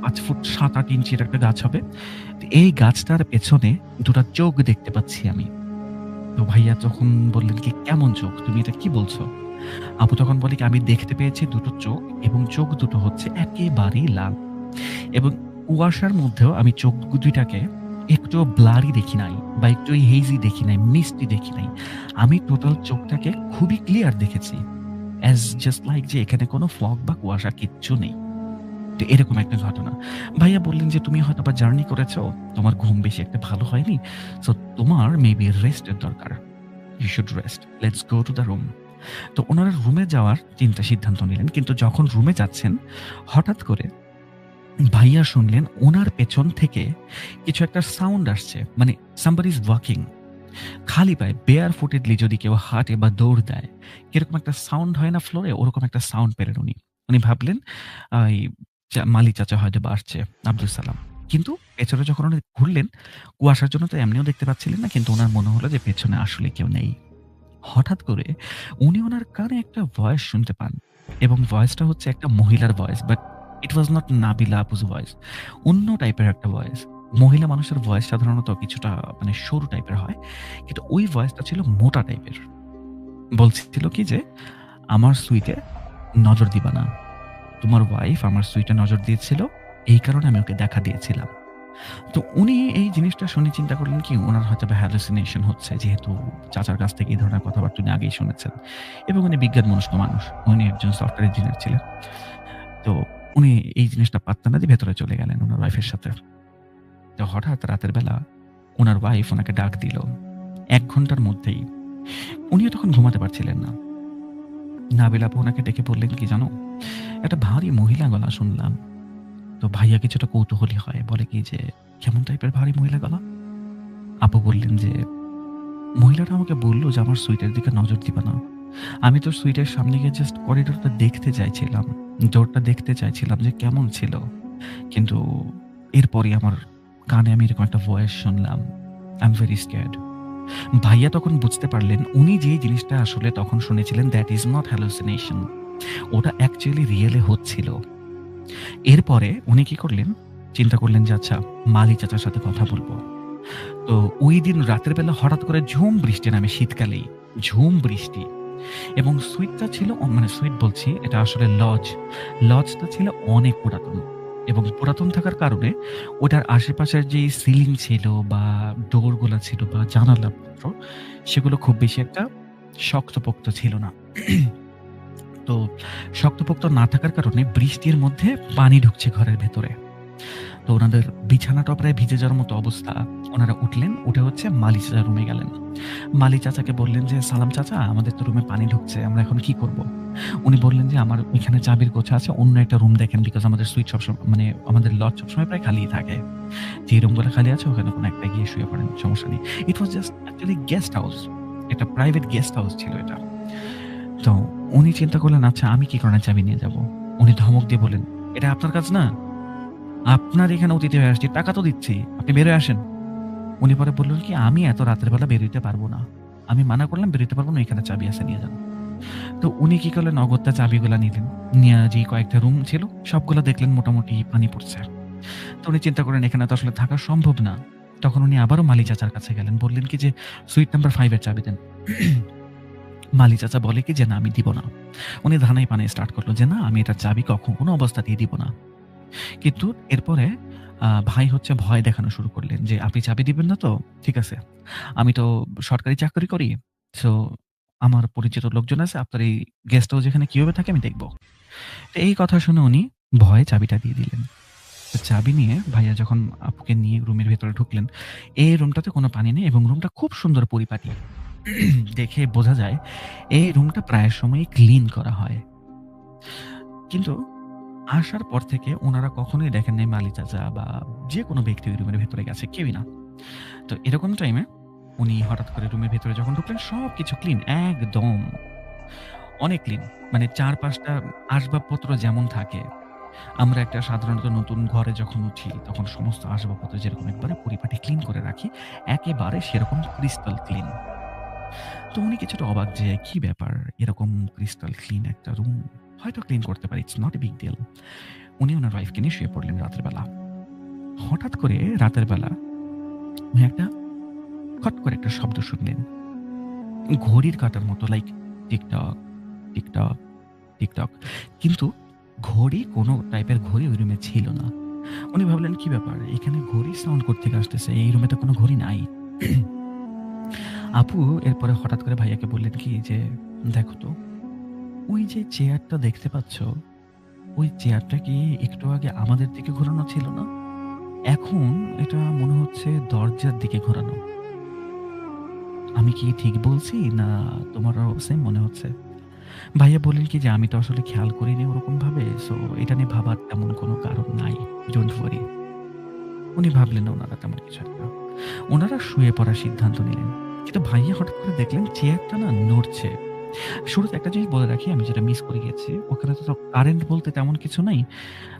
৫ ফুট ৭-৮ ইঞ্চির একটা গাছ হবে। তো এই গাছটার পেছনে ২ টা চোখ দেখতে পাচ্ছি আমি।" তো ভাইয়া তখন বললেন কি, "কেমন চোখ? তুমি এটা কি বলছো?" আপু তখন বলে কি, "আমি দেখতে পেয়েছি ২ টো চোখ এবং চোখ দুটো হচ্ছে একেবারেই লাল। এবং কুয়াশার মধ্যেও আমি চোখ ২ টাকে একটুও ব্লারি দেখি নাই বা একটু হেজি দেখি নাই, মিস্টি দেখি নাই। আমি টোটাল চোখটাকে খুবই ক্লিয়ার দেখেছি। অ্যাজ জাস্ট লাইক যে এখানে কোনো ফগ বা কুয়াশা কিচ্ছু নেই।" তো এরকম একটা ঘটনা। ভাইয়া বললেন যে, "তুমি হয়তোবা জার্নি করেছো, তোমার ঘুম বেশি একটা ভালো হয়নি। সো তোমার মেবি রেস্টের দরকার। You should rest. Let's go to the room." তো উনারা রুমে যাওয়ার সিদ্ধান্ত নিলেন। কিন্তু যখন রুমে যাচ্ছেন, হঠাৎ করে ভাইয়া শুনলেন উনার পেছন থেকে কিছু একটা সাউন্ড আসছে। মানে somebody is walking। খালি পায়ে বেয়ার ফুটেডলি যদি কেউ হাঁটে বা দৌড় দেয়, কিরকম একটা সাউন্ড হয় না ফ্লোরে? ওরকম একটা সাউন্ড পেলেন উনি। উনি ভাবলেন এই মালি চাচা হয়তোবা আসছে, আব্দুল সালাম। কিন্তু পেছনে যখন উনি ঘুরলেন, কুয়াশার জন্য তো এমনিও দেখতে পাচ্ছিলেন না। কিন্তু উনার মনে হলো যে পেছনে আসলে কেউ নেই। হঠাৎ করে উনি উনার কানে একটা ভয়েস শুনতে পান এবং ভয়েসটা হচ্ছে একটা মহিলার voice, but it was not Nabila আপুস ভয়েস। অন্য টাইপের একটা ভয়েস। মহিলা মানুষের ভয়েস সাধারণত কিছুটা মানে সরু টাইপের হয়। কিন্তু ওই ভয়েসটা ছিল মোটা টাইপের। বলছিল কি যে, "আমার সুইটে নজর দিবা না। তোমার ওয়াইফ আমার সুইটে নজর দিয়েছিল। এই কারণে আমি ওকে দেখা দিয়েছিলাম।" তো উনি এই জিনিসটা শুনে চিন্তা করলেন কি, উনার হয়তোবা হ্যালুসিনেশন হচ্ছে, যেহেতু চাচার কাছ থেকে এই ধরনের কথাবার্তা উনি আগেই শুনেছেন এবং উনি বিজ্ঞানমনস্ক মানুষ। উনি একজন সফটওয়্যার ইঞ্জিনিয়ার ছিলেন। তো উনি এই জিনিসটা পাত্তা না দিয়ে ভেতরে চলে গেলেন উনার ওয়াইফের সাথে। তো হঠাৎ রাতের বেলা উনার ওয়াইফ উনাকে ডাক দিল। ১ ঘন্টার মধ্যেই। উনিও তখন ঘুমাতে পারছিলেন না। নাবিলা আপু উনাকে ডেকে বললেন কি জানো? "একটা ভারী মহিলা গলা শুনলাম।" তো ভাইয়া কিছুটা কৌতূহলী হয়। বলে কি যে, "কেমন টাইপের ভারী মহিলা গলা?" আপু বললেন যে, "মহিলাটা আমাকে বলল যে আমার সুইটের দিকে নজর দিবা না। আমি তো সুইটের সামনে গিয়ে জাস্ট করিডোরটা দেখতে চাইছিলাম। ডোরটা দেখতে চাইছিলাম যে কেমন ছিল। কিন্তু এরপরই আমার কানে আমি এরকম একটা ভয়েস শুনলাম, আই এম ভেরি স্ক্যার্ড। ভাইয়া তখন বুঝতে পারলেন উনি যে জিনিসটা আসলে তখন শুনেছিলেন দ্যাট ইজ নট হ্যালুসিনেশন, ওটা অ্যাকচুয়ালি রিয়েলে হচ্ছিল। এরপরে উনি কি করলেন, চিন্তা করলেন যে আচ্ছা মালি চাচার সাথে কথা বলবো। তো ওই দিন রাতের বেলা হঠাৎ করে ঝুম বৃষ্টি নামে, শীতকালেই ঝুম বৃষ্টি, এবং সুইটটা ছিল মানে সুইট বলছি, এটা আসলে লজটা ছিল অনেক পুরাতন, এবং পুরাতন থাকার কারণে ওটার আশেপাশের যে সিলিং ছিল বা ডোরগুলা ছিল বা জানালাপত্র, সেগুলো খুব বেশি একটা শক্তপোক্ত ছিল না। তো শক্তপোক্ত না থাকার কারণে বৃষ্টির মধ্যে পানি ঢুকছে ঘরের ভেতরে। তো ওনাদের বিছানাটা প্রায় ভিজে যাওয়ার মতো অবস্থা। ওনারা উঠলেন, উঠে হচ্ছে মালি চাচার রুমে গেলেন। মালি চাচাকে বললেন যে, "সালাম চাচা, আমাদের তো রুমে পানি ঢুকছে, আমরা এখন কি করব?" উনি বললেন যে, "আমার ওইখানে চাবির গোছা আছে, অন্য একটা রুম দেখেন, বিকজ আমাদের সুইট সবসময় মানে আমাদের লজ সবসময় প্রায় খালিই থাকে। যে রুমগুলো খালি আছে ওখানে কোনো একটা গিয়ে শুয়ে পড়েন, সমস্যা নেই।" It was just actually guest house. একটা প্রাইভেট গেস্ট হাউস ছিল এটা। তো উনি চিন্তা করলেন, আচ্ছা আমি কি কারণে চাবি নিয়ে যাব? উনি ধমক দিয়ে বললেন, "এটা আপনার কাজ না? আপনার এখানে অতিথি হয়ে আসছি, টাকা তো দিচ্ছি, আপনি বের হয়ে আসেন।" উনি পরে বললেন কি, "আমি এত রাতের বেলা বের হইতে পারবো না। আমি মানা করলাম বের হইতে পারবো না, এখানে চাবি আছে নিয়ে যান।" তো উনি কি করলেন, অগত্যা চাবিগুলা নিলেন। নিয়ে যেই কয়েকটা রুম ছিল সবগুলা দেখলেন মোটামুটি পানি পড়ছে। তো উনি চিন্তা করলেন এখানে তো আসলে থাকা সম্ভব না। তখন উনি আবারও মালি চাচার কাছে গেলেন। বললেন কি যে, "সুইট নাম্বার 5 এর চাবি দেন।" মালি চাচা বলে কি যে, "না আমি দিব না।" উনি ধানাই পানি স্টার্ট করলো যে, "না আমি এটার চাবি কোনো অবস্থাতেই দিব না।" কিন্তু এরপরে ভাই হচ্ছে ভয় দেখানো শুরু করলেন যে, "আপনি চাবি দিবেন না তো? ঠিক আছে। আমি তো সরকারি চাকরি করি। সো আমার পরিচিত লোকজন আছে। আপনার এই গেস্ট হাউস যেখানে কিভাবে থাকে আমি দেখব।" তো এই কথা শুনে উনি ভয়ে চাবিটা দিয়ে দিলেন। তো চাবি নিয়ে ভাইয়া যখন আপুকে নিয়ে রুমের ভেতরে ঢুকলেন, এই রুমটাতে কোনো পানি নেই এবং রুমটা খুব সুন্দর পরিপাটি। দেখে বোঝা যায় এই রুমটা প্রায় সময়ই ক্লিন করা হয়। কিন্তু আসার পর থেকে উনারা কখনোই দেখেন নাই মালি চাচা বা যেকোনো ব্যক্তি ওই রুমের ভেতরে গেছে, কেউই না। তো এরকম টাইমে উনি হঠাৎ করে রুমের ভেতরে যখন ঢুকলেন সবকিছু ক্লিন, একদম অনেক ক্লিন। মানে ৪-৫ টা আসবাবপত্র যেমন থাকে, আমরা একটা সাধারণত নতুন ঘরে যখন উঠি তখন সমস্ত আসবাবপত্র যেরকম একবারে পরিপাটি ক্লিন করে রাখি, একেবারে সেরকম ক্রিস্টাল ক্লিন। তো উনি কিছুটা অবাক যে কি ব্যাপার, এরকম ক্রিস্টাল ক্লিন একটা রুম হয়তো ক্লিন করতে পারি, it's not a big deal. উনি ওনার ওয়াইফকে নিয়ে শুয়ে পড়লেন রাতের বেলা। হঠাৎ করে রাতের বেলা উনি একটা খট করে একটা শব্দ শুনলেন। ঘড়ির কাঁটার মতো, লাইক টিকটক, টিকটক, টিকটক। কিন্তু কোনো টাইপের ঘড়ি ওই রুমে ছিল না। উনি ভাবলেন কি ব্যাপার? এখানে ঘড়ির সাউন্ড কোত্থেকে আসতেছে? এই রুমে তো কোনো ঘড়ি নাই। আপু এরপরে হঠাৎ করে ভাইয়াকে বললেন কি যে, "দেখো তো, ওই যে চেয়ারটা দেখতে পাচ্ছ, ওই চেয়ারটা কি একটু আগে আমাদের দিকে ঘোরানো ছিল না? এখন এটা মনে হচ্ছে দরজার দিকে ঘোরানো। আমি কি ঠিক বলছি না তোমারও সেম মনে হচ্ছে?" ভাইয়া বললেন কি যে, "আমি তো আসলে খেয়াল করিনি ওরকমভাবে। সো এটা নিয়ে ভাবার তেমন কোনো কারণ নাই। Don't worry." উনি ভাবলেন না উনারা তেমন কিছু একটা। উনারা শুয়ে পড়ার সিদ্ধান্ত নিলেন। কিন্তু ভাইয়া হঠাৎ করে দেখলেন চেয়ারটা না নড়ছে। শুরুতে একটা জিনিস বলে রাখি, আমি যেটা মিস করে গেছি, ওখানে তো কারেন্ট বলতে তেমন কিছু নাই।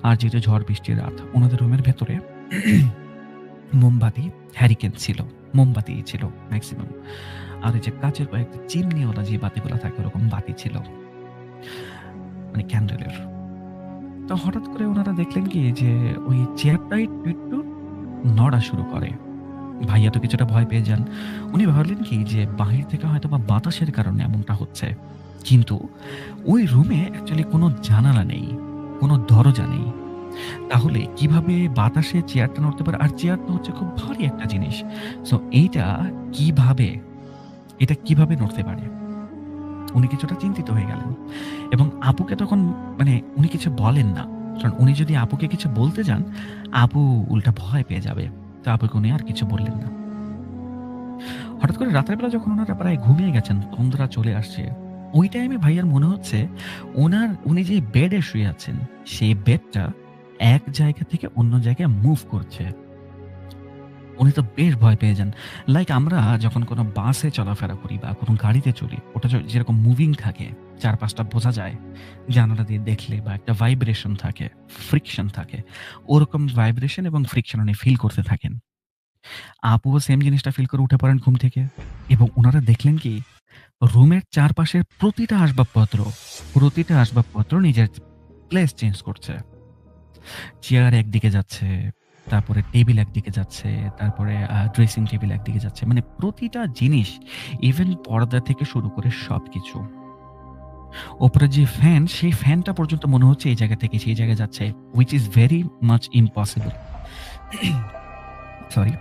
আর যেহেতু ঝড় বৃষ্টির রাত, উনাদের রুমের ভেতরে মোমবাতি, হ্যারিকেন ছিল। মোমবাতিই ছিল মেক্সিমাম। আর ওই যে কাঁচের কয়েকটা চিমনিওয়ালা যে বাতিগুলা থাকে ওরকম বাতি ছিল। মানে ক্যান্ডেলের। তো হঠাৎ করে উনারা দেখলেন কি যে ওই চেয়ারটা একটু, একটু নড়া শুরু করে। ভাইয়া তো কিছুটা ভয় পেয়ে যান। উনি ভাবলেন কি যে বাহির থেকে হয়তোবা বাতাসের কারণে এমনটা হচ্ছে। কিন্তু ওই রুমে অ্যাকচুয়ালি কোনো জানালা নেই, কোনো দরজা নেই। তাহলে কিভাবে বাতাসে চেয়ারটা নড়তে পারে? আর চেয়ার তো হচ্ছে খুব ভারী একটা জিনিস। সো কিভাবে এটা কিভাবে নড়তে পারে? উনি কিছুটা চিন্তিত হয়ে গেলেন এবং আপুকে তখন মানে উনি কিছু বলেন না। কারণ উনি যদি আপুকে কিছু বলতে যান, আপু উল্টা ভয় পেয়ে যাবে। তো আপুকে উনি আর কিছু বললেন না। হঠাৎ করে রাতের বেলা যখন উনারা প্রায় ঘুমিয়ে গেছেন, তন্দ্রা চলে আসছে। ওই টাইমে ভাইয়ার মনে হচ্ছে উনি যে বেডে শুয়ে আছেন, সেই বেডটা এক জায়গা থেকে অন্য জায়গায় মুভ করছে। উনি তো বেশ ভয় পেয়ে যান। লাইক আমরা যখন কোনো বাসে চলাফেরা করি বা কোনো গাড়িতে চড়ি, ওটা যেরকম মুভিং থাকে, চারপাশটা বোঝা যায় জানালা দিয়ে দেখলে, বা একটা ভাইব্রেশন থাকে, ফ্রিকশন থাকে। ওরকম ভাইব্রেশন এবং ফ্রিকশন উনি ফিল করতে থাকেন। আপুও সেম জিনিসটা ফিল করে উঠে পড়েন ঘুম থেকে, এবং উনারা দেখলেন কি রুমের চারপাশের প্রতিটা আসবাবপত্র নিজের প্লেস চেঞ্জ করছে। চেয়ার একদিকে যাচ্ছে, তারপরে টেবিল একদিকে যাচ্ছে, তারপরে ড্রেসিং টেবিল একদিকে যাচ্ছে। মানে প্রতিটা জিনিস, ইভেন পর্দা থেকে শুরু করে সবকিছু। ওপরে যে ফ্যান, সেই ফ্যানটা পর্যন্ত মনে হচ্ছে এই জায়গা থেকে সেই জায়গায় যাচ্ছে, which is very much impossible. Sorry.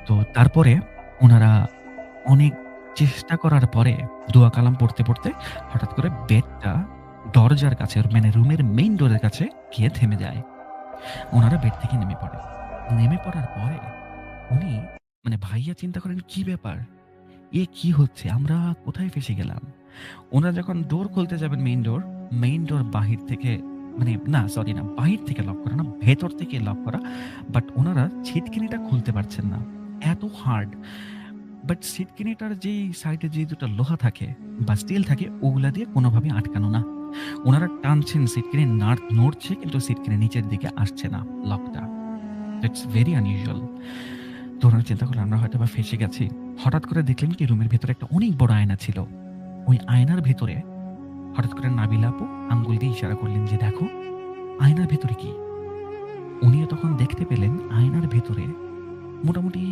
তো তারপরে উনারা অনেক চেষ্টা করার পরে দোয়া কালাম পড়তে হঠাৎ করে বেডটা দরজার কাছে, মানে রুমের মেইন ডোরের কাছে গিয়ে থেমে যায়। উনারা বেড থেকে নেমে পড়ে। নেমে পড়ার পরে উনি, মানে ভাইয়া চিন্তা করেন কি ব্যাপার? এ কি হচ্ছে? আমরা কোথায় ফেঁসে গেলাম? ওনারা যখন ডোর খুলতে যাবেন, মেইন ডোর বাহির থেকে, মানে না সরি না, বাহির থেকে লক করা না, ভেতর থেকে লক করা। বাট ওনারা ছিটকিনিটা খুলতে পারছেন না। এত হার্ড। বাট ছিটকিনিটার যেই সাইডে যে দুটো লোহা থাকে বা স্টিল থাকে, ওগুলা দিয়ে কোনোভাবে আটকানো না। ওনারা টানছেন, ছিটকিনি নড়ছে, কিন্তু ছিটকিনি নিচের দিকে আসছে না লকটা। It's very unusual. তো ওনারা চিন্তা করলেন আমরা হয়তো বা ফেঁসে গেছি। হঠাৎ করে দেখলেন কি রুমের ভেতরে একটা অনেক বড় আয়না ছিল। ওই আয়নার ভেতরে হঠাৎ করে নাবিলা আপু আঙ্গুল দিয়ে ইশারা করলেন যে দেখো আয়নার ভেতরে কি। উনিও তখন দেখতে পেলেন আয়নার ভেতরে মোটামুটি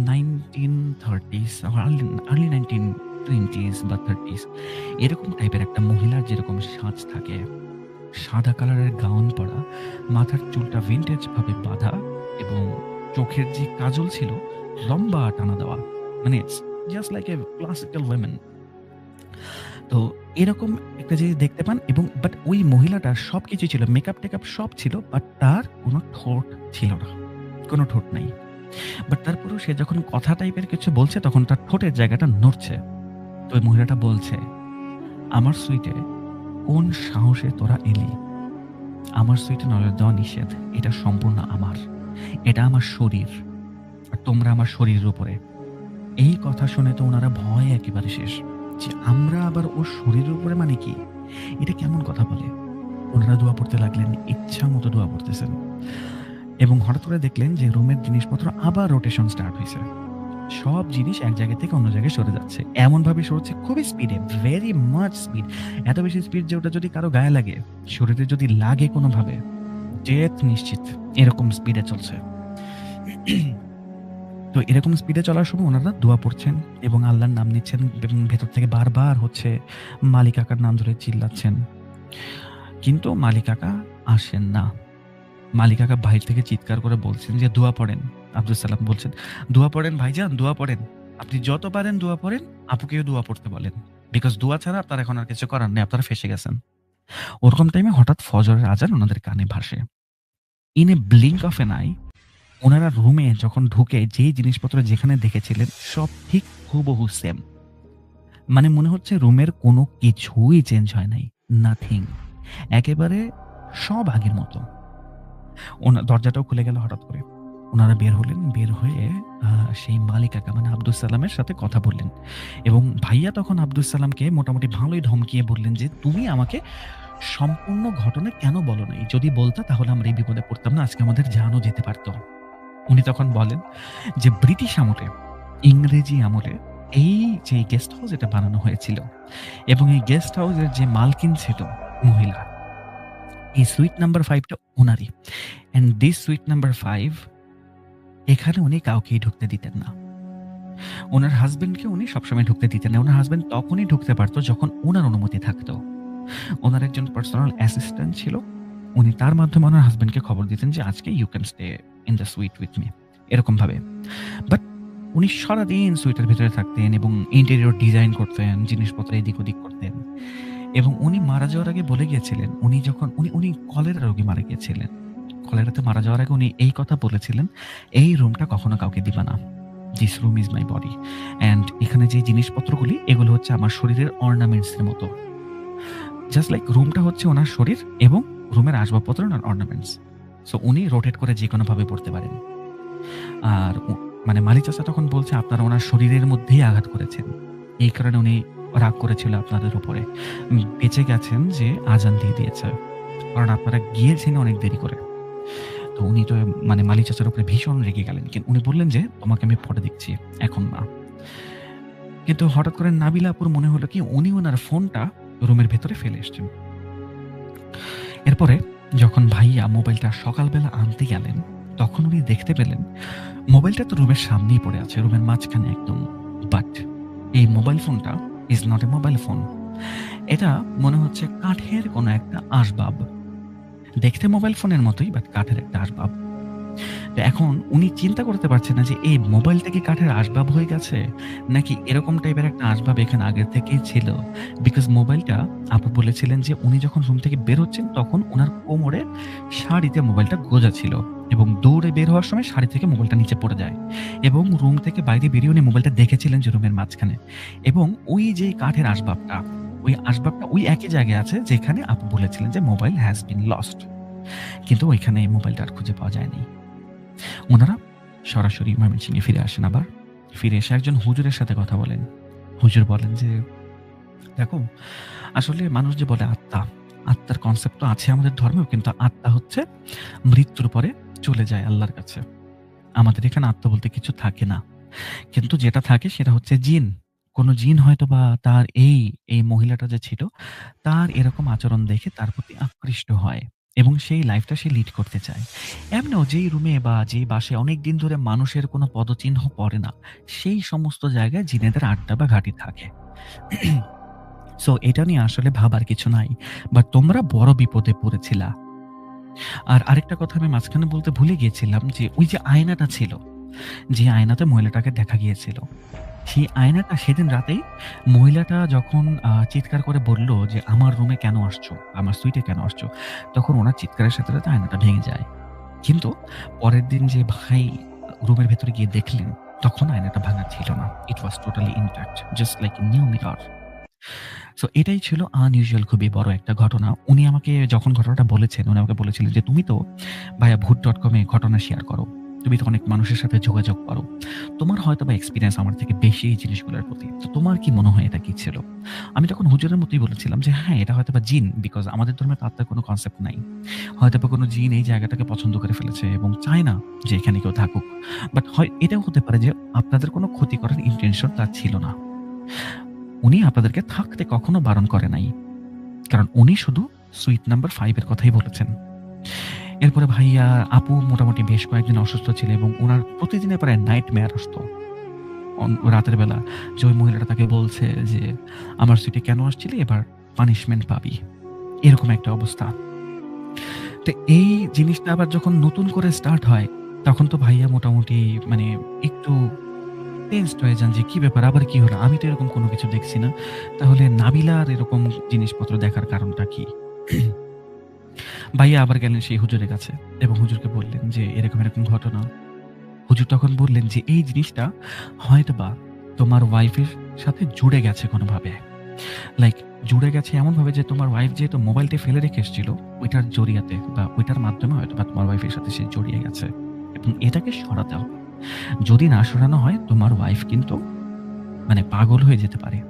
1930s, আর্লি 1920s বা 30s এরকম টাইপের একটা মহিলার যেরকম সাজ থাকে, সাদা কালারের গাউন পরা, মাথার চুলটা ভিন্টেজ ভাবে বাঁধা, এবং চোখের যে কাজল ছিল লম্বা টানা দেওয়া, মানে just like a classical women. তো এরকম একটা জিনিস দেখতে পান, এবং বাট ওই মহিলাটার সবকিছু ছিল, মেকআপ টেকআপ সব ছিল, বাট তার কোনো ঠোঁট ছিল না, কোনো ঠোঁট নাই। বাট তারপরেও সে যখন কথা টাইপের কিছু বলছে তখন তার ঠোঁটের জায়গাটা নড়ছে। তো ওই মহিলাটা বলছে, আমার সুইটে কোন সাহসে তোরা এলি? আমার সুইটে নজর দেওয়া নিষেধ, এটা সম্পূর্ণ আমার, এটা আমার শরীর, আর তোমরা আমার শরীরের উপরে। এই কথা শুনে তো ওনারা ভয় একেবারে শেষ, যে আমরা আবার ওর শরীরের উপরে, মানে কি, এটা কেমন কথা বলে। ওনারা দোয়া পড়তে লাগলেন, ইচ্ছা মতো দোয়া পড়তেছেন, এবং হঠাৎ করে দেখলেন যে রুমের জিনিসপত্র আবার রোটেশন স্টার্ট হয়েছে। সব জিনিস এক জায়গা থেকে অন্য জায়গায় সরে যাচ্ছে, এমন ভাবে সরছে খুবই স্পিডে, ভেরি মাচ স্পিড। এত বেশি স্পিড যে ওটা যদি কারো গায়ে লাগে, শরীরে যদি লাগে কোনোভাবে, ডেথ নিশ্চিত। এরকম স্পিডে চলছে। তো এরকম স্পিডে চলার সময় ওনারা দোয়া পড়ছেন এবং আল্লাহর নাম নিচ্ছেন, এবং ভেতর থেকে বারবার হচ্ছে মালিক কাকার নাম ধরে চিল্লাচ্ছেন, কিন্তু মালিক কাকা আসেন না। মালিক কাকা বাহির থেকে চিৎকার করে বলছেন যে দোয়া পড়েন। আব্দুল সালাম বলছেন, দোয়া পড়েন ভাইজান, দোয়া পড়েন, আপনি যত পারেন দোয়া পড়েন, আপুকেও দোয়া পড়তে বলেন, বিকজ দোয়া ছাড়া আপনার এখন আর কিছু করার নেই, আপনারা ফেসে গেছেন। ওরকম টাইমে হঠাৎ ফজরের আজান ওনাদের কানে ভাসে। In a blink of N I ওনারা রুমে যখন ঢুকে যেই জিনিসপত্র যেখানে দেখেছিলেন সব ঠিক হুবহু সেম। মানে মনে হচ্ছে রুমের কোনো কিছুই চেঞ্জ হয় নাই, নাথিং, একেবারে সব আগের মতো। দরজাটাও খুলে গেল হঠাৎ করে। ওনারা বের হলেন, বের হয়ে সেই মালিক কাকা মানে আব্দুল সালামের সাথে কথা বললেন, এবং ভাইয়া তখন আব্দুল সালামকে মোটামুটি ভালোই ধমকিয়ে বললেন যে তুমি আমাকে সম্পূর্ণ ঘটনা কেন বলো নাই? যদি বলতা তাহলে আমরা এই বিপদে পড়তাম না, আজকে আমাদের জানও যেতে পারতো। উনি তখন বলেন যে ব্রিটিশ আমলে, ইংরেজি আমলে এই যে গেস্ট হাউস এটা বানানো হয়েছিল, এবং এই গেস্ট হাউসের যে মালকিন ছিল মহিলা, এই সুইট নাম্বার 5টা ওনারই। এন্ড দিস সুইট নাম্বার 5, এখানে উনি কাউকেই ঢুকতে দিতেন না। ওনার হাজবেন্ডকে উনি সবসময় ঢুকতে দিতেন না। ওনার হাজবেন্ড তখনই ঢুকতে পারতো যখন ওনার অনুমতি থাকতো। ওনার একজন পার্সোনাল অ্যাসিস্ট্যান্ট ছিল, উনি তার মাধ্যমে ওনার হাজবেন্ডকে খবর দিতেন যে আজকে you can stay in the suite with me, এরকম ভাবে। বাট উনি সারাদিন সুইটের ভিতরে থাকতেন এবং ইন্টেরিয়র ডিজাইন করতেন, জিনিসপত্র এদিক ওদিক করতেন। এবং উনি মারা যাওয়ার আগে বলে গিয়েছিলেন, উনি কলেরা রোগে মারা গিয়েছিলেন। কলেরাতে মারা যাওয়ার আগে উনি এই কথা বলেছিলেন, এই রুমটা কখনো কাউকে দিবা না, this room is my body, and এখানে যে জিনিসপত্রগুলি এগুলো হচ্ছে আমার শরীরের অর্নামেন্টসের মতো। জাস্ট লাইক রুমটা হচ্ছে ওনার শরীর এবং রুমের আসবাবপত্র ওনার অর্নামেন্টস। সো উনি রোটেট করে যে কোনোভাবে পড়তে পারেন। আর মানে মালিক চাচা তখন বলছে আপনারা ওনার শরীরের মধ্যেই আঘাত করেছেন, এই কারণে উনি রাগ করেছিল আপনাদের উপরে। বেঁচে গেছেন যে আজান দিয়ে দিয়েছে। কারণ আপনারা গিয়েছেন অনেক দেরি করে। তো উনি তো মানে মালি চাচার উপরে ভীষণ রেগে গেলেন। উনি বললেন যে, "তোমাকে আমি পরে দেখছি, এখন না।" কিন্তু হঠাৎ করে নাবিলা আপুর মনে হলো কি উনি উনার ফোনটা রুমের ভেতরে ফেলে এসছেন। এরপরে যখন ভাইয়া মোবাইলটা সকালবেলা আনতে গেলেন, তখন উনি দেখতে পেলেন মোবাইলটা তো রুমের সামনেই পড়ে আছে, রুমের মাঝখানে একদম। বাট এই মোবাইল ফোনটা is not a mobile phone. এটা মনে হচ্ছে কাঠের কোনো একটা আসবাব। দেখতে মোবাইল ফোনের মতোই বাট কাঠের একটা আসবাব। তো এখন উনি চিন্তা করতে পারছেন না যে এই মোবাইলটা কি কাঠের আসবাব হয়ে গেছে? নাকি এরকম টাইপের একটা আসবাব এখানে আগে থেকেই ছিল? বিকজ মোবাইলটা আপু বলেছিলেন যে উনি যখন রুম থেকে বের হচ্ছেন তখন উনার কোমরে শাড়িতে মোবাইলটা গোজা ছিল এবং দৌড়ে বের হওয়ার সময় শাড়ি থেকে মোবাইলটা নিচে পড়ে যায় এবং রুম থেকে বাইরে বেরিয়ে উনি মোবাইলটা দেখেছিলেন যে রুমের মাঝখানে এবং ওই যে কাঠের আসবাবটা, ওই আসবাবটা ওই একই জায়গায় আছে যেখানে আপু বলেছিলেন যে মোবাইল হ্যাজ বিন লস্ট। কিন্তু ওইখানে এই মোবাইলটা আর খুঁজে পাওয়া যায়নি। উনারা সরাসরি ময়মনসিংহে ফিরে আসেন আবার। ফিরে এসে একজন হুজুরের সাথে কথা বলেন। হুজুর বলেন যে, "দেখো, আসলে মানুষ যে বলে আত্মা, আত্মার কনসেপ্ট তো আছে আমাদের ধর্মেও কিন্তু আত্মা হচ্ছে মৃত্যুর পরে চলে যায় আল্লাহর কাছে। আমাদের এখানে আত্মা বলতে কিছু থাকে না। কিন্তু যেটা থাকে সেটা হচ্ছে জিন। কোন জিন হয়তোবা তার এই মহিলাটা যে ছিল, তার এরকম আচরণ দেখে তার প্রতি আকৃষ্ট হয় এবং সেই লাইফটা সে লিড করতে চায়। এমনিও যেই রুমে বা যেই বাসায় অনেকদিন ধরে মানুষের কোনো পদচিহ্ন পড়ে না, সেই সমস্ত জায়গায় জিনেদের আড্ডা বা ঘাঁটি থাকে। সো এটা নিয়ে আসলে ভাবার কিছু নাই। বাট তোমরা বড় বিপদে পড়েছিলা।" আর আরেকটা কথা আমি মাঝখানে বলতে ভুলে গিয়েছিলাম যে ওই যে আয়নাটা ছিল, যে আয়নাতে মহিলাটাকে দেখা গিয়েছিল। সেই আয়নাটা সেদিন রাতেই মহিলাটা যখন চিৎকার করে বলল যে, "আমার রুমে কেন আসছো? আমার সুইটে কেন আসছো?" তখন উনার চিৎকারের সাথে, সাথে আয়নাটা ভেঙে যায়। কিন্তু পরের দিন যে ভাই রুমের ভেতরে গিয়ে দেখলেন, তখন আয়নাটা ভাঙা ছিল না। It was totally intact, just like a new mirror. So এটাই ছিল আনইউজুয়াল খুবই বড় একটা ঘটনা। উনি আমাকে যখন ঘটনাটা বলেছেন, উনি আমাকে বলেছিলেন যে, "তুমি তো ভাইয়া ভূত.com এ ঘটনা শেয়ার করো। তুমি তো অনেক মানুষের সাথে যোগাযোগ করো। তোমার হয়তোবা এক্সপেরিয়েন্স আমার থেকে বেশি এই জিনিসগুলোর প্রতি। তো তোমার কি মনে হয় এটা কি ছিল?" আমি তখন হুজুরের মতোই বলেছিলাম যে, "হ্যাঁ, এটা হয়তোবা জিন। বিকজ আমাদের ধর্মে তো আত্মার কোনো কনসেপ্ট নাই। হয়তোবা কোনো জিন এই জায়গাটাকে পছন্দ করে ফেলেছে এবং চায় না যে এখানে কেউ থাকুক। বাট হয় এটাও হতে পারে যে আপনাদের কোনো ক্ষতি করার ইনটেনশন তার ছিল না। উনি আপনাদেরকে থাকতে কখনো বারণ করে নাই। কারণ উনি শুধু সুইট নাম্বার 5 এর কথাই বলেছেন।" এরপরে ভাইয়া, আপু মোটামুটি বেশ কয়েকদিন অসুস্থ ছিল এবং উনার প্রতিদিনের প্রায় নাইটমেয়ার আসতো। রাতের বেলা যে ওই মহিলাটা তাকে বলছে যে, "আমার সুইটে কেন আসছিলি? এবার পানিশমেন্ট পাবি।" এরকম একটা অবস্থা। তো এই জিনিসটা আবার যখন নতুন করে স্টার্ট হয়, তখন তো ভাইয়া মোটামুটি মানে একটু টেনসড হয়ে যান যে, "কি ব্যাপার? আবার কি হলো? আমি তো এরকম কোনো কিছু দেখছি না। তাহলে নাবিলার এরকম জিনিসপত্র দেখার কারণটা কি?" ভাইয়া আবার গেলেন সেই হুজুরের কাছে এবং হুজুরকে বললেন যে, "এরকম, এরকম ঘটনা।" হুজুর তখন বললেন যে, "এই জিনিসটা হয়তোবা তোমার ওয়াইফের সাথে জুড়ে গেছে কোনোভাবে। লাইক জুড়ে গেছে এমনভাবে যে তোমার ওয়াইফ যেহেতু মোবাইলটা ফেলে রেখে এসেছিল, ওইটার জরিয়াতে বা ওইটার মাধ্যমে হয়তোবা তোমার ওয়াইফের সাথে সে জড়িয়ে গেছে এবং এটাকে সরাতে হবে। যদি না সরানো হয় তোমার ওয়াইফ কিন্তু মানে পাগল হয়ে যেতে পারে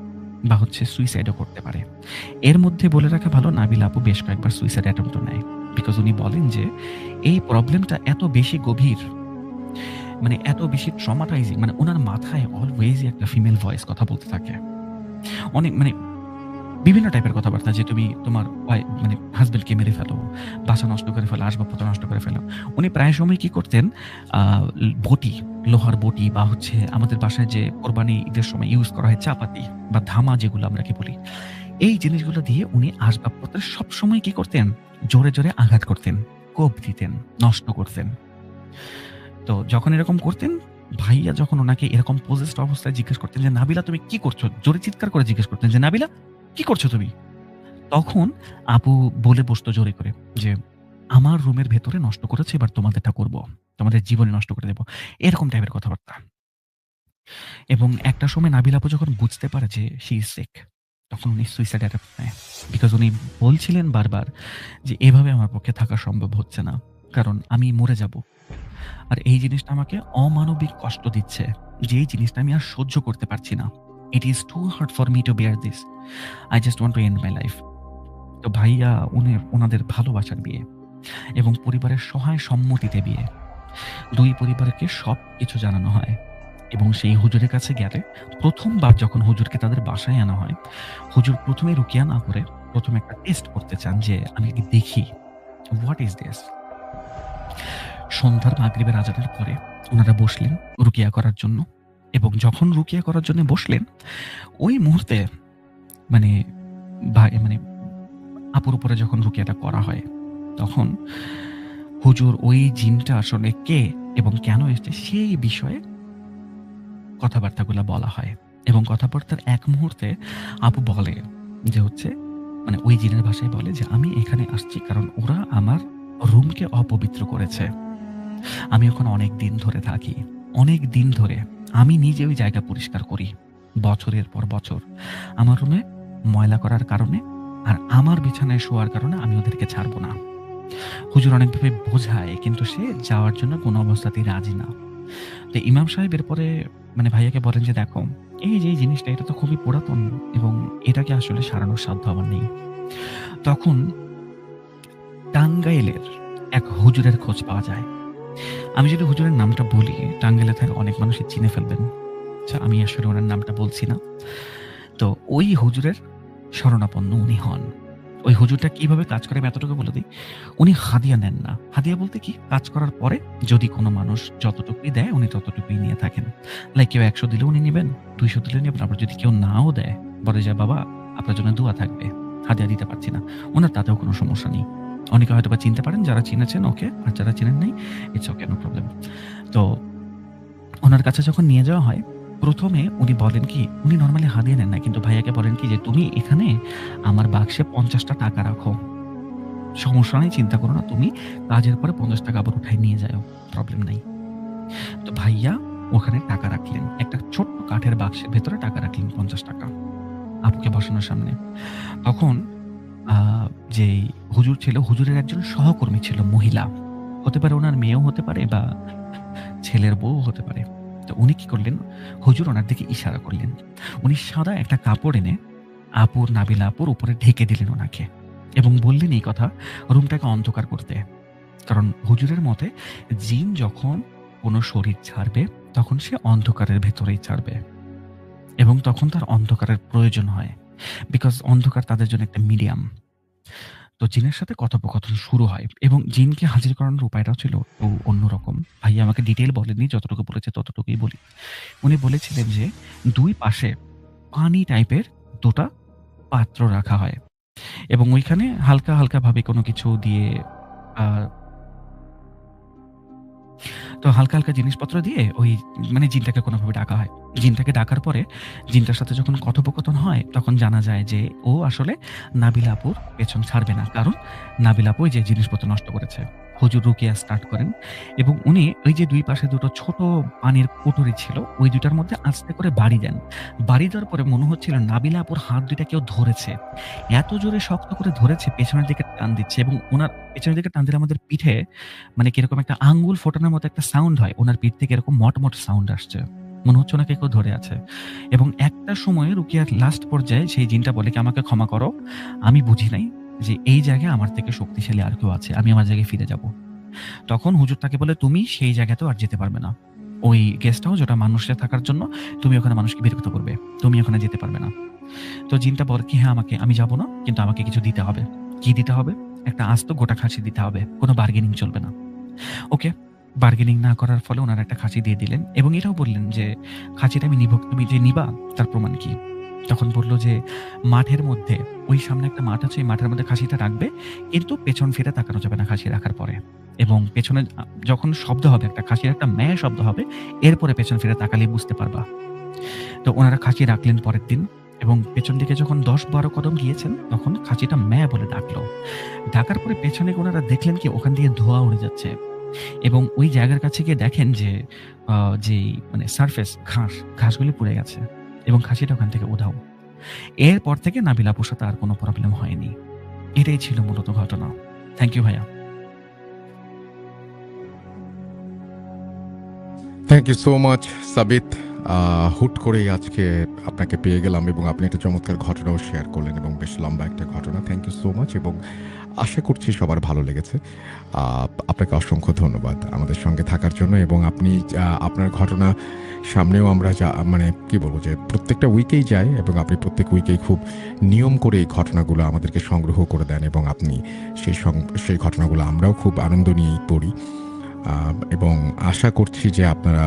বা হচ্ছে সুইসাইডও করতে পারে।" এর মধ্যে বলে রাখা ভালো, নাবিল আপু বেশ কয়েকবার সুইসাইড অ্যাটেম্প্টও নেয়। বিকজ উনি বলেন যে এই প্রবলেমটা এত বেশি গভীর, মানে এত বেশি ট্রমাটাইজিং, মানে উনার মাথায় অলওয়েজই একটা ফিমেল ভয়েস কথা বলতে থাকে। অনেক মানে বিভিন্ন টাইপের কথাবার্তা যে তুমি তোমার মানে হাসব্যান্ডকে মেরে ফেলো, বাসা নষ্ট করে ফেলো, আসবাবপত্র নষ্ট করে ফেলো। উনি প্রায় সময় কি করতেন, আ বটি, লোহার বটি বা হচ্ছে আমাদের বাসায় যে কোরবানি ঈদের সময় ইউজ করা হয় চাপাতি বা ধামা যেগুলো আমরা কি বলি, এই জিনিসগুলো দিয়ে উনি আসবাবপত্রে সবসময় কি করতেন, জোরে, জোরে আঘাত করতেন, কোপ দিতেন, নষ্ট করতেন। তো যখন এরকম করতেন, ভাইয়া যখন উনাকে এরকম পজেসড অবস্থায় জিজ্ঞেস করতেন যে, "নাবিলা তুমি কি করছো?" জোরে চিৎকার করে জিজ্ঞেস করতেন যে, "নাবিলা কি করছো তুমি?" তখন আপু বলে বসতো জোরে করে যে, "আমার রুমের ভেতরে নষ্ট করেছে, এবার তোমাদেরটা করব। তোমাদের জীবনে নষ্ট করে দেব।" এরকম টাইপের কথাবার্তা। এবং একটা সময় নাবিল আপু যখন বুঝতে পারে যে শি ইজ সিক, তখন উনি সুইসাইড অ্যাটেম্প্ট নেয়। বিকজ উনি বলছিলেন বারবার যে, "এভাবে আমার পক্ষে থাকা সম্ভব হচ্ছে না। কারণ আমি মরে যাব। আর এই জিনিসটা আমাকে অমানবিক কষ্ট দিচ্ছে। যে এই জিনিসটা আমি আর সহ্য করতে পারছি না। It is too hard for me to bear this, I just want to end my life. তো ভাইয়া ওনাদের ভালোবাসার বিয়ে এবং পরিবারের সহায় সম্মতিতে বিয়ে, দুই পরিবারকে সব কিছু জানানো হয়। এবং সেই হুজুরের কাছে গেলে প্রথমবার যখন হুজুরকে তাদের বাসায় আনা হয়, হুজুর প্রথমে রুকিয়া না করে প্রথমে একটা টেস্ট করতে চান যে আমি কি দেখি হোয়াট ইজ দিস। সন্ধ্যার মাগরিবের আজানের পরে ওনারা বসলেন রুকিয়া করার জন্য, এবং যখন রুকিয়া করার জন্য বসলেন ওই মুহূর্তে মানে মানে আপুর উপরে যখন রুকিয়াটা করা হয়, তখন হুজুর ওই জিনটা আসলে কে এবং কেন এসছে সেই বিষয়ে কথাবার্তাগুলো বলা হয়। এবং কথাবার্তার এক মুহূর্তে আপু বলে যে হচ্ছে মানে ওই জিনের ভাষায় বলে যে আমি এখানে আসছি কারণ ওরা আমার রুমকে অপবিত্র করেছে। আমি ওখানে অনেক দিন ধরে থাকি, অনেক দিন ধরে আমি নিজে ওই জায়গা পরিষ্কার করি বছরের পর বছর। আমার রুমে ময়লা করার কারণে আর আমার বিছানায় শোয়ার কারণে আমি ওদেরকে ছাড়বো না। হুজুর অনেকভাবে বোঝায় কিন্তু সে যাওয়ার জন্য কোনো অবস্থাতেই রাজি না। তো ইমাম সাহেব এরপরে মানে ভাইয়াকে বলেন যে দেখো এই যে এই জিনিসটা এটা তো খুবই পুরাতন এবং এটাকে আসলে সারানোর সাধ্য আমার নেই। তখন টাঙ্গাইলের এক হুজুরের খোঁজ পাওয়া যায়। আমি যদি হুজুরের নামটা বলি টাঙ্গাইলে থাকা অনেক মানুষই চিনে ফেলবেন, আচ্ছা আমি আসলে ওনার নামটা বলছি না। তো ওই হুজুরের শরণাপন্ন উনি হন। ওই হুজুরটা কিভাবে কাজ করে আমি এতটুকু বলে দিই, উনি হাদিয়া নেন না। হাদিয়া বলতে কি, কাজ করার পরে যদি কোনো মানুষ যতটুকুই দেয় উনি ততটুকুই নিয়ে থাকেন। লাইক কেউ ১০০ দিলে উনি নেবেন, ২০০ দিলে নেবেন। আবার যদি কেউ নাও দেয় বলে যায় বাবা আপনার জন্য দোয়া থাকবে, হাদিয়া দিতে পারছি না, ওনার তাতেও কোনো সমস্যা নেই। অনেকে হয়তো বা চিনতে পারেন, যারা চিনেছেন ওকে, আর যারা চিনেন নাই ইটস ওকে, নো প্রবলেম। তো ওনার কাছে যখন নিয়ে যাওয়া হয় প্রথমে উনি বলেন কি, উনি নর্মালি হাদিয়া নেন না কিন্তু ভাইয়াকে বলেন কি যে তুমি এখানে আমার বাক্সে ৫০টা টাকা রাখো, সমস্যা নেই, চিন্তা করো না, তুমি কাজের পরে ৫০ টাকা আবার উঠাই নিয়ে যাও, প্রবলেম নাই। তো ভাইয়া ওখানে টাকা রাখলেন, একটা ছোট্ট কাঠের বাক্সের ভেতরে টাকা রাখলেন ৫০ টাকা আপুকে বসানোর সামনে। তখন যে হুজুর ছিল, হুজুরের একজন সহকর্মী ছিল, মহিলা হতে পারে, ওনার মেয়েও হতে পারে বা ছেলের বউ হতে পারে। তো উনি কি করলেন, হুজুর ওনার দিকে ইশারা করলেন, উনি সাদা একটা কাপড় এনে নাবিলা আপুর উপরে ঢেকে দিলেন ওনাকে এবং বললেন এই কথা, রুমটাকে অন্ধকার করতে। কারণ হুজুরের মতে জিন যখন কোনো শরীর ছাড়বে তখন সে অন্ধকারের ভেতরেই ছাড়বে এবং তখন তার অন্ধকারের প্রয়োজন হয়, বিকজ অন্ধকার তাদের জন্য একটা মিডিয়াম। তো জিনের সাথে কথোপকথন শুরু হয় এবং জিনকে হাজির করানোর উপায়টাও ছিল একটু অন্যরকম। ভাইয়া আমাকে ডিটেইল বলেননি, যতটুকু বলেছে ততটুকুই বলি। উনি বলেছিলেন যে ২ পাশে পানি টাইপের ২টা পাত্র রাখা হয় এবং ওইখানে হালকা, হালকা ভাবে কোনো কিছু দিয়ে আ তো হালকা, হালকা জিনিসপত্র দিয়ে ওই মানে জিনটাকে কোনোভাবে ডাকা হয়। জিনটাকে ডাকার পরে জিনটার সাথে যখন কথোপকথন হয় তখন জানা যায় যে ও আসলে নাবিলা আপুর পেছন ছাড়বে না। কারণ নাবিলা আপু ওই যে জিনিসপত্র নষ্ট করেছে। হুজুর রুকিয়া স্টার্ট করেন এবং উনি ওই যে ২ পাশে ২টো ছোট পানির কুঠুরি ছিল, ওই ২টার মধ্যে আস্তে করে বাড়ি দেন। বাড়ি দেওয়ার পরে মনে হচ্ছিল নাবিলা আপুর হাত ২টা কেউ ধরেছে। এত জোরে শক্ত করে ধরেছে পেছনের দিকে টান দিচ্ছে এবং উনার পেছনের দিকে টান দিলে আমাদের পিঠে মানে কিরকম একটা আঙ্গুল ফোটানোর মতো একটা সাউন্ড হয়। উনার পিঠ থেকে এরকম মট সাউন্ড আসছে। মনে হচ্ছে ওনাকে কেউ ধরে আছে। এবং একটা সময়ে রুকিয়ার লাস্ট পর্যায়ে সেই জিনটা বলে কি, আমাকে ক্ষমা করো, আমি বুঝি নাই যে এই জায়গায় আমার থেকে শক্তিশালী আর কেউ আছে, আমি আমার জায়গায় ফিরে যাব। তখন হুজুর তাকে বলে তুমি সেই জায়গাতেও আর যেতে পারবে না। ওই গেস্ট হাউস যেটা মানুষের থাকার জন্য, তুমি ওখানে মানুষকে বিরক্ত করবে, তুমি ওখানে যেতে পারবে না। তো জিনটা বলে কি হ্যাঁ আমি যাব না, কিন্তু আমাকে কিছু দিতে হবে। কি দিতে হবে? একটা আস্ত গোটা খাসি দিতে হবে, কোনো বার্গেনিং চলবে না। ওকে, বার্গেনিং না করার ফলে ওনারা একটা খাসি দিয়ে দিলেন এবং এটাও বললেন যে খাসিটা আমি নিব, তুমি যে নিবা তার প্রমাণ কি? তখন বলল যে মাঠের মধ্যে, ওই সামনে একটা মাঠ আছে, এই মাঠের মধ্যে খাসিটা রাখবে, কিন্তু পেছন ফিরে তাকানো যাবে না খাসি রাখার পরে, এবং পেছনে যখন শব্দ হবে, একটা খাসির একটা ম্যা শব্দ হবে, এরপরে পেছন ফিরে তাকালেই বুঝতে পারবা। তো ওনারা খাসি রাখলেন পরের দিন এবং পেছন দিকে যখন ১০-১২ কদম গিয়েছেন তখন খাসিটা ম্যা বলে ডাকলো। ডাকার পরে পেছনে ওনারা দেখলেন কি ওখান দিয়ে ধোঁয়া উড়ে যাচ্ছে এবং ওই জায়গার কাছে গিয়ে দেখেন যে যেই মানে সারফেস ঘাসগুলি পুড়ে গেছে এবং খাসিটা ওখান থেকে উধাও। এরপর থেকে নাবিলা আপুর সাথে আর কোনো প্রবলেম হয়নি। এটাই ছিল মূলত ঘটনা। থ্যাংক ইউ ভাইয়া। থ্যাংক ইউ সো মাচ সাবিত। হুট করেই আজকে আপনাকে পেয়ে গেলাম এবং আপনি একটা চমৎকার ঘটনাও শেয়ার করলেন এবং বেশ লম্বা একটা ঘটনা। থ্যাংক ইউ সো মাচ এবং আশা করছি সবার ভালো লেগেছে। আপনাকে অসংখ্য ধন্যবাদ আমাদের সঙ্গে থাকার জন্য এবং আপনি আপনার ঘটনা সামনেও আমরা মানে কি বলবো যে প্রত্যেকটা উইকেই যায় এবং আপনি প্রত্যেক উইকেই খুব নিয়ম করে এই ঘটনাগুলো আমাদেরকে সংগ্রহ করে দেন এবং আপনি সেই ঘটনাগুলো আমরাও খুব আনন্দ নিয়েই পড়ি এবং আশা করছি যে আপনারা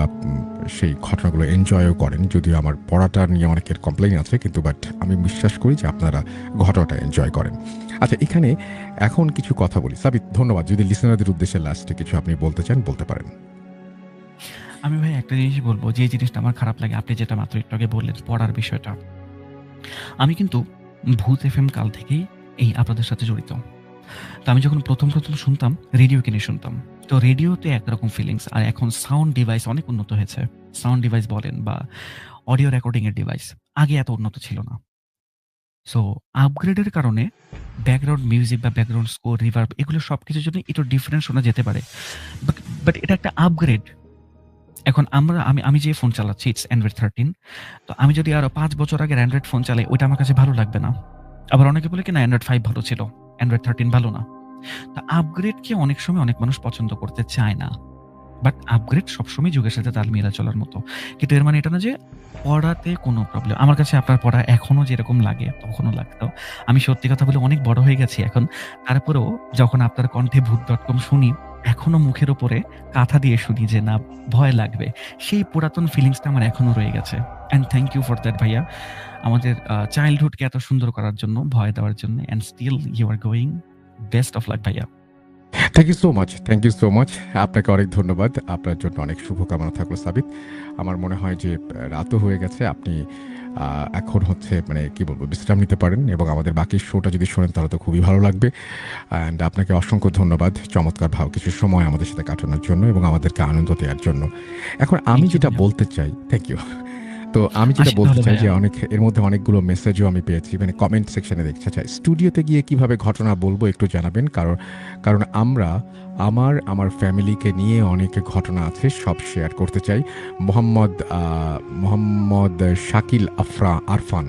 সেই ঘটনাগুলো এনজয়ও করেন। যদিও আমার পড়াটা নিয়ে অনেকের কমপ্লেইন আছে, কিন্তু বাট আমি বিশ্বাস করি যে আপনারা ঘটনাটা এনজয় করেন। আচ্ছা, এখানে এখন কিছু কথা বলি। সাবিত, ধন্যবাদ। যদি লিসেনারদের উদ্দেশ্যে লাস্টে কিছু আপনি বলতে চান বলতে পারেন। আমি ভাই একটা জিনিসই বলব, যে জিনিসটা আমার খারাপ লাগে, আপনি যেটা মাত্র একটু আগে বললেন পড়ার বিষয়টা। আমি কিন্তু ভূত এফএম কাল থেকেই এই আপনাদের সাথে জড়িত। তো আমি যখন প্রথম শুনতাম, রেডিও কিনে শুনতাম। তো রেডিওতে একরকম ফিলিংস, আর এখন সাউন্ড ডিভাইস অনেক উন্নত হয়েছে। সাউন্ড ডিভাইস বলেন বা অডিও রেকর্ডিং এর ডিভাইস, আগে এত উন্নত ছিল না। সো আপগ্রেডের কারণে ব্যাকগ্রাউন্ড মিউজিক বা ব্যাকগ্রাউন্ড স্কোর, রিভার্ব, এগুলো সবকিছুর জন্য একটু ডিফারেন্ট শোনা যেতে পারে। বাট এটা একটা আপগ্রেড। এখন আমি যে ফোন চালাচ্ছি, ইটস অ্যান্ড্রয়েড 13। তো আমি যদি আরো 5 বছর আগে অ্যান্ড্রয়েড ফোন চালাই, ওইটা আমার কাছে ভালো লাগবে না। আবার অনেকে বলে কি না, অ্যান্ড্রয়েড 5 ভালো ছিল, অ্যান্ড্রয়েড 13 ভালো না। তা আপগ্রেডকে অনেক সময় অনেক মানুষ পছন্দ করতে চায় না। বাট আপগ্রেড সবসময় যুগের সাথে তাল মিলা চলার মতো। কিন্তু এর মানে এটা না যে পড়াতে কোনো প্রবলেম। আমার কাছে আপনার পড়া এখনো যেরকম লাগে তখনও লাগতো। আমি সত্যি কথা বলে অনেক বড় হয়ে গেছি এখন। তারপরেও যখন আপনার কণ্ঠে ভূত.com শুনি, এখনো মুখের উপরে কাঁথা দিয়ে শুনি যে না, ভয় লাগবে। সেই পুরাতন ফিলিংসটা আমার এখনো রয়ে গেছে। And thank you for that ভাইয়া। আমাদের চাইল্ডহুডকে এত সুন্দর করার জন্য, ভয় দেওয়ার জন্য। And still you are going. Best of luck ভাইয়া। Thank you so much, thank you so much. আপনাকে অনেক ধন্যবাদ। আপনার জন্য অনেক শুভকামনা থাকলো সাবিত। আমার মনে হয় যে রাতও হয়ে গেছে, আপনি এখন হচ্ছে মানে কি বলবো বিশ্রাম নিতে পারেন এবং আমাদের বাকি শোটা যদি শোনেন তাহলে তো খুবই ভালো লাগবে। অ্যান্ড আপনাকে অসংখ্য ধন্যবাদ চমৎকার কিছু সময় আমাদের সাথে কাটানোর জন্য এবং আমাদেরকে আনন্দ দেওয়ার জন্য। এখন আমি Thank you যেটা ভাইয়া। বলতে চাই, থ্যাংক ইউ। তো আমি যেটা আসি বলতে তাহলে চাই যে ভাইয়া। এর মধ্যে অনেকগুলো মেসেজও আমি পেয়েছি, মানে কমেন্ট সেকশনে দেখতে চাই। স্টুডিওতে গিয়ে কিভাবে ঘটনা বলবো একটু জানাবেন, কারণ আমার ফ্যামিলিকে নিয়ে অনেক ঘটনা আছে, সব শেয়ার করতে চাই। মোহাম্মদ আরফান,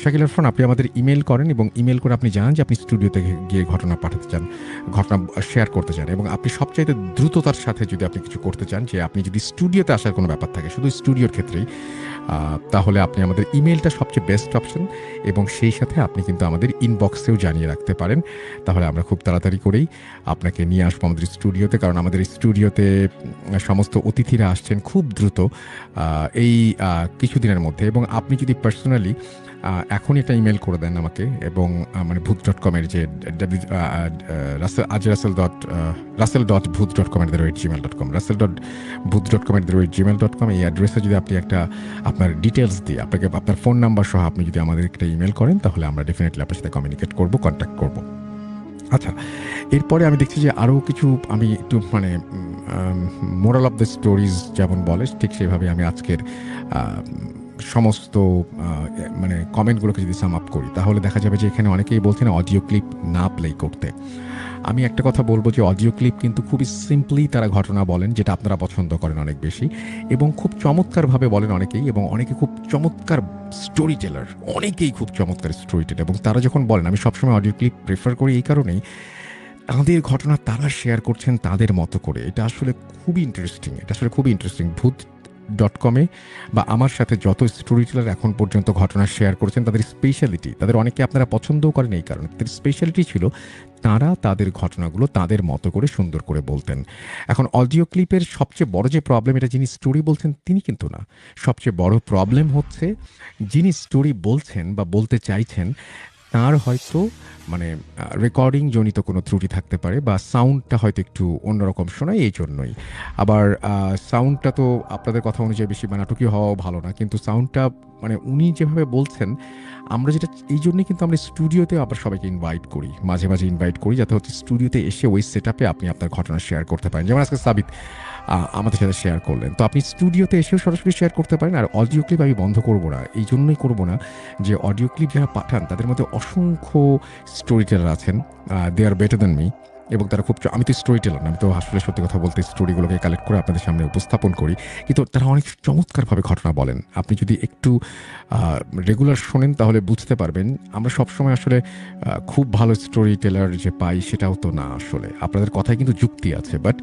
শাকিল আরফান, আপনি আমাদের ইমেল করেন এবং ইমেল করে আপনি জানান যে আপনি স্টুডিওতে গিয়ে ঘটনা পাঠাতে চান, ঘটনা শেয়ার করতে চান এবং আপনি সবচাইতে দ্রুততার সাথে যদি আপনি কিছু করতে চান, যে আপনি যদি স্টুডিওতে আসার কোনো ব্যাপার থাকে, শুধু স্টুডিওর ক্ষেত্রেই, তাহলে আপনি আমাদের ইমেলটা সবচেয়ে বেস্ট অপশন এবং সেই সাথে আপনি কিন্তু আমাদের ইনবক্সেও জানিয়ে রাখতে পারেন। তাহলে আমরা খুব তাড়াতাড়ি করেই আপনাকে নিয়ে আসবো আমাদের স্টুডিওতে, কারণ আমাদের স্টুডিওতে সমস্ত অতিথিরা আসছেন খুব দ্রুত এই কিছুদিনের মধ্যে। এবং আপনি যদি পার্সোনালি এখনই একটা ইমেল করে দেন আমাকে এবং মানে ভূত.com-এর যে russell.booth.com@gmail.com russell.booth.com@gmail.com এই অ্যাড্রেসে যদি আপনি একটা আপনার ডিটেলস দিয়ে আপনার ফোন নাম্বার সহ আপনি যদি আমাদের একটা ইমেল করেন, তাহলে আমরা ডেফিনেটলি আপনার সাথে কমিউনিকেট করবো, কন্ট্যাক্ট করবো। আচ্ছা, এরপরে আমি দেখছি যে আরও কিছু আমি একটু মানে মোরাল অফ দ্য স্টোরিজ যেমন বলে ঠিক সেভাবে আমি আজকের সমস্ত মানে কমেন্টগুলোকে যদি সাম আপ করি, তাহলে দেখা যাবে যে এখানে অনেকেই বলছেন অডিও ক্লিপ না প্লে করতে। আমি একটা কথা বলবো যে অডিও ক্লিপ কিন্তু খুবই সিম্পলি তারা ঘটনা বলেন, যেটা আপনারা পছন্দ করেন অনেক বেশি এবং খুব চমৎকারভাবে বলেন অনেকেই, এবং অনেকে খুব চমৎকার স্টোরি টেলার, অনেকেই খুব চমৎকার স্টোরি টেলার, এবং তারা যখন বলেন, আমি সবসময় অডিও ক্লিপ প্রেফার করি এই কারণেই, তাদের ঘটনা তারা শেয়ার করছেন তাদের মতো করে। এটা আসলে খুবই ইন্টারেস্টিং। ভূত.com-এ বা আমার সাথে যত স্টোরি টেলার এখন পর্যন্ত ঘটনা শেয়ার করেছেন, তাদের স্পেশালিটি, তাদের অনেকে আপনারা পছন্দও করেন এই কারণে, তাদের স্পেশালিটি ছিল তারা তাদের ঘটনাগুলো তাদের মতো করে সুন্দর করে বলতেন। এখন অডিও ক্লিপের সবচেয়ে বড় যে প্রবলেম, এটা যিনি স্টোরি বলছেন তিনি কিন্তু না, সবচেয়ে বড় প্রবলেম হচ্ছে যিনি স্টোরি বলছেন বা বলতে চাইছেন তার হয়তো মানে রেকর্ডিং জনিত কোনো ত্রুটি থাকতে পারে বা সাউন্ডটা হয়তো একটু অন্যরকম শোনায়, এই জন্যই। আবার সাউন্ডটা তো আপনাদের কথা অনুযায়ী বেশি নাটকীয় হওয়াও ভালো না, কিন্তু সাউন্ডটা মানে উনি যেভাবে বলছেন, আমরা যেটা এই জন্যই কিন্তু আমরা স্টুডিওতে আবার সবাইকে মাঝে মাঝে ইনভাইট করি, যাতে হচ্ছে স্টুডিওতে এসে ওই সেট আপে আপনি আপনার ঘটনা শেয়ার করতে পারেন। যেমন আজকে সাবিত আমাদের সাথে শেয়ার করলেন, তো আপনি স্টুডিওতে এসেও সরাসরি শেয়ার করতে পারেন। আর অডিও ক্লিপ আমি বন্ধ করবো না, এই জন্যই করবো না যে অডিও ক্লিপ যারা পাঠান তাদের মধ্যে অসংখ্য স্টোরি টেলার আছেন, দে আর বেটার দ্যান মি, এবং তারা খুব আমি তো স্টোরি টেলার না, আমি তো আসলে সত্যি কথা বলতে স্টোরিগুলোকে কালেক্ট করে আপনাদের সামনে উপস্থাপন করি, কিন্তু তারা অনেক চমৎকারভাবে ঘটনা বলেন। আপনি যদি একটু রেগুলার শোনেন তাহলে বুঝতে পারবেন। আমরা সবসময় আসলে খুব ভালো স্টোরি টেলার যে পাই সেটাও তো না, আসলে আপনাদের কথায় কিন্তু যুক্তি আছে, বাট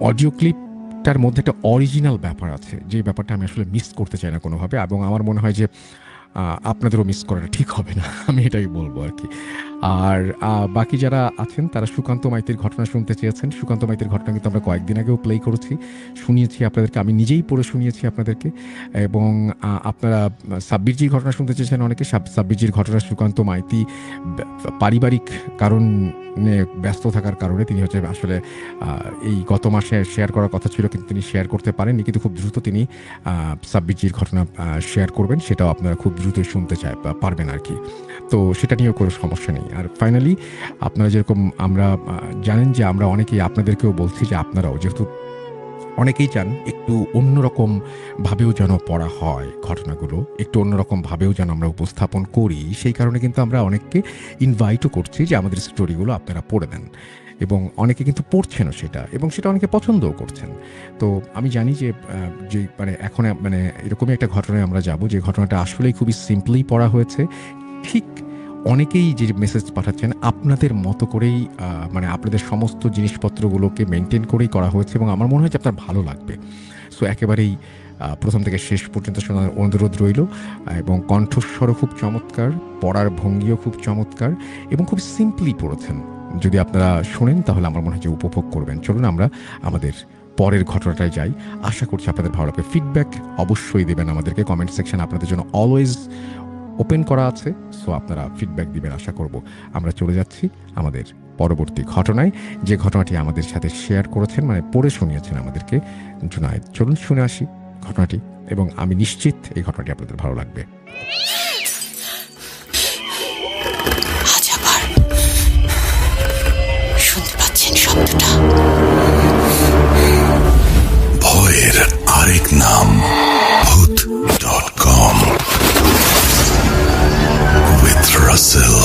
অডিও ক্লিপটার মধ্যে একটা অরিজিনাল ব্যাপার আছে, যে ব্যাপারটা আমি আসলে মিস করতে চাই না কোনোভাবে, এবং আমার মনে হয় যে আপনাদেরও মিস করাটা ঠিক হবে না, আমি এটাই বলবো আর কি। আর বাকি যারা আছেন তারা সুকান্ত মাইতির ঘটনা শুনতে চেয়েছেন। সুকান্ত মাইতির ঘটনা কিন্তু আমরা কয়েকদিন আগেও প্লে করেছি, শুনিয়েছি আপনাদেরকে, আমি নিজেই পড়ে শুনিয়েছি আপনাদেরকে। এবং আপনারা সাব্বিরজির ঘটনা শুনতে চেয়েছেন অনেকে। সাব্বিরজির ঘটনা সুকান্ত মাইতি পারিবারিক কারণে ব্যস্ত থাকার কারণে তিনি হচ্ছে আসলে এই গত মাসে শেয়ার করার কথা ছিল, কিন্তু তিনি শেয়ার করতে পারেননি, কিন্তু খুব দ্রুত তিনি সাব্বিরজির ঘটনা শেয়ার করবেন, সেটাও আপনারা খুব দ্রুতই শুনতে পারবেন আর কি। তো সেটা নিয়েও কোনো সমস্যা নেই। আর ফাইনালি আপনারা যেরকম আমরা জানেন যে আমরা অনেকেই আপনাদেরকেও বলছি যে আপনারাও যেহেতু অনেকেই চান একটু অন্যরকম ভাবেও যেন পড়া হয় ঘটনাগুলো, একটু অন্যরকম ভাবেও যেন আমরা উপস্থাপন করি, সেই কারণে কিন্তু আমরা অনেককে ইনভাইটও করছি যে আমাদের স্টোরিগুলো আপনারা পড়ে দেন, এবং অনেকে কিন্তু পড়ছেনও সেটা, এবং সেটা অনেকে পছন্দও করছেন। তো আমি জানি যে মানে এখন মানে এরকমই একটা ঘটনায় আমরা যাব, যে ঘটনাটা আসলেই খুবই সিম্পলি পড়া হয়েছে। ঠিক অনেকেই যে মেসেজ পাঠাচ্ছেন আপনাদের মতো করেই, মানে আপনাদের সমস্ত জিনিসপত্রগুলোকে মেনটেন করেই করা হয়েছে, এবং আমার মনে হয় যে আপনার ভালো লাগবে। সো একেবারেই প্রথম থেকে শেষ পর্যন্ত শোনার অনুরোধ রইল। এবং কণ্ঠস্বরও খুব চমৎকার, পড়ার ভঙ্গিও খুব চমৎকার, এবং খুব সিম্পলি পড়েছেন। যদি আপনারা শোনেন তাহলে আমার মনে হয় যে উপভোগ করবেন। চলুন আমরা আমাদের পরের ঘটনাটায় যাই। আশা করছি আপনাদের ভালো লাগবে। ফিডব্যাক অবশ্যই দেবেন আমাদেরকে, কমেন্ট সেকশন আপনাদের জন্য অলওয়েজ ওপেন করা আছে, সো আপনারা ফিডব্যাক দিবেন আশা করব। আমরা চলে যাচ্ছি আমাদের পরবর্তী ঘটনায়, যে ঘটনাটি আমাদের সাথে শেয়ার করেছেন, মানে পড়ে শুনিয়েছেন আমাদেরকে জুনায়েদ। চলুন শুনে আসি ঘটনাটি, এবং আমি নিশ্চিত এই ঘটনাটি আপনাদের ভালো লাগবে। আজ আবার শুনতে পাচ্ছেন শব্দটা? ভয়ের আরেক নাম ভূত.com with Russell.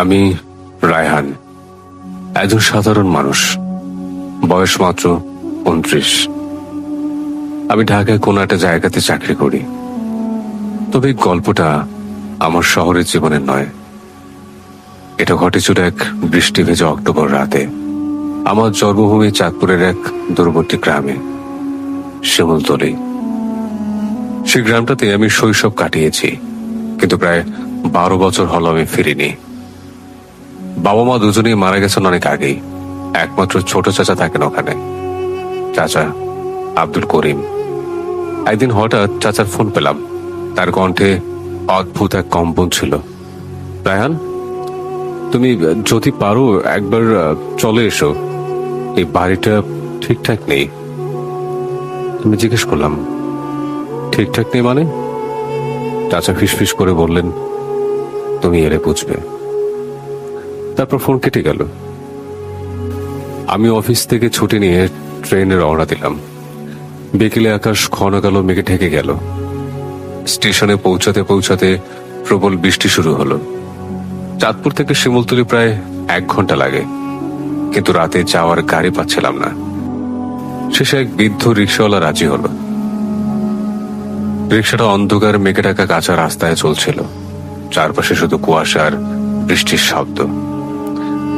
আমি রায়হান, একজন সাধারণ মানুষ, বয়স মাত্র 29। আমি ঢাকায় কোনো একটা জায়গাতে চাকরি করি। তবে এই গল্পটা আমার শহরের জীবনের নয়। এটা ঘটেছিল এক বৃষ্টি ভেজা অক্টোবর রাতে আমার জন্মভূমি চাঁদপুরের এক দূরবর্তী গ্রামে, শিমুলতলী। সেই গ্রামটাতে আমি শৈশব কাটিয়েছি, কিন্তু প্রায় 12 বছর হলো আমি ফিরিনি। বাবা মা দুজনেই মারা গেছেন অনেক আগেই। একমাত্র ছোট চাচা থাকেন ওখানে, চাচা আব্দুল করিম। একদিন হঠাৎ চাচার ফোন পেলাম, তার কণ্ঠে অদ্ভুত এক কম্পন ছিল। রায়হান, তুমি যদি পারো একবার চলে এসো, এই বাড়িটা ঠিকঠাক নেই। আমি জিজ্ঞেস করলাম, ঠিকঠাক নেই মানে? চাচা ফিসফিস করে বললেন, তুমি এলে বুঝবে। তারপর ফোন কেটে গেল। আমি অফিস থেকে ছুটি নিয়ে ট্রেনে রওনা দিলাম। বিকেলে আকাশ ঘন কালো মেঘে ঢেকে গেল। স্টেশনে পৌঁছাতে পৌঁছাতে প্রবল বৃষ্টি শুরু হলো। চাঁদপুর থেকে শিমুলতলী প্রায় 1 ঘন্টা লাগে, কিন্তু রাতে যাওয়ার গাড়ি পাচ্ছিলাম না। শেষে এক বৃদ্ধ রিক্সাওয়ালা রাজি হলো। রিক্সাটা অন্ধকার মেঘে ঢাকা কাঁচা রাস্তায় চলছিল। চারপাশে শুধু কুয়াশা আর বৃষ্টির শব্দ।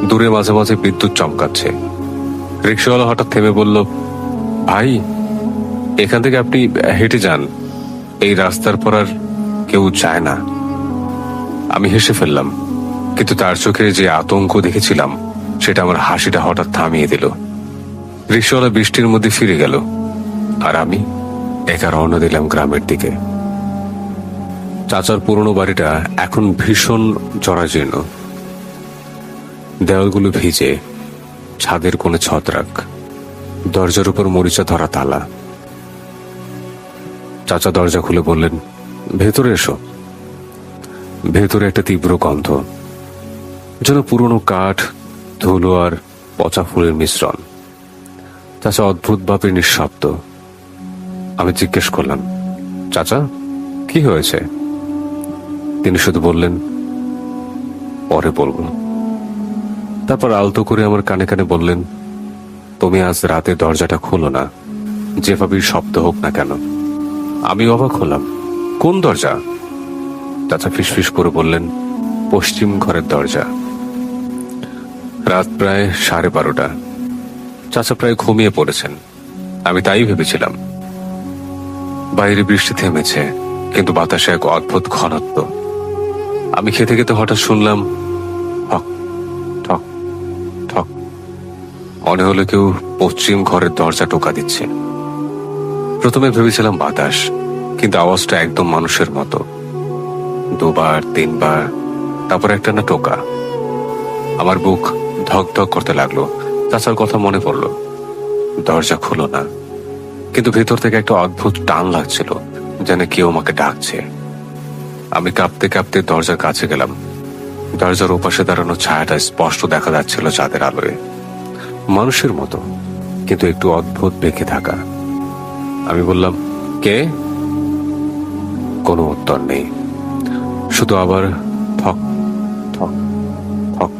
দূরে মাঝে মাঝে বিদ্যুৎ চমকাচ্ছে। রিক্সাওয়ালা হঠাৎ থেমে বলল, ভাই, এখান থেকে আপনি হেঁটে যান, এই রাস্তার পর আর কেউ যায় না। আমি হেসে ফেললাম, কিন্তু তার চোখে যে আতঙ্ক দেখেছিলাম সেটা আমার হাসিটা হঠাৎ থামিয়ে দিল। রিক্সাওয়ালা বৃষ্টির মধ্যে ফিরে গেল, আর আমি একা রওনা দিলাম গ্রামের দিকে। চাচার পুরনো বাড়িটা এখন ভীষণ জরাজীর্ণ। দেওয়ালগুলো ভিজে, ছাদের কোণে ছত্রাক, দরজার উপর মরিচা ধরা তালা। চাচা দরজা খুলে বললেন, ভেতরে এসো। ভেতরে একটা তীব্র গন্ধ, যেন পুরনো কাঠ, ধুলো আর পচা ফুলের মিশ্রণ। চাচা অদ্ভুতভাবে নিঃশব্দ। আমি জিজ্ঞেস করলাম, চাচা, কি হয়েছে? তিনি শুধু বললেন, পরে বলবো। তারপর আলতো করে আমার কানে কানে বললেন, তুমি আজ রাতে দরজাটা খোলো না, যেভাবেই শব্দ হোক না কেন। আমি অবাক হলাম, কোন দরজা? চাচা ফিসফিস করে বললেন, পশ্চিম ঘরের দরজা। রাত প্রায় 12:30। চাচা প্রায় ঘুমিয়ে পড়েছেন। আমি তাই ভেবেছিলাম। বাইরে বৃষ্টি থেমেছে, কিন্তু বাতাসে এক অদ্ভুত ঘনত্ব। আমি খেতে খেতে হঠাৎ শুনলাম ঠক ঠক ঠক। মনে হলো কেউ পশ্চিম ঘরের দরজা টোকা দিচ্ছে। প্রথমে ভেবেছিলাম বাতাস, কিন্তু আওয়াজটা একদম মানুষের মতো। 2বার 3বার, তারপর একটা না টোকা। আমার বুক ধক ধক করতে লাগলো। চাচার কথা মনে পড়লো, দরজা খুলো না। কিন্তু ভেতর থেকে একটা অদ্ভুত টান লাগছিল, যেন কেউ আমাকে ডাকছে। আমি কাঁপতে কাঁপতে দরজার কাছে গেলাম। দরজার ওপাশে দাঁড়ানো ছায়াটা স্পষ্ট দেখা যাচ্ছিল চাঁদের আলোয়। মানুষের মতো, কিন্তু একটু অদ্ভুত বেঁকে থাকা। আমি বললাম, কে? কোনো উত্তর নেই, শুধু আবার ঠক ঠক ঠক,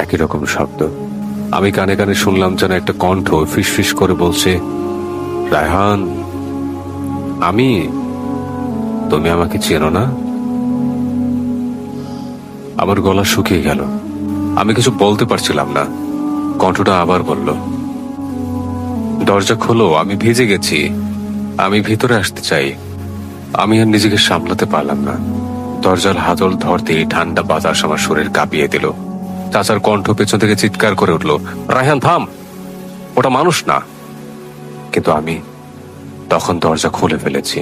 একই রকম শব্দ। আমি কানে কানে শুনলাম যেন একটা কণ্ঠ ফিসফিস করে বলছে, রায়হান, আমি। তুমি আমাকে চেনো না? আমার গলা শুকিয়ে গেল। আমি কিছু বলতে পারছিলাম না। কণ্ঠটা আবার বলল, দরজা খোলো, আমি ভিজে গেছি, আমি ভিতরে আসতে চাই। আমি আর নিজেকে সামলাতে পারলাম না। দরজার হাতল ধরতেই ঠান্ডা বাতাস আমার শরীর কাঁপিয়ে দিল। চাচার কণ্ঠ পেছন থেকে চিৎকার করে উঠল, রায়হান থাম, ওটা মানুষ না। কিন্তু আমি তখন দরজা খুলে ফেলেছি।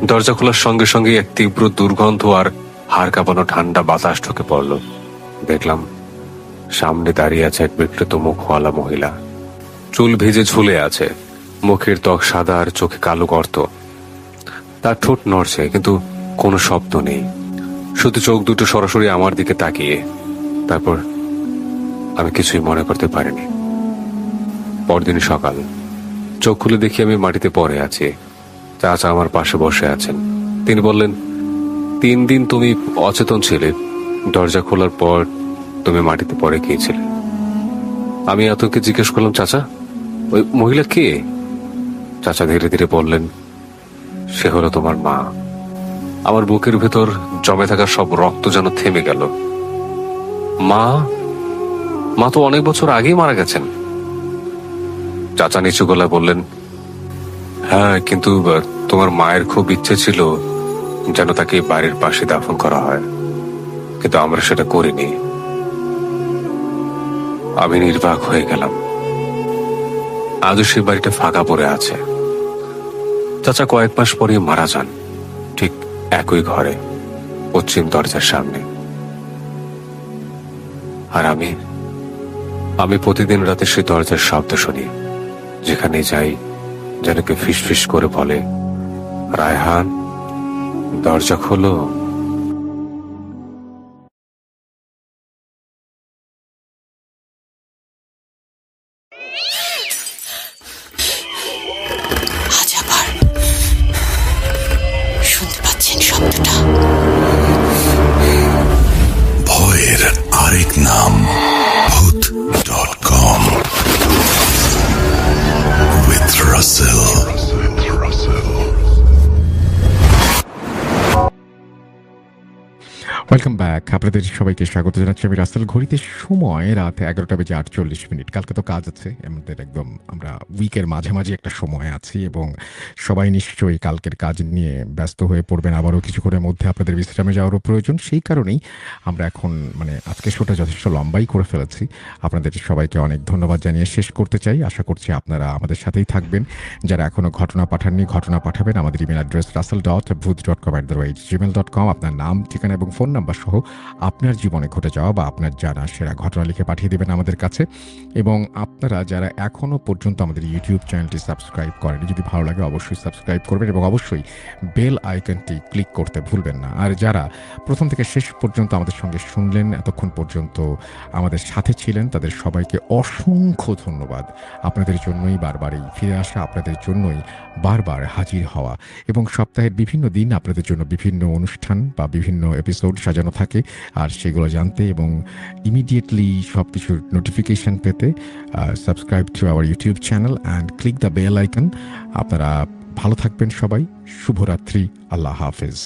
দরজা খোলার সঙ্গে সঙ্গে এক তীব্র দুর্গন্ধ আর হাড় কাঁপানো ঠান্ডা বাতাস ঢুকে পড়ল। দেখলাম সামনে দাঁড়িয়ে আছে এক বিকৃত মুখওয়ালা মহিলা। চুল ভিজে ঝুলে আছে, মুখের ত্বক সাদা আর চোখে কালো গর্ত। তার ঠোঁট নড়ছে, কিন্তু কোনো শব্দ নেই, শুধু চোখ দুটো সরাসরি আমার দিকে তাকিয়ে। তারপর আমি কিছুই মনে করতে পারিনি। পরদিন সকাল, চোখ খুলে দেখি আমি মাটিতে পড়ে আছি। চাচা আমার পাশে বসে আছেন। তিনি বললেন, 3 দিন তুমি অচেতন ছিলে, দরজা খোলার পর তুমি মাটিতে পড়ে গিয়েছিলে। আমি আতঙ্কে জিজ্ঞেস করলাম, চাচা, ওই মহিলা কে? চাচা ধীরে ধীরে বললেন, সে হলো তোমার মা। আমার বুকের ভেতর জমে থাকা সব রক্ত যেন থেমে গেল। মা? মা তো অনেক বছর আগেই মারা গেছেন। চাচা নিচু গলায় বললেন, হ্যাঁ, কিন্তু তোমার মায়ের খুব ইচ্ছে ছিল যেন তাকে বাড়ির পাশে দাফন করা হয়, কিন্তু আমরা সেটা করিনি। আমি নির্বাক হয়ে গেলাম। আজও সেই বাড়িটা ফাঁকা পড়ে আছে। চাচা কয়েক মাস পরে মারা যান, ঠিক একই ঘরে, পশ্চিম দরজার সামনে। আর আমি প্রতিদিন রাতে সেই দরজার শব্দ শুনি। যেখানে যাই যেন কেউ ফিসফিস করে বলে, রায়হান, দরজা খোলো। আজ আবার শুনতে পাচ্ছেন শব্দটা? ভয়ের আরেক নাম ভূত.com with Russell. Welcome back. আপনাদের সবাইকে স্বাগত জানাচ্ছি আমি রাসেল। ঘড়িতে সময় রাত 11:48। কালকে তো কাজ আছে আমাদের, একদম আমরা উইকের মাঝামাঝি একটা সময় আছি এবং সবাই নিশ্চয়ই কালকের কাজ নিয়ে ব্যস্ত হয়ে পড়বেন। আবারও কিছুক্ষণের মধ্যে আপনাদের বিশ্রামে যাওয়ারও প্রয়োজন। সেই কারণেই আমরা এখন আজকে শোটা যথেষ্ট লম্বাই করে ফেলেছি। আপনাদের সবাইকে অনেক ধন্যবাদ জানিয়ে শেষ করতে চাই। আশা করছি আপনারা আমাদের সাথেই থাকবেন। যারা এখনও ঘটনা পাঠাননি, ঘটনা পাঠাবেন। আমাদের ইমেল অ্যাড্রেস russell.booth.com@gmail.com। আপনার নাম, ঠিকানা এবং ফোন নাম্বার নাম্বার সহ আপনার জীবনে ঘটে যাওয়া বা আপনার জানা সেরা ঘটনা লিখে পাঠিয়ে দেবেন আমাদের কাছে। এবং আপনারা যারা এখনও পর্যন্ত আমাদের ইউটিউব চ্যানেলটি সাবস্ক্রাইব করেনি, যদি ভালো লাগে অবশ্যই সাবস্ক্রাইব করবেন এবং অবশ্যই বেল আইকনটি ক্লিক করতে ভুলবেন না। আর যারা প্রথম থেকে শেষ পর্যন্ত আমাদের সঙ্গে শুনলেন, এতক্ষণ পর্যন্ত আমাদের সাথে ছিলেন, তাদের সবাইকে অসংখ্য ধন্যবাদ। আপনাদের জন্যই বারবার এই ফিরে আসা, আপনাদের জন্যই বারবার হাজির হওয়া, এবং সপ্তাহের বিভিন্ন দিন আপনাদের জন্য বিভিন্ন অনুষ্ঠান বা বিভিন্ন এপিসোড সাজানো থাকে। আর সেগুলো জানতে এবং ইমিডিয়েটলি সব কিছুর নোটিফিকেশন পেতে subscribe to our YouTube channel and click the bell icon. আপনারা ভালো থাকবেন সবাই। শুভরাত্রি। আল্লাহ হাফেজ।